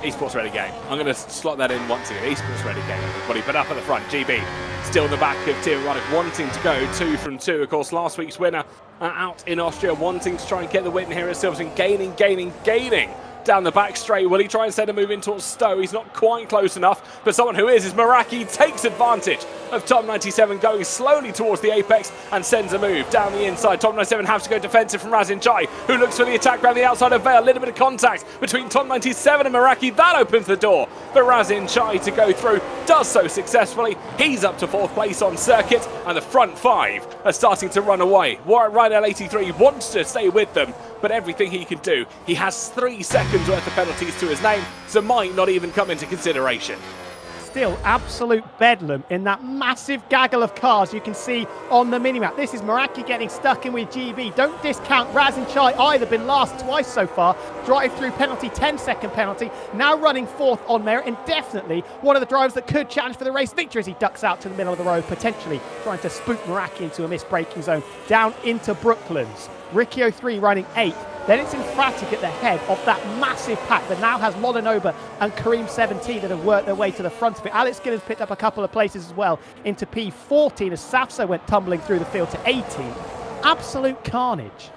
Esports ready game. I'm going to slot that in once again. Esports ready game, everybody. But up at the front, GB still in the back of Tim Roddick, wanting to go 2 from 2. Of course, last week's winner out in Austria, wanting to try and get the win here at Silverstone, gaining down the back straight. Will he try and send a move in towards Stowe? He's not quite close enough, but someone who is Meraki. Takes advantage of Tom 97 going slowly towards the apex and sends a move down the inside. Tom 97 has to go defensive from Razin Chai, who looks for the attack around the outside of Vale. A little bit of contact between Tom 97 and Meraki. That opens the door for Razin Chai to go through. Does so successfully. He's up to 4th place on circuit, and the front 5 are starting to run away. Warren Ryan L83 wants to stay with them, but everything he can do, he has 3 seconds worth of penalties to his name, so might not even come into consideration. still absolute bedlam in that massive gaggle of cars you can see on the minimap. This is Meraki getting stuck in with GB. Don't discount Raz and Chai either, been last twice so far. Drive-through penalty, 10-second penalty, now running fourth on merit, and definitely one of the drivers that could challenge for the race victory as he ducks out to the middle of the road, potentially trying to spook Meraki into a missed braking zone down into Brooklands. Riccio 3 running 8th. Then it's Infratic at the head of that massive pack that now has Molinoba and Kareem 17 that have worked their way to the front of it. Alex Skinner's picked up a couple of places as well into P14 as Safso went tumbling through the field to 18th. Absolute carnage.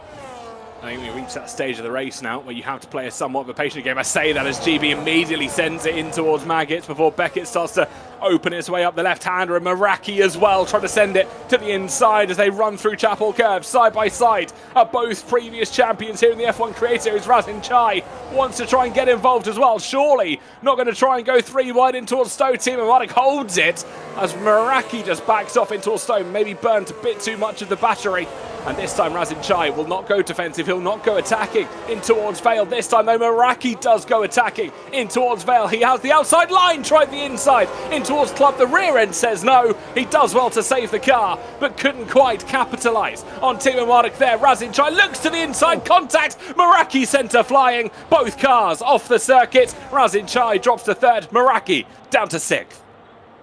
I think we reached that stage of the race now where you have to play a somewhat of a patient game. I say that as GB immediately sends it in towards Maggots before Beckett starts to open its way up the left-hander, and Meraki as well trying to send it to the inside as they run through Chapel Curve side by side. Both previous champions here in the F1 Creator Series. Razin Chai wants to try and get involved as well. Surely not going to try and go 3 wide in towards Stowe. Team Matic holds it as Meraki just backs off in towards Stowe, maybe burnt a bit too much of the battery. And this time Razin Chai will not go defensive, he'll not go attacking in towards Vale. This time though Meraki does go attacking in towards Vale. He has the outside line, tried the inside in towards Club. The rear end says no. He does well to save the car, but couldn't quite capitalise on Team Matic there. Razin Chai looks to the inside, contact, Meraki centre flying. Both cars off the circuit. Razin Chai drops to 3rd, Meraki down to 6th.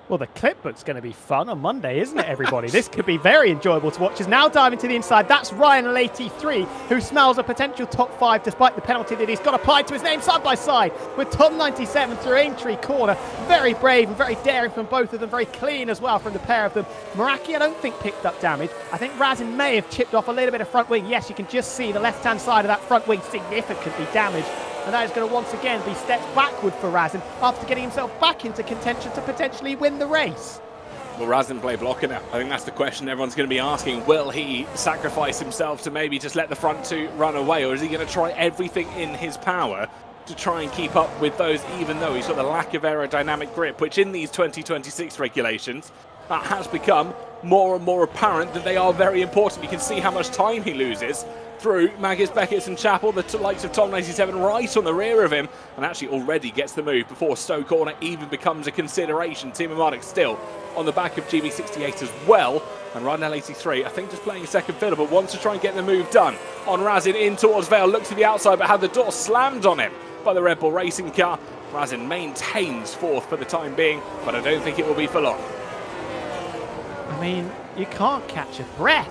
Well, the clipbook's going to be fun on Monday, isn't it, everybody? This could be very enjoyable to watch. Is now diving to the inside. That's Ryan L83, who smells a potential top 5 despite the penalty that he's got applied to his name side by side with Tom 97 through Aintree corner. Very brave and very daring from both of them. Very clean as well from the pair of them. Meraki, I don't think, picked up damage. I think Razin may have chipped off a little bit of front wing. Yes, you can just see the left-hand side of that front wing significantly damaged. And that is going to once again be steps backward for Razin after getting himself back into contention to potentially win the race. Will Razin play blocker now? I think that's the question everyone's going to be asking. Will he sacrifice himself to maybe just let the front two run away, or is he going to try everything in his power to try and keep up with those, even though he's got the lack of aerodynamic grip, which in these 2026 regulations has become more and more apparent that they are very important. You can see how much time he loses through Maggis, Beckett and Chapel, the likes of Tom 97 right on the rear of him, and actually already gets the move before Stowe Corner even becomes a consideration. Team Matic still on the back of GB68 as well, and Ryan L83 I think just playing a second fiddle, but wants to try and get the move done on Razin in towards Vale. Looks to the outside but had the door slammed on him by the Red Bull Racing car. Razin maintains 4th for the time being, but I don't think it will be for long. I mean, you can't catch a breath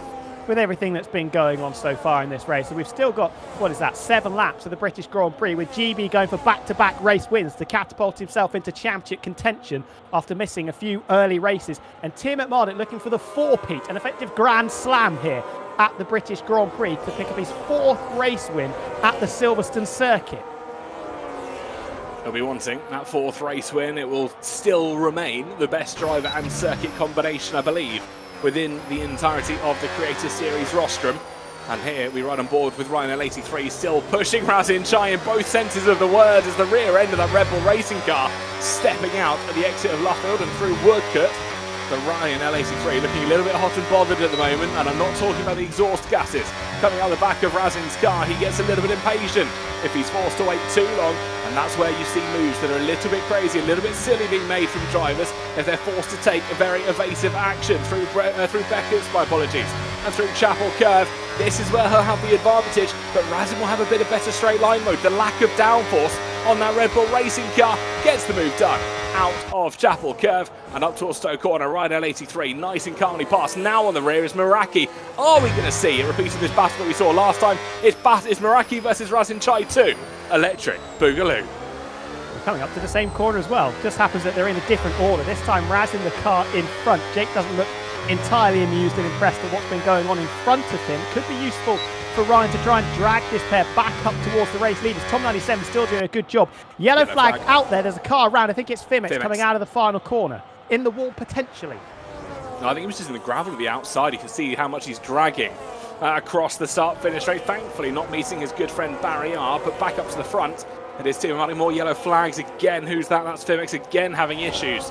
with everything that's been going on so far in this race. So we've still got, 7 laps of the British Grand Prix, with GB going for back-to-back race wins to catapult himself into championship contention after missing a few early races. And Tim McMartin looking for the 4-peat, an effective grand slam here at the British Grand Prix to pick up his 4th race win at the Silverstone circuit. He'll be wanting that 4th race win. It will still remain the best driver and circuit combination, I believe, within the entirety of the Creator Series rostrum. And here we run on board with Ryan L83 still pushing Razin Chai in both senses of the word as the rear end of that Red Bull Racing car stepping out at the exit of Luffield and through Woodcote. So Ryan L83 looking a little bit hot and bothered at the moment, and I'm not talking about the exhaust gases coming out the back of Razin's car. He gets a little bit impatient if he's forced to wait too long, and that's where you see moves that are a little bit crazy, a little bit silly being made from drivers if they're forced to take a very evasive action through Beckett's, my apologies, and through Chapel Curve. This is where he'll have the advantage, but Razin will have a bit of better straight line mode. The lack of downforce on that Red Bull Racing car gets the move done out of Chapel Curve and up towards Stowe Corner. Ryan L83 nice and calmly passed. Now on the rear is Meraki. Are we going to see a repeat of this battle that we saw last time? It's Meraki versus Razin Chai 2. Electric Boogaloo. We're coming up to the same corner as well. Just happens that they're in a different order. This time Raz in the car in front. Jake doesn't look entirely amused and impressed at what's been going on in front of him. Could be useful for Ryan to try and drag this pair back up towards the race leaders. Tom 97 still doing a good job. Yellow flag out there. There's a car around. I think it's Fimex coming out of the final corner. In the wall potentially. No, I think he was just in the gravel at the outside. You can see how much he's dragging across the start-finish straight. Thankfully not meeting his good friend Barry R, but back up to the front. It is Team Matic. More yellow flags again. Who's that? That's Fimex again having issues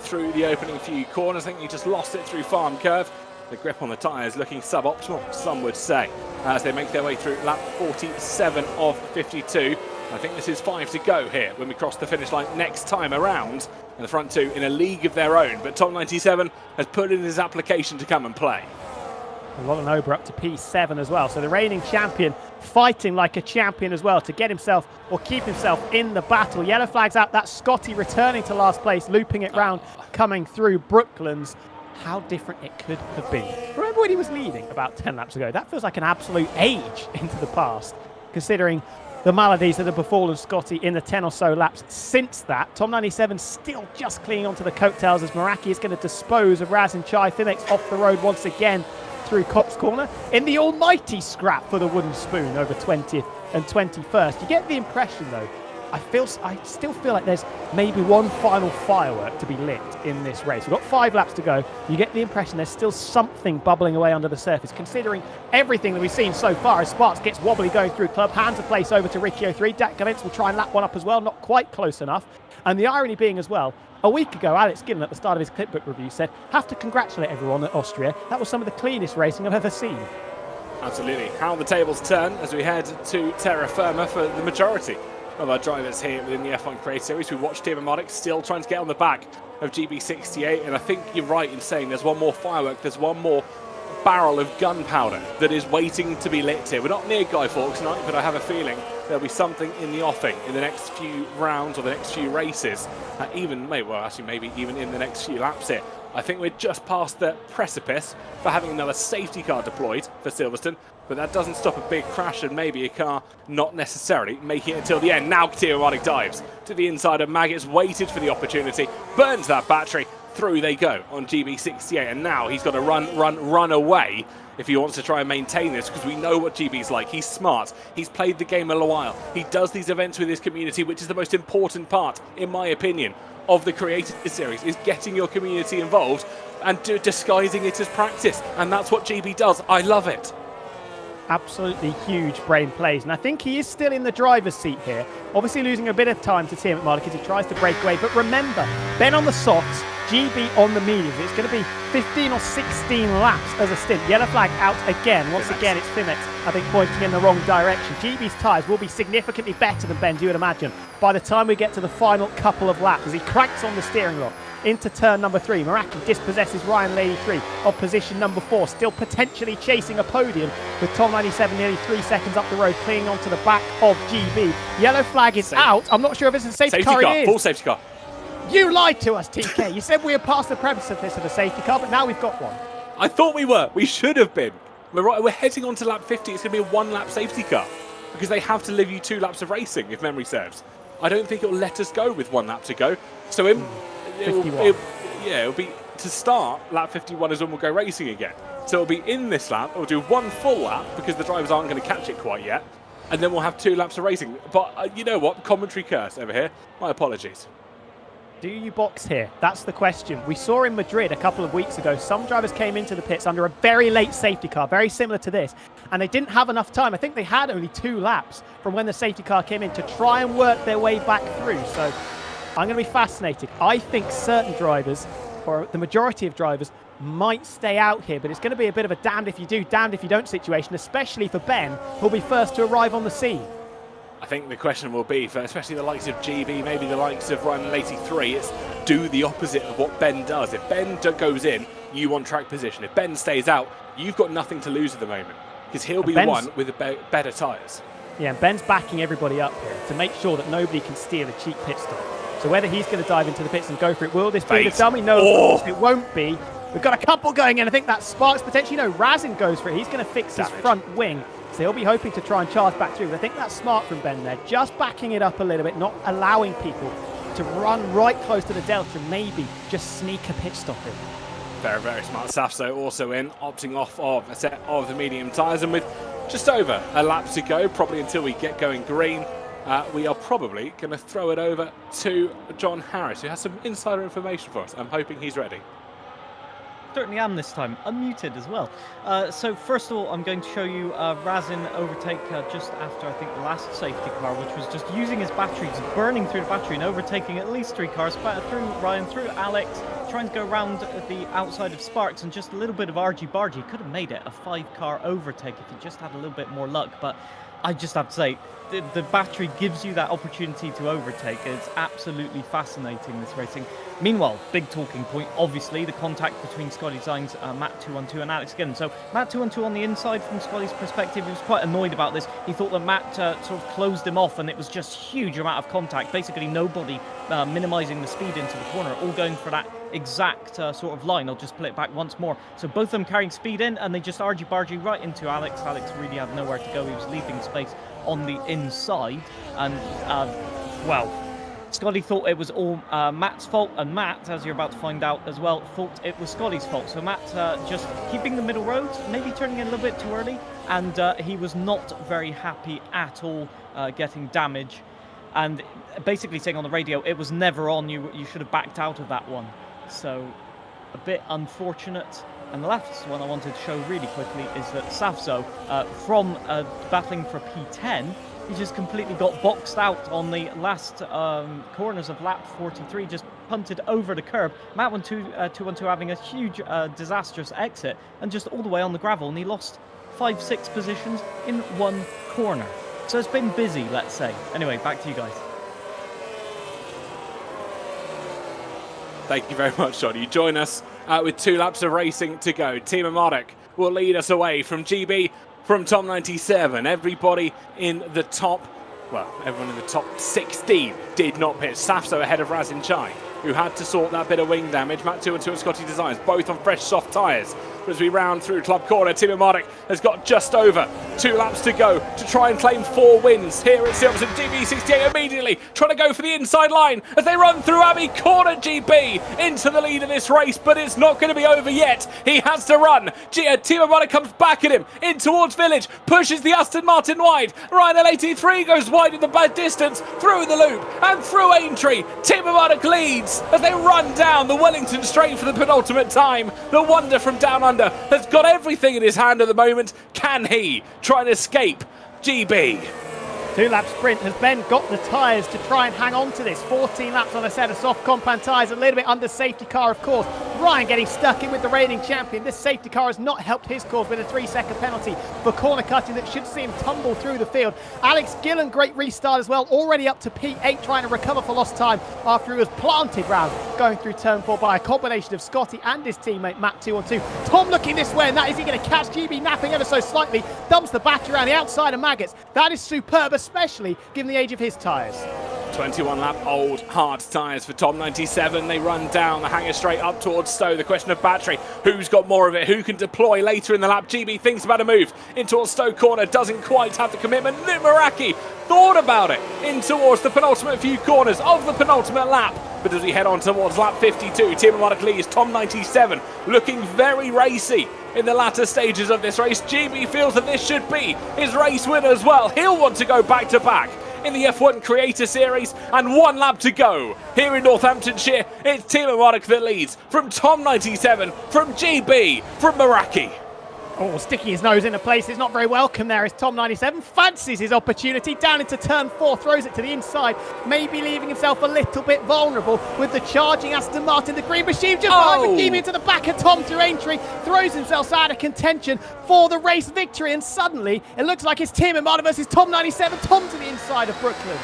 through the opening few corners. I think he just lost it through Farm Curve. The grip on the tyres looking suboptimal, some would say, as they make their way through lap 47 of 52. I think this is 5 to go here when we cross the finish line next time around. and the front two in a league of their own. But Tom 97 has put in his application to come and play. Rolling over up to P7 as well. So the reigning champion fighting like a champion as well to get himself or keep himself in the battle. Yellow flags out. That's Scotty returning to last place, looping it round, coming through Brooklands. How different it could have been. Remember when he was leading about 10 laps ago? That feels like an absolute age into the past, considering the maladies that have befallen Scotty in the 10 or so laps since that. Tom 97 still just clinging onto the coattails as Meraki is going to dispose of Raz and Chai. Fimex off the road once again through Cops Corner in the almighty scrap for the wooden spoon over 20th and 21st. You get the impression, though, I still feel like there's maybe one final firework to be lit in this race. We've got 5 laps to go. You get the impression there's still something bubbling away under the surface, considering everything that we've seen so far as Sparks gets wobbly going through club, hands a place over to Ricky 03. Dak Gavins will try and lap one up as well, not quite close enough. And the irony being as well, a week ago, Alex Gillen at the start of his clipbook review said, have to congratulate everyone at Austria. That was some of the cleanest racing I've ever seen. Absolutely. How the tables turn as we head to Terra Firma for the majority of our drivers here within the F1 Create Series. We watched Tim Amotic still trying to get on the back of GB68, and I think you're right in saying there's one more firework, there's one more barrel of gunpowder that is waiting to be lit here. We're not near Guy Fawkes tonight, but I have a feeling there'll be something in the offing in the next few rounds or the next few races, maybe even in the next few laps here. I think we're just past the precipice for having another safety car deployed for Silverstone, but that doesn't stop a big crash and maybe a car not necessarily making it until the end. Now Tiamotic dives to the inside of Maggotts, waited for the opportunity, burns that battery, through they go on GB68, and now he's got to run away if he wants to try and maintain this, because we know what GB's like. He's smart, he's played the game a while, he does these events with his community, which is the most important part, in my opinion, of the Creator Series, is getting your community involved and disguising it as practice, and that's what GB does. I love it. Absolutely huge brain plays, and I think he is still in the driver's seat here, obviously losing a bit of time to Tim McMurdoch as he tries to break away. But remember, Ben on the softs, GB on the mediums. It's going to be 15 or 16 laps as a stint. Yellow flag out again. Once again, it's Fimex, I think, pointing in the wrong direction. GB's tyres will be significantly better than Ben's, you would imagine, by the time we get to the final couple of laps as he cranks on the steering lock into turn number 3. Meraki dispossesses Ryan Lady 3 of position number 4, still potentially chasing a podium with Tom 97 nearly 3 seconds up the road, clinging onto the back of GB. Yellow flag is out. I'm not sure if it's a safety car. It is. Full safety car. You lied to us, TK. You said we were past the precipice of a safety car, but now we've got one. I thought we were. We should have been. We're heading on to lap 50. It's going to be a 1-lap safety car because they have to live you 2 laps of racing, if memory serves. I don't think it'll let us go with 1 lap to go. So it'll be to start lap 51 is when we'll go racing again. So it'll be in this lap. We'll do 1 full lap because the drivers aren't going to catch it quite yet, and then we'll have 2 laps of racing. But you know what? Commentary curse over here. My apologies. Do you box here? That's the question. We saw in Madrid a couple of weeks ago, some drivers came into the pits under a very late safety car, very similar to this, and they didn't have enough time. I think they had only 2 laps from when the safety car came in to try and work their way back through. So I'm going to be fascinated. I think certain drivers, or the majority of drivers, might stay out here, but it's going to be a bit of a damned if you do, damned if you don't situation, especially for Ben, who'll be first to arrive on the scene. I think the question will be, for especially the likes of GB, maybe the likes of Ryan 83, it's do the opposite of what Ben does. If Ben goes in, you want track position. If Ben stays out, you've got nothing to lose at the moment because he'll be the one with the better tyres. Yeah, and Ben's backing everybody up here to make sure that nobody can steal a cheap pit stop. So whether he's going to dive into the pits and go for it, will this be the dummy? No, it won't be. We've got a couple going in. I think that Sparks potentially. No, Razin goes for it. He's going to fix his front wing. So he'll be hoping to try and charge back through. But I think that's smart from Ben there. Just backing it up a little bit, not allowing people to run right close to the delta and maybe just sneak a pit stop in. Very, very smart. Safso also in, opting off of a set of the medium tyres. And with just over a lap to go, probably until we get going green, we are probably going to throw it over to John Harris, who has some insider information for us. I'm hoping he's ready. Certainly am this time, unmuted as well. So first of all, I'm going to show you Razin overtake just after, I think, the last safety car, which was just using his battery, just burning through the battery and overtaking at least 3 cars, through Ryan, through Alex, trying to go around the outside of Sparks, and just a little bit of argy-bargy. Could have made it a 5-car overtake if he just had a little bit more luck, but I just have to say, the battery gives you that opportunity to overtake. It's absolutely fascinating, this racing. Meanwhile, big talking point, obviously, the contact between Scotty Designs, Matt 212 and Alex Gillen. So Matt 212 on the inside, from Scotty's perspective, he was quite annoyed about this. He thought that Matt sort of closed him off, and it was just huge amount of contact. Basically, nobody minimising the speed into the corner, all going for that exact sort of line. I'll just play it back once more. So both of them carrying speed in, and they just argy-bargy right into Alex. Alex really had nowhere to go. He was leaving space on the inside, and well, Scotty thought it was all Matt's fault, and Matt, as you're about to find out as well, thought it was Scotty's fault. So Matt just keeping the middle road, maybe turning in a little bit too early, and he was not very happy at all, getting damage, and basically saying on the radio, it was never on, you should have backed out of that one. So a bit unfortunate. And the last one I wanted to show really quickly is that Savzo, from battling for P10, he just completely got boxed out on the last corners of lap 43, just punted over the curb. Matt 212 having a huge disastrous exit, and just all the way on the gravel, and he lost 5-6 positions in one corner. So it's been busy, let's say. Anyway, back to you guys. Thank you very much, John. You join us with 2 laps of racing to go. Timo Marduk will lead us away from GB, from Tom 97. Everybody in the top, well, everyone in the top 16 did not pit. Safso ahead of Razin Chai, who had to sort that bit of wing damage. Matt 212 and Scotty Designs, both on fresh soft tyres. But as we round through Club Corner, Timo Marduk has got just over 2 laps to go to try and claim 4 wins here at Silverstone. GB68 immediately trying to go for the inside line as they run through Abbey Corner. GB into the lead of this race, but it's not going to be over yet. He has to run. Timo Marduk comes back at him in towards Village, pushes the Aston Martin wide. Ryan L83 goes wide in the bad distance through the loop and through Aintree. Timo Marduk leads as they run down the Wellington Straight for the penultimate time. The wonder from down under has got everything in his hand at the moment. Can he try and escape GB? 2-lap sprint. Has Ben got the tyres to try and hang on to this? 14 laps on a set of soft compound tyres, a little bit under safety car, of course. Ryan getting stuck in with the reigning champion. This safety car has not helped his cause with a 3-second penalty for corner cutting that should see him tumble through the field. Alex Gillen, great restart as well, already up to P8, trying to recover for lost time after he was planted round going through turn 4 by a combination of Scotty and his teammate Matt 212. Tom looking this way, and that is he going to catch GB napping ever so slightly, dumps the battery around the outside of Maggots. That is superb, especially given the age of his tyres. 21 lap old hard tyres for Tom 97. They run down the hanger straight up towards Stowe. The question of battery, who's got more of it, who can deploy later in the lap? GB thinks about a move in towards Stowe corner, doesn't quite have the commitment. Numeraki thought about it in towards the penultimate few corners of the penultimate lap. But as we head on towards lap 52, Timo Marduk leads. Tom 97 looking very racy in the latter stages of this race. GB feels that this should be his race win as well. He'll want to go back to back in the F1 Creator Series, and 1 lap to go here in Northamptonshire. It's Timo Marduk that leads from Tom 97, from GB, from Meraki. Oh, sticking his nose into place is not very welcome there as Tom 97 fancies his opportunity down into turn 4, throws it to the inside, maybe leaving himself a little bit vulnerable with the charging Aston Martin. The green machine just behind him into the back of Tom through Aintree, throws himself out of contention for the race victory, and suddenly it looks like it's Timo Marduk versus Tom 97. Tom to the inside of Brooklands.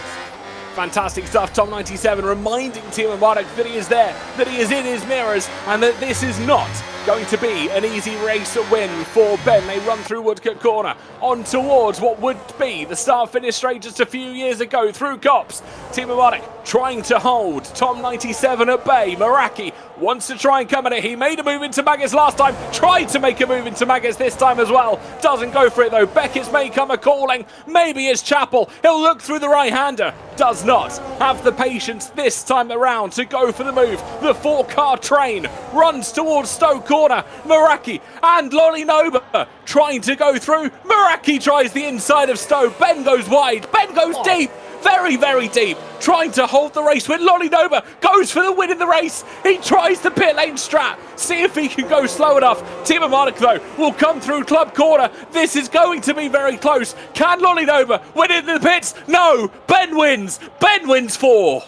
Fantastic stuff. Tom 97 reminding Timo Marduk that he is there, that he is in his mirrors, and that this is not going to be an easy race to win for Ben. They run through Woodcote Corner on towards what would be the start-finish straight just a few years ago through Cops. Timo Marduk trying to hold Tom 97 at bay. Meraki wants to try and come at it. He made a move into Maggots last time, tried to make a move into Maggots this time as well. Doesn't go for it though. Beckett's may come a-calling. Maybe it's Chappell. He'll look through the right-hander. Does not have the patience this time around to go for the move. The 4-car train runs towards Stoke Corner. Meraki and Lolly Noba trying to go through. Meraki tries the inside of Stowe. Ben goes wide. Ben goes deep. Very, very deep. Trying to hold the race when Lolly Noba goes for the win in the race. He tries the pit lane strat. See if he can go slow enough. Timo Marduk, though, will come through Club Corner. This is going to be very close. Can Lolly Noba win into the pits? No. Ben wins. Ben wins 4.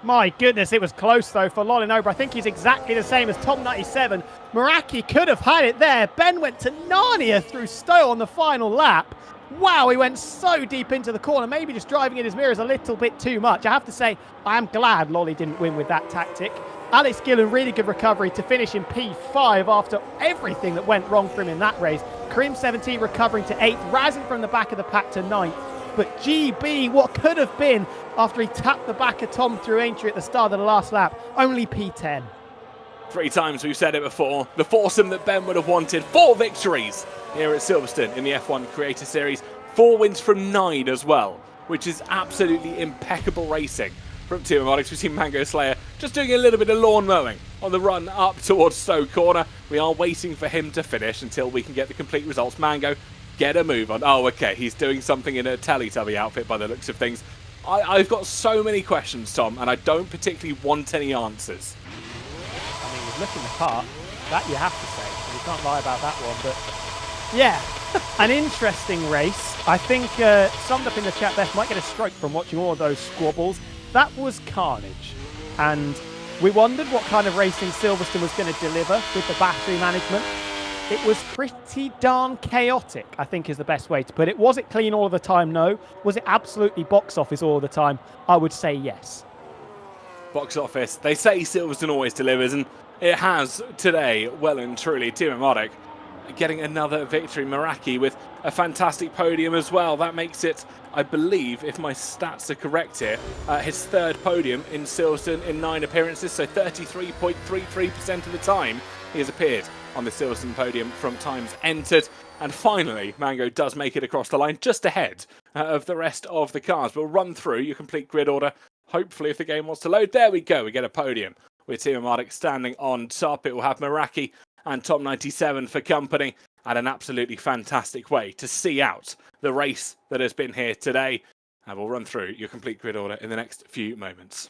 My goodness, it was close though for Lolly Noba. I think he's exactly the same as Tom 97. Meraki could have had it there. Ben went to Narnia through Stowe on the final lap. Wow, he went so deep into the corner, maybe just driving in his mirrors a little bit too much. I have to say, I am glad Lolly didn't win with that tactic. Alex Gillen, really good recovery to finish in P5 after everything that went wrong for him in that race. Karim 17 recovering to 8th, Razin from the back of the pack to 9th. But GB, what could have been after he tapped the back of Tom through entry at the start of the last lap, only P10. 3 times we've said it before, the foursome that Ben would have wanted. 4 victories here at Silverstone in the F1 Creator Series. 4 wins from 9 as well, which is absolutely impeccable racing from Team Emotics. We've seen Mango Slayer just doing a little bit of lawn mowing on the run up towards Stowe Corner. We are waiting for him to finish until we can get the complete results. Mango, get a move on. Oh, okay, he's doing something in a Teletubby outfit by the looks of things. I've got so many questions, Tom, and I don't particularly want any answers. I mean, he's looking the part. That you have to say. You can't lie about that one. But yeah, an interesting race. I think summed up in the chat best, might get a stroke from watching all of those squabbles. That was carnage. And we wondered what kind of racing Silverstone was going to deliver with the battery management. It was pretty darn chaotic, I think is the best way to put it. Was it clean all the time? No. Was it absolutely box office all the time? I would say yes. Box office. They say Silverstone always delivers, and it has today, well and truly. Team Emotic getting another victory. Meraki with a fantastic podium as well. That makes it, I believe, if my stats are correct here, his 3rd podium in Silverstone in 9 appearances, so 33.33% of the time he has appeared on the Silverstone podium from times entered. And finally, Mango does make it across the line, just ahead of the rest of the cars. We'll run through your complete grid order. Hopefully, if the game wants to load, there we go. We get a podium with Team Emotic standing on top. It will have Meraki and Tom 97 for company, and an absolutely fantastic way to see out the race that has been here today. And we'll run through your complete grid order in the next few moments.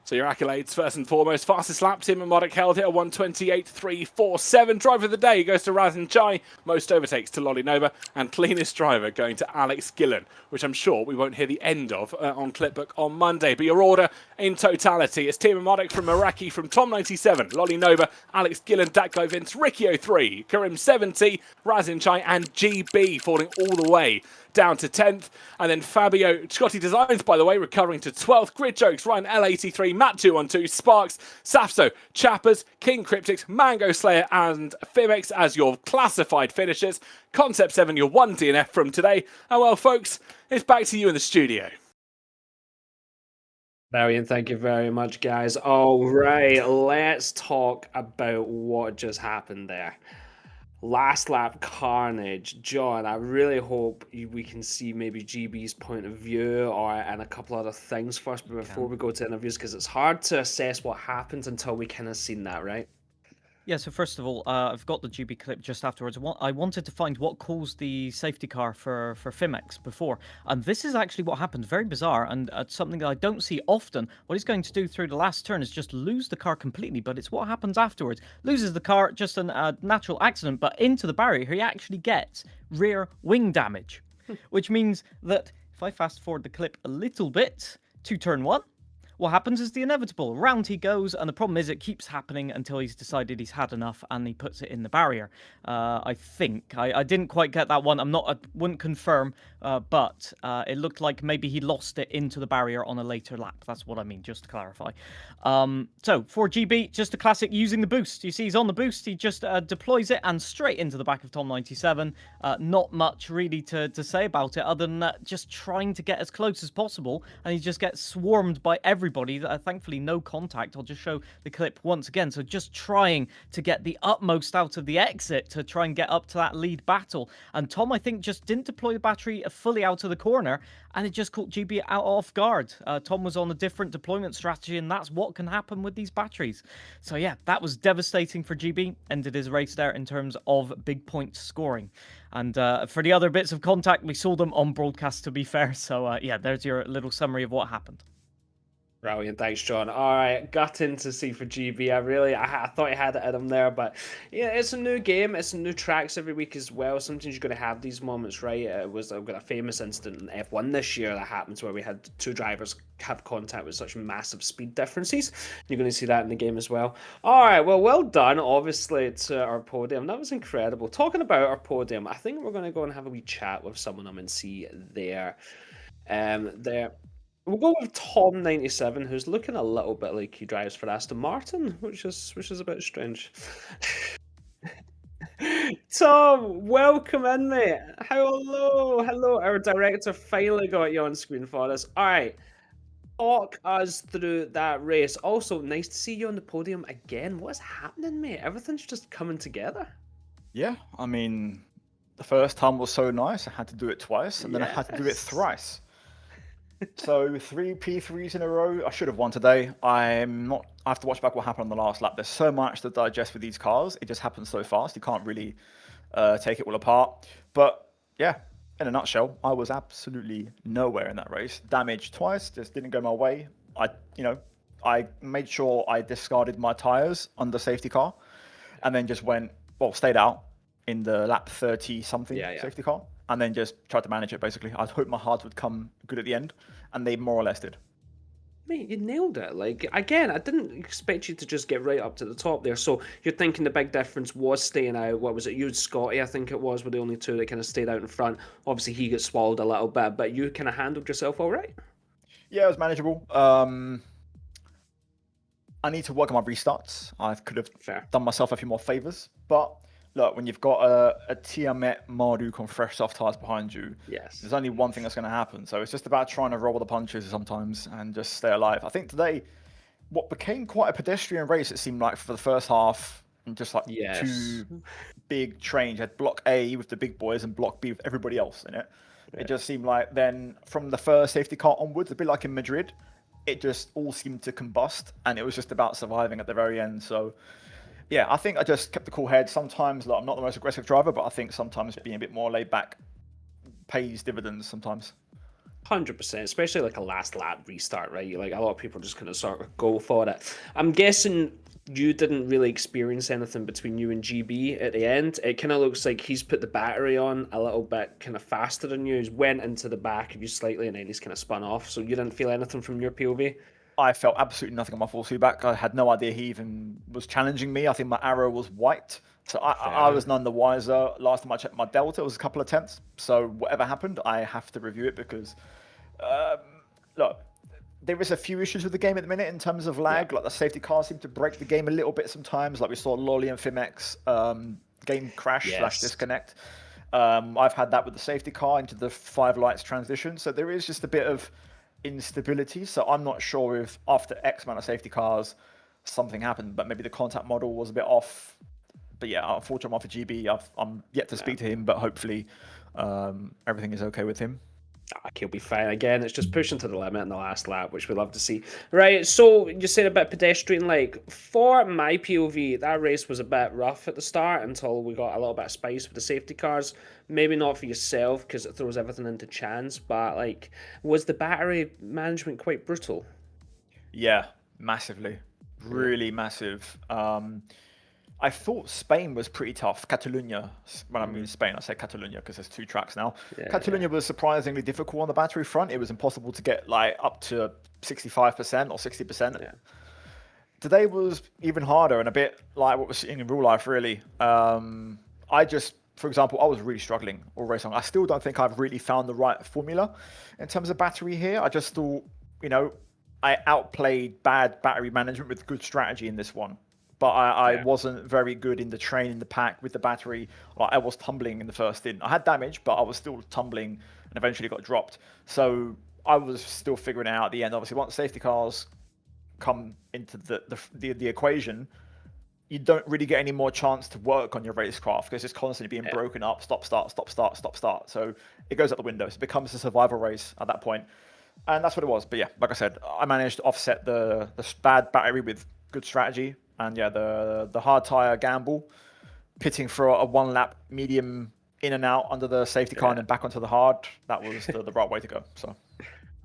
So your accolades, first and foremost, fastest lap, Team Emotic held it at 1:28.347. Driver of the day goes to Razin Chai, most overtakes to Lolly Nova, and cleanest driver going to Alex Gillen, which I'm sure we won't hear the end of on Clipbook on Monday. But your order in totality is Team Emotic from Meraki, from Tom 97, Lolly Nova, Alex Gillen, Daklo Vince, Ricky 03, Karim 70, Razin Chai, and GB falling all the way down to 10th. And then Fabio, Scotty Designs, by the way, recovering to 12th. Grid Jokes, Ryan L83, Matt 212, Sparks, Safso, Chappers, King Cryptics, Mango Slayer, and Fimex as your classified finishers. Concept 7, your 1 DNF from today. And well, folks, it's back to you in the studio. Brilliant, thank you very much, guys. All right, let's talk about what just happened there. Last lap carnage. John, I really hope we can see maybe GB's point of view and a couple other things first before we go to interviews, because it's hard to assess what happens until we kind of seen that, right? Yeah, so first of all, I've got the GB clip just afterwards. I wanted to find what caused the safety car for Fimex before. And this is actually what happened. Very bizarre, and something that I don't see often. What he's going to do through the last turn is just lose the car completely, but it's what happens afterwards. Loses the car, just a natural accident, but into the barrier, he actually gets rear wing damage. Which means that, if I fast forward the clip a little bit to turn 1, what happens is the inevitable. Round he goes, and the problem is it keeps happening until he's decided he's had enough and he puts it in the barrier. I think. I didn't quite get that one. I wouldn't confirm, but it looked like maybe he lost it into the barrier on a later lap. That's what I mean, just to clarify. So, for GB, just a classic using the boost. You see he's on the boost, he just deploys it and straight into the back of Tom 97. Not much really to say about it, other than just trying to get as close as possible, and he just gets swarmed by everybody. Thankfully, no contact. I'll just show the clip once again. So just trying to get the utmost out of the exit to try and get up to that lead battle. And Tom, I think, just didn't deploy the battery fully out of the corner, and it just caught GB out off guard. Tom was on a different deployment strategy, and that's what can happen with these batteries. So yeah, that was devastating for GB. Ended his race there in terms of big point scoring. And for the other bits of contact, we saw them on broadcast, to be fair. So yeah, there's your little summary of what happened. Brilliant, thanks, John. All right, gutting to see for GB. I thought he had it in him there, but yeah, it's a new game. It's new tracks every week as well. Sometimes you're going to have these moments, right? I've got a famous incident in F1 this year that happened where we had two drivers have contact with such massive speed differences. You're going to see that in the game as well. All right, well done, obviously, to our podium. That was incredible. Talking about our podium, I think we're going to go and have a wee chat with someone I'm in see there. There. We'll go with Tom97, who's looking a little bit like he drives for Aston Martin, which is a bit strange. Tom, welcome in, mate. Hello. Our director finally got you on screen for us. All right, talk us through that race. Also, nice to see you on the podium again. What's happening, mate? Everything's just coming together. Yeah, I mean, the first time was so nice. I had to do it twice, and then I had to do it Yes. thrice. So 3 P3s in a row. I should have won today. I have to watch back what happened on the last lap. There's so much to digest with these cars. It just happens so fast. You can't really take it all apart. But yeah, in a nutshell, I was absolutely nowhere in that race. Damaged twice, just didn't go my way. I made sure I discarded my tires under safety car, and then just stayed out in the lap 30 something safety car, and then just tried to manage it basically. I'd hoped my hards would come good at the end, and they more or less did. Mate, you nailed it. Like, again, I didn't expect you to just get right up to the top there. So you're thinking the big difference was staying out. What was it? You and Scotty, I think it was, were the only two that kind of stayed out in front. Obviously, he got swallowed a little bit, but you kind of handled yourself all right. Yeah, it was manageable. I need to work on my restarts. I could have done myself a few more favors, but look, when you've got a Tiamat Marduk on fresh soft tires behind you, there's only one thing that's going to happen. So it's just about trying to roll the punches sometimes and just stay alive. I think today, what became quite a pedestrian race, it seemed like, for the first half, and just like two big trains. You had Block A with the big boys and Block B with everybody else in it. It just seemed like then from the first safety car onwards, a bit like in Madrid, it just all seemed to combust, and it was just about surviving at the very end. So yeah, I think I just kept the cool head. Sometimes, like, I'm not the most aggressive driver, but I think sometimes being a bit more laid back pays dividends sometimes. 100%, especially like a last lap restart, right? Like, a lot of people just kind of sort of go for it. I'm guessing you didn't really experience anything between you and GB at the end. It kind of looks like he's put the battery on a little bit kind of faster than you. He's went into the back of you slightly, and then he's kind of spun off. So you didn't feel anything from your POV? I felt absolutely nothing on my full feedback. I had no idea he even was challenging me. I think my arrow was white. So I was none the wiser. Last time I checked my delta was a couple of tenths. So whatever happened, I have to review it because, look, there is a few issues with the game at the minute in terms of lag. Like the safety cars seem to break the game a little bit sometimes. Like we saw Lolly and Fimex game crash / disconnect. I've had that with the safety car into the 5 lights transition. So there is just a bit of instability. So I'm not sure if after X amount of safety cars something happened, but maybe the contact model was a bit off. But yeah, unfortunately for GB, I'm yet to speak to him, but hopefully everything is okay with him. He'll be fine. Again, it's just pushing to the limit in the last lap, which we love to see. Right, so you said a bit pedestrian-like. For my POV, that race was a bit rough at the start until we got a little bit of spice with the safety cars. Maybe not for yourself, because it throws everything into chance, but like, was the battery management quite brutal? Yeah, massively. Really massive. I thought Spain was pretty tough. Catalunya, when I mean Spain, I say Catalunya because there's 2 tracks now. Catalunya was surprisingly difficult on the battery front. It was impossible to get like up to 65% or 60%. Today was even harder and a bit like what we're seeing in real life, really. For example, I was really struggling all race long. I still don't think I've really found the right formula in terms of battery here. I just thought, I outplayed bad battery management with good strategy in this one. But I wasn't very good in the train in the pack with the battery. I was tumbling in the first stint. I had damage, but I was still tumbling and eventually got dropped. So I was still figuring it out at the end. Obviously, once safety cars come into the equation, you don't really get any more chance to work on your racecraft because it's constantly being broken up. Stop, start, stop, start, stop, start. So it goes out the window. So it becomes a survival race at that point. And that's what it was. But yeah, like I said, I managed to offset the bad battery with good strategy. And yeah, the hard tire gamble, pitting for a 1 lap medium in and out under the safety car and then back onto the hard, that was the right way to go. So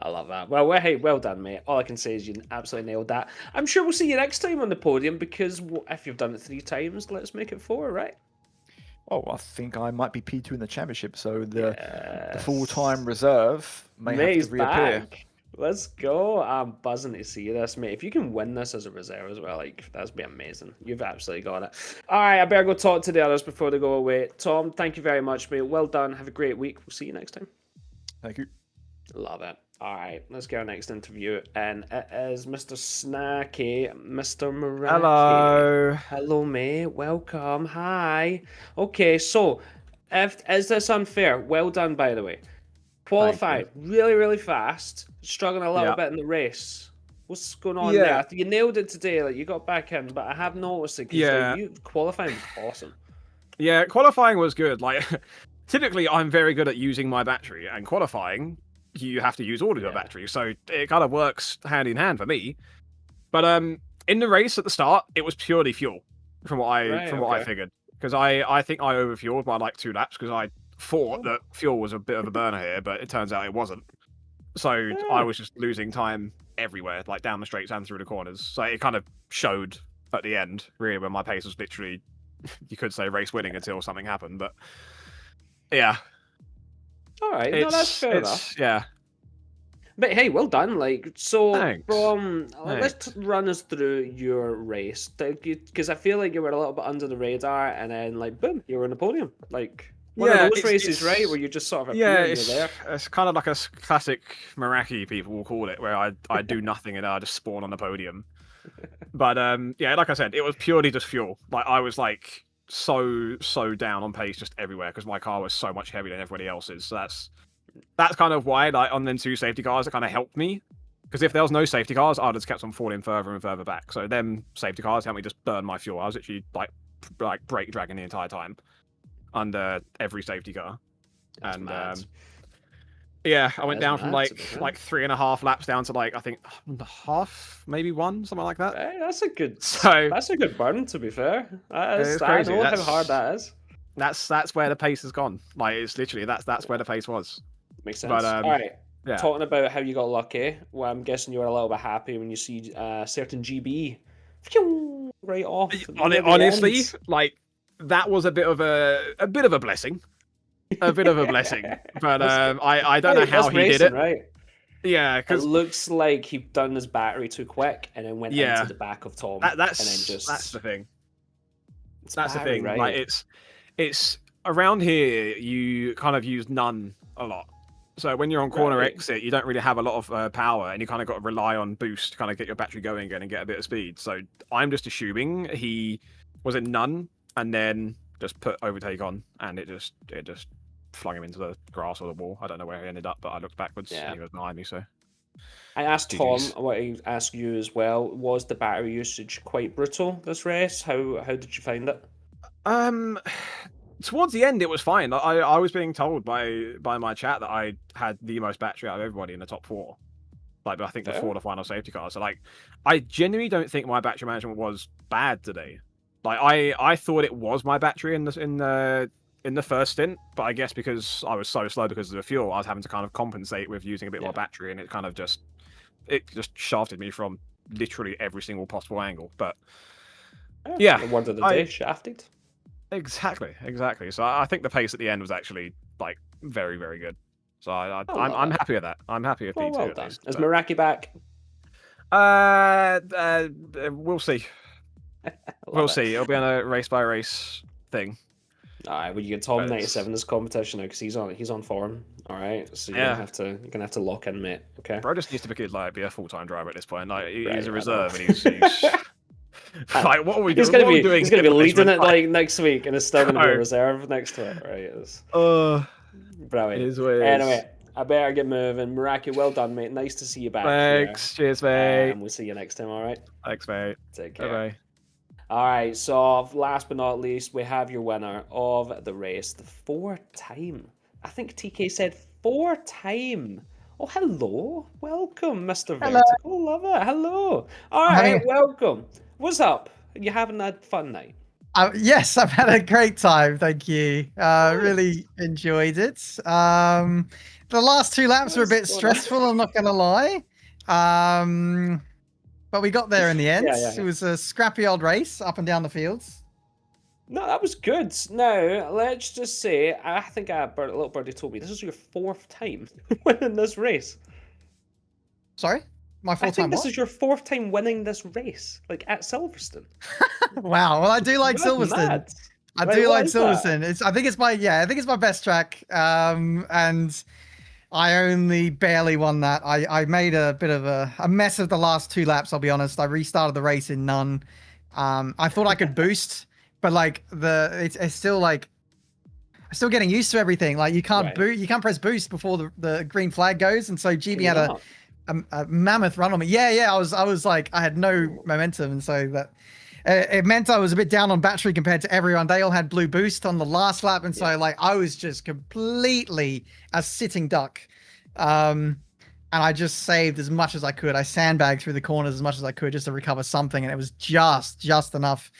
I love that. Hey, well done, mate. All I can say is you absolutely nailed that. I'm sure we'll see you next time on the podium because if you've done it 3 times, let's make it 4, right? Oh, I think I might be P2 in the championship, so the Yes. full-time reserve may Mate, have he's to reappear. back. Let's go. I'm buzzing to see this, mate. If you can win this as a reserve as well, like, that'd be amazing. You've absolutely got it. All right, I better go talk to the others before they go away. Tom, thank you very much, mate. Well done. Have a great week. We'll see you next time. Thank you. Love it. All right, let's get our next interview. And it is Mr. Snacky, Mr. Maraki. Hello. Hello, mate. Welcome. Hi. Okay, so is this unfair? Well done, by the way. Qualified really, really fast. Struggling a little Yeah. bit in the race. What's going on Yeah. there? You nailed it today. Like you got back in, but I have noticed it. 'Cause, Yeah. like, you qualifying was awesome. Yeah, qualifying was good. Like, typically, I'm very good at using my battery, and qualifying, you have to use all of your battery. So it kind of works hand in hand for me. But in the race at the start, it was purely fuel, from what I figured, because I think I overfueled by like 2 laps because I thought that fuel was a bit of a burner here, but it turns out it wasn't. So I was just losing time everywhere, like down the straights and through the corners. So it kind of showed at the end, really, when my pace was literally, you could say, race winning until something happened. But yeah, All right, no, that's fair enough. Yeah. But hey, well done. Like, so Thanks. let's run us through your race because I feel like you were a little bit under the radar, and then like boom, you were on the podium. Like one of those races, right, where you just sort of appear and you're there. It's kind of like a classic Meraki, people will call it, where I do nothing and I just spawn on the podium. But yeah, like I said, it was purely just fuel. Like I was like so down on pace just everywhere because my car was so much heavier than everybody else's. So that's kind of why, like, on them 2 safety cars, it kind of helped me. Because if there was no safety cars, I'd just kept on falling further and further back. So them safety cars helped me just burn my fuel. I was actually like brake dragging the entire time under every safety car. And yeah, I went down from like 3.5 laps down to like I think half, maybe 1, something like that. Hey, that's a good burn, to be fair. That is, I know how hard that is. That's where the pace has gone. Like it's literally that's where the pace was. Makes sense. But, all right. Yeah. Talking about how you got lucky, well, I'm guessing you were a little bit happy when you see certain GB right off. Honestly, like that was a bit of a blessing. A bit of a blessing. But I don't know how he did it. Right? Yeah, because it looks like he done his battery too quick and then went into the back of Tom. That's the thing. That's the thing. Right? Like it's around here you kind of use none a lot. So when you're on corner exit, you don't really have a lot of power, and you kind of got to rely on boost to kind of get your battery going again and get a bit of speed. So I'm just assuming he was in none and then just put overtake on, and it just flung him into the grass or the wall. I don't know where he ended up, but I looked backwards and he was behind me. So I asked Tom what I asked you as well. Was the battery usage quite brutal this race? How did you find it? Towards the end, it was fine. I was being told by my chat that I had the most battery out of everybody in the top 4. Like, I think before the final safety car. So, like, I genuinely don't think my battery management was bad today. Like, I thought it was my battery in the first stint, but I guess because I was so slow because of the fuel, I was having to kind of compensate with using a bit more battery, and it kind of just shafted me from literally every single possible angle. But yeah, the word of the day, shafted. Exactly. So I think the pace at the end was actually like very, very good. So I'm happy with that. I'm happy with P2. Well done. Is Meraki back? We'll see. We'll see. It'll be on a race by race thing. All right. Well, you get Tom 97 this competition now because he's on form. All right. So you're gonna have to lock in, mate. Okay. Bro just needs to be a full-time driver at this point. Like he's a reserve and he's like, what are we doing? He's gonna be leading it like next week, and it's still gonna be a reserve next to it, right? Brilliant. It is what it is. Anyway, I better get moving. Meraki, well done, mate. Nice to see you back. Thanks. Cheers, mate. And we'll see you next time. All right. Thanks, mate. Take care. Bye. All right. So last but not least, we have your winner of the race, the 4-time. I think TK said 4-time. Oh, hello. Welcome, Mr. Vertical. Love it. Hello. All right. Welcome. What's up? You having a fun night? Yes, I've had a great time. Thank you. Really enjoyed it. The last 2 laps were a bit stressful. I'm not gonna lie. But we got there in the end. Yeah. It was a scrappy old race up and down the fields. No, that was good. Now, let's just say, I think a little birdie told me this is your 4th time winning this race. Sorry, my I full think time. this What? is your 4th time winning this race, like at Silverstone. Wow. Well, I do like That's Silverstone. mad. I Like, do what like is that? Silverstone. I think it's my best track. And I only barely won that. I made a bit of a mess of the last 2 laps. I'll be honest. I restarted the race in none. I thought I could boost, but like it's still like I'm still getting used to everything. Like you can't you can't press boost before the green flag goes, and so GB had a mammoth run on me. Yeah. I was like I had no momentum, and so that it meant I was a bit down on battery compared to everyone. They all had blue boost on the last lap, and so like I was just completely a sitting duck. And I just saved as much as I could. I sandbagged through the corners as much as I could just to recover something, and it was just enough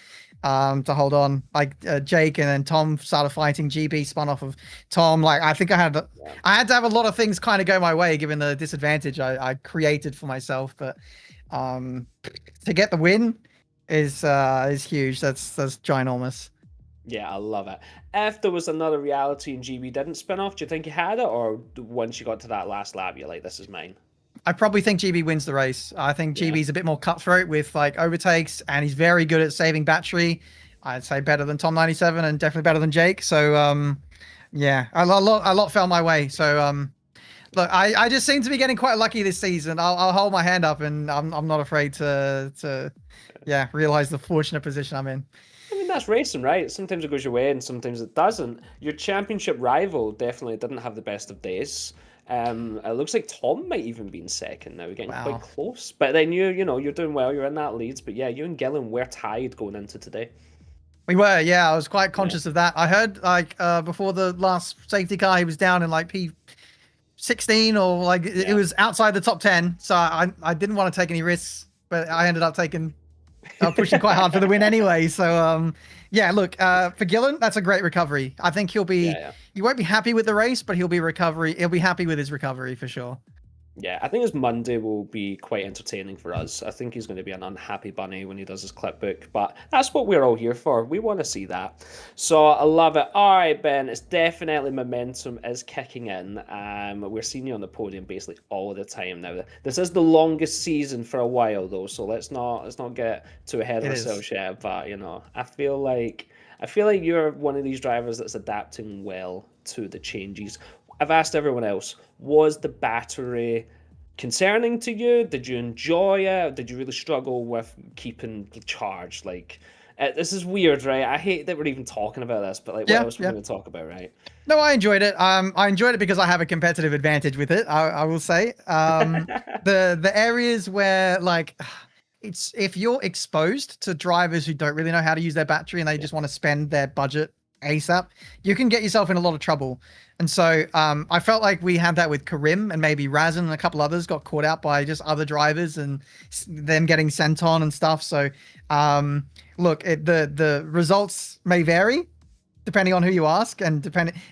to hold on. Like Jake and then Tom started fighting. GB spun off of Tom. Like I think I had to have a lot of things kind of go my way given the disadvantage I created for myself. But to get the win is huge. That's ginormous. Yeah, I love it. If there was another reality and GB didn't spin off, do you think you had it, or once you got to that last lap, you're like, this is mine? I probably think GB wins the race. I think GB's a bit more cutthroat with like overtakes, and he's very good at saving battery. I'd say better than Tom 97 and definitely better than Jake. So yeah, a lot fell my way. So look, I just seem to be getting quite lucky this season. I'll hold my hand up, and I'm not afraid to realize the fortunate position I'm in. I mean, that's racing, right? Sometimes it goes your way and sometimes it doesn't. Your championship rival definitely didn't have the best of days. It looks like Tom might even be in second now. We're getting quite close. But then you're doing well. You're in that lead. But yeah, you and Gillen were tied going into today. We were, yeah. I was quite conscious of that. I heard like before the last safety car, he was down in like P16 or like it was outside the top 10. So I didn't want to take any risks, but I ended up pushing quite hard for the win anyway. So yeah, look, for Gillen, that's a great recovery. I think he'll be he won't be happy with the race, but he'll be happy with his recovery for sure. Yeah, I think his Monday will be quite entertaining for us. I think he's going to be an unhappy bunny when he does his clip book, but that's what we're all here for. We want to see that. So I love it. All right, Ben, it's definitely momentum is kicking in. We're seeing you on the podium basically all the time now. This is the longest season for a while though, so let's not get too ahead of ourselves yet. But I feel like you're one of these drivers that's adapting well to the changes. I've asked everyone else, was the battery concerning to you? Did you enjoy it? Did you really struggle with keeping charged? Like, this is weird, right? I hate that we're even talking about this, but like, what else are we going to talk about, right? No, I enjoyed it. I enjoyed it because I have a competitive advantage with it. I will say, the areas where like, it's if you're exposed to drivers who don't really know how to use their battery and they just want to spend their budget ASAP, you can get yourself in a lot of trouble. And so I felt like we had that with Karim and maybe Razin and a couple others got caught out by just other drivers and them getting sent on and stuff. So look, the results may vary depending on who you ask, and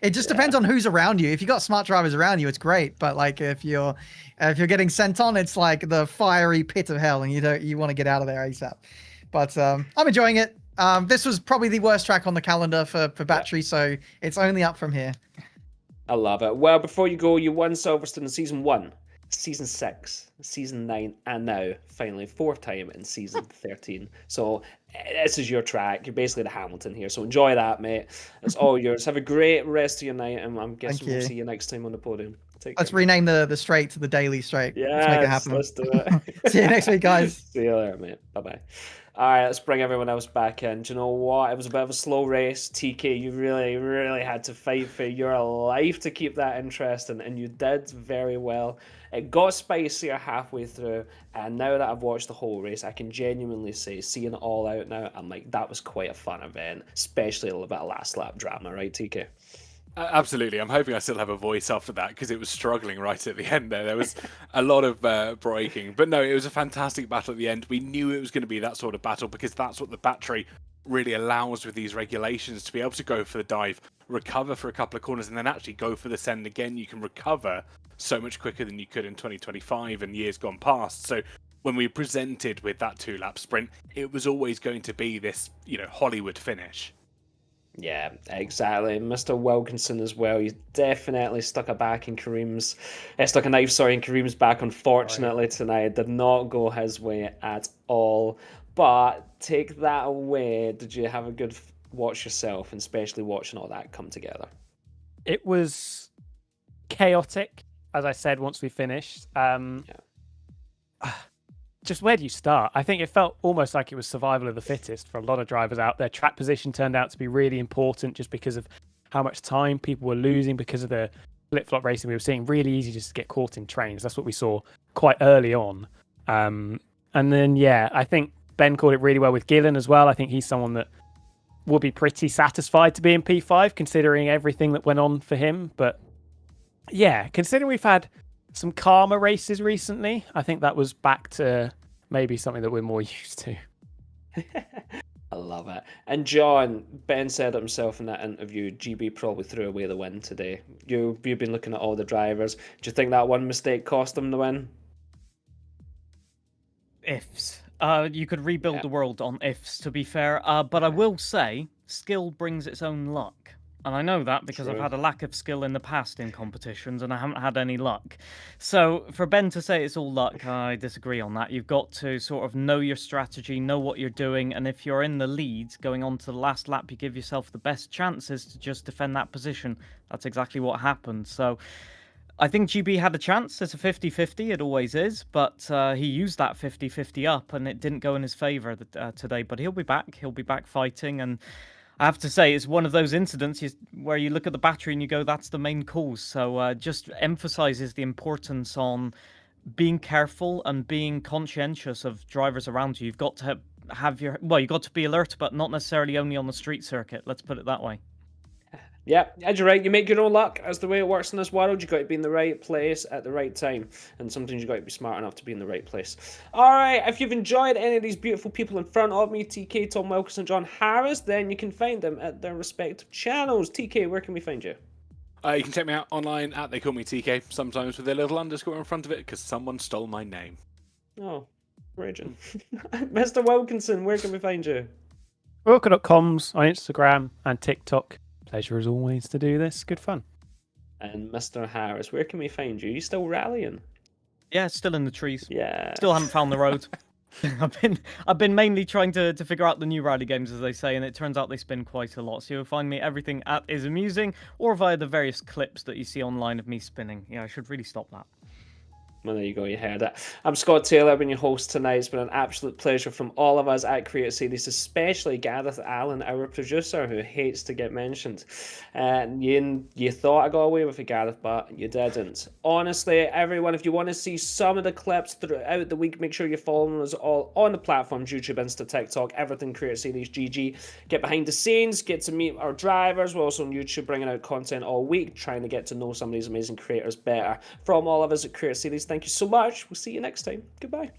it just depends on who's around you. If you got smart drivers around you, it's great. But like if you're getting sent on, it's like the fiery pit of hell, and you want to get out of there ASAP. But I'm enjoying it. This was probably the worst track on the calendar for battery, so it's only up from here. I love it. Well, before you go, you won Silverstone in Season 1, Season 6, Season 9, and now, finally, 4th time in Season 13. So, this is your track. You're basically the Hamilton here. So, enjoy that, mate. It's all yours. Have a great rest of your night, and I'm guessing we'll see you next time on the podium. Let's rename the straight to the Daily Straight. Yeah, let's make it happen. Let's do it. See you next week, guys. See you later, mate. Bye-bye. All right, let's bring everyone else back in. Do you know what? It was a bit of a slow race. TK, you really, really had to fight for your life to keep that interesting, and you did very well. It got spicier halfway through, and now that I've watched the whole race, I can genuinely say, seeing it all out now, I'm like, that was quite a fun event, especially a little bit of last lap drama, right, TK? Absolutely. I'm hoping I still have a voice after that because it was struggling right at the end there. There was a lot of braking. But no, it was a fantastic battle at the end. We knew it was going to be that sort of battle because that's what the battery really allows with these regulations to be able to go for the dive, recover for a couple of corners, and then actually go for the send again. You can recover so much quicker than you could in 2025 and years gone past. So when we presented with that 2-lap sprint, it was always going to be this, Hollywood finish. Yeah, exactly. Mr. Wilkinson as well. He's definitely stuck a knife in Kareem's back. Unfortunately, tonight did not go his way at all. But take that away. Did you have a good watch yourself, and especially watching all that come together? It was chaotic, as I said once we finished. Just where do you start? I think it felt almost like it was survival of the fittest for a lot of drivers out there. Track position turned out to be really important just because of how much time people were losing because of the flip-flop racing we were seeing. Really easy just to get caught in trains. That's what we saw quite early on. And then, I think Ben called it really well with Gillen as well. I think he's someone that will be pretty satisfied to be in P5 considering everything that went on for him. But considering we've had some calmer races recently, I think that was back to maybe something that we're more used to. I love it. And John, Ben said it himself in that interview, GB probably threw away the win today. You've been looking at all the drivers. Do you think that one mistake cost them the win? Ifs. You could rebuild the world on ifs, to be fair. But I will say, skill brings its own luck. And I know that because I've had a lack of skill in the past in competitions and I haven't had any luck. So for Ben to say it's all luck, I disagree on that. You've got to sort of know your strategy, know what you're doing. And if you're in the lead going on to the last lap, you give yourself the best chances to just defend that position. That's exactly what happened. So I think GB had a chance. It's a 50-50. It always is. But he used that 50-50 up and it didn't go in his favour today. But he'll be back. He'll be back fighting. And I have to say, it's one of those incidents where you look at the battery and you go, that's the main cause. So just emphasizes the importance on being careful and being conscientious of drivers around you. You've got to you've got to be alert, but not necessarily only on the street circuit. Let's put it that way. Yeah, as you're right, you make your own luck. That's the way it works in this world. You've got to be in the right place at the right time. And sometimes you've got to be smart enough to be in the right place. All right, if you've enjoyed any of these beautiful people in front of me, TK, Tom Wilkinson, John Harris, then you can find them at their respective channels. TK, where can we find you? You can check me out online at They Call Me TK, sometimes with a little underscore in front of it because someone stole my name. Oh, raging. Mr. Wilkinson, where can we find you? Wilker.coms on Instagram and TikTok. Pleasure as always to do this. Good fun. And Mr. Harris, where can we find you? You still rallying? Yeah, still in the trees. Yeah. Still haven't found the road. I've been mainly trying to figure out the new rally games, as they say, and it turns out they spin quite a lot. So you'll find me everything at Is Amusing or via the various clips that you see online of me spinning. Yeah, I should really stop that. Well, there you go, you heard it. I'm Scott Taylor, I've been your host tonight. It's been an absolute pleasure from all of us at Creator Series, especially Gareth Allen, our producer, who hates to get mentioned. You thought I got away with it, Gareth, but you didn't. Honestly, everyone, if you want to see some of the clips throughout the week, make sure you're following us all on the platforms, YouTube, Insta, TikTok, everything Creator Series GG. Get behind the scenes, get to meet our drivers. We're also on YouTube bringing out content all week, trying to get to know some of these amazing creators better. From all of us at Creator Series, thank you so much. We'll see you next time. Goodbye.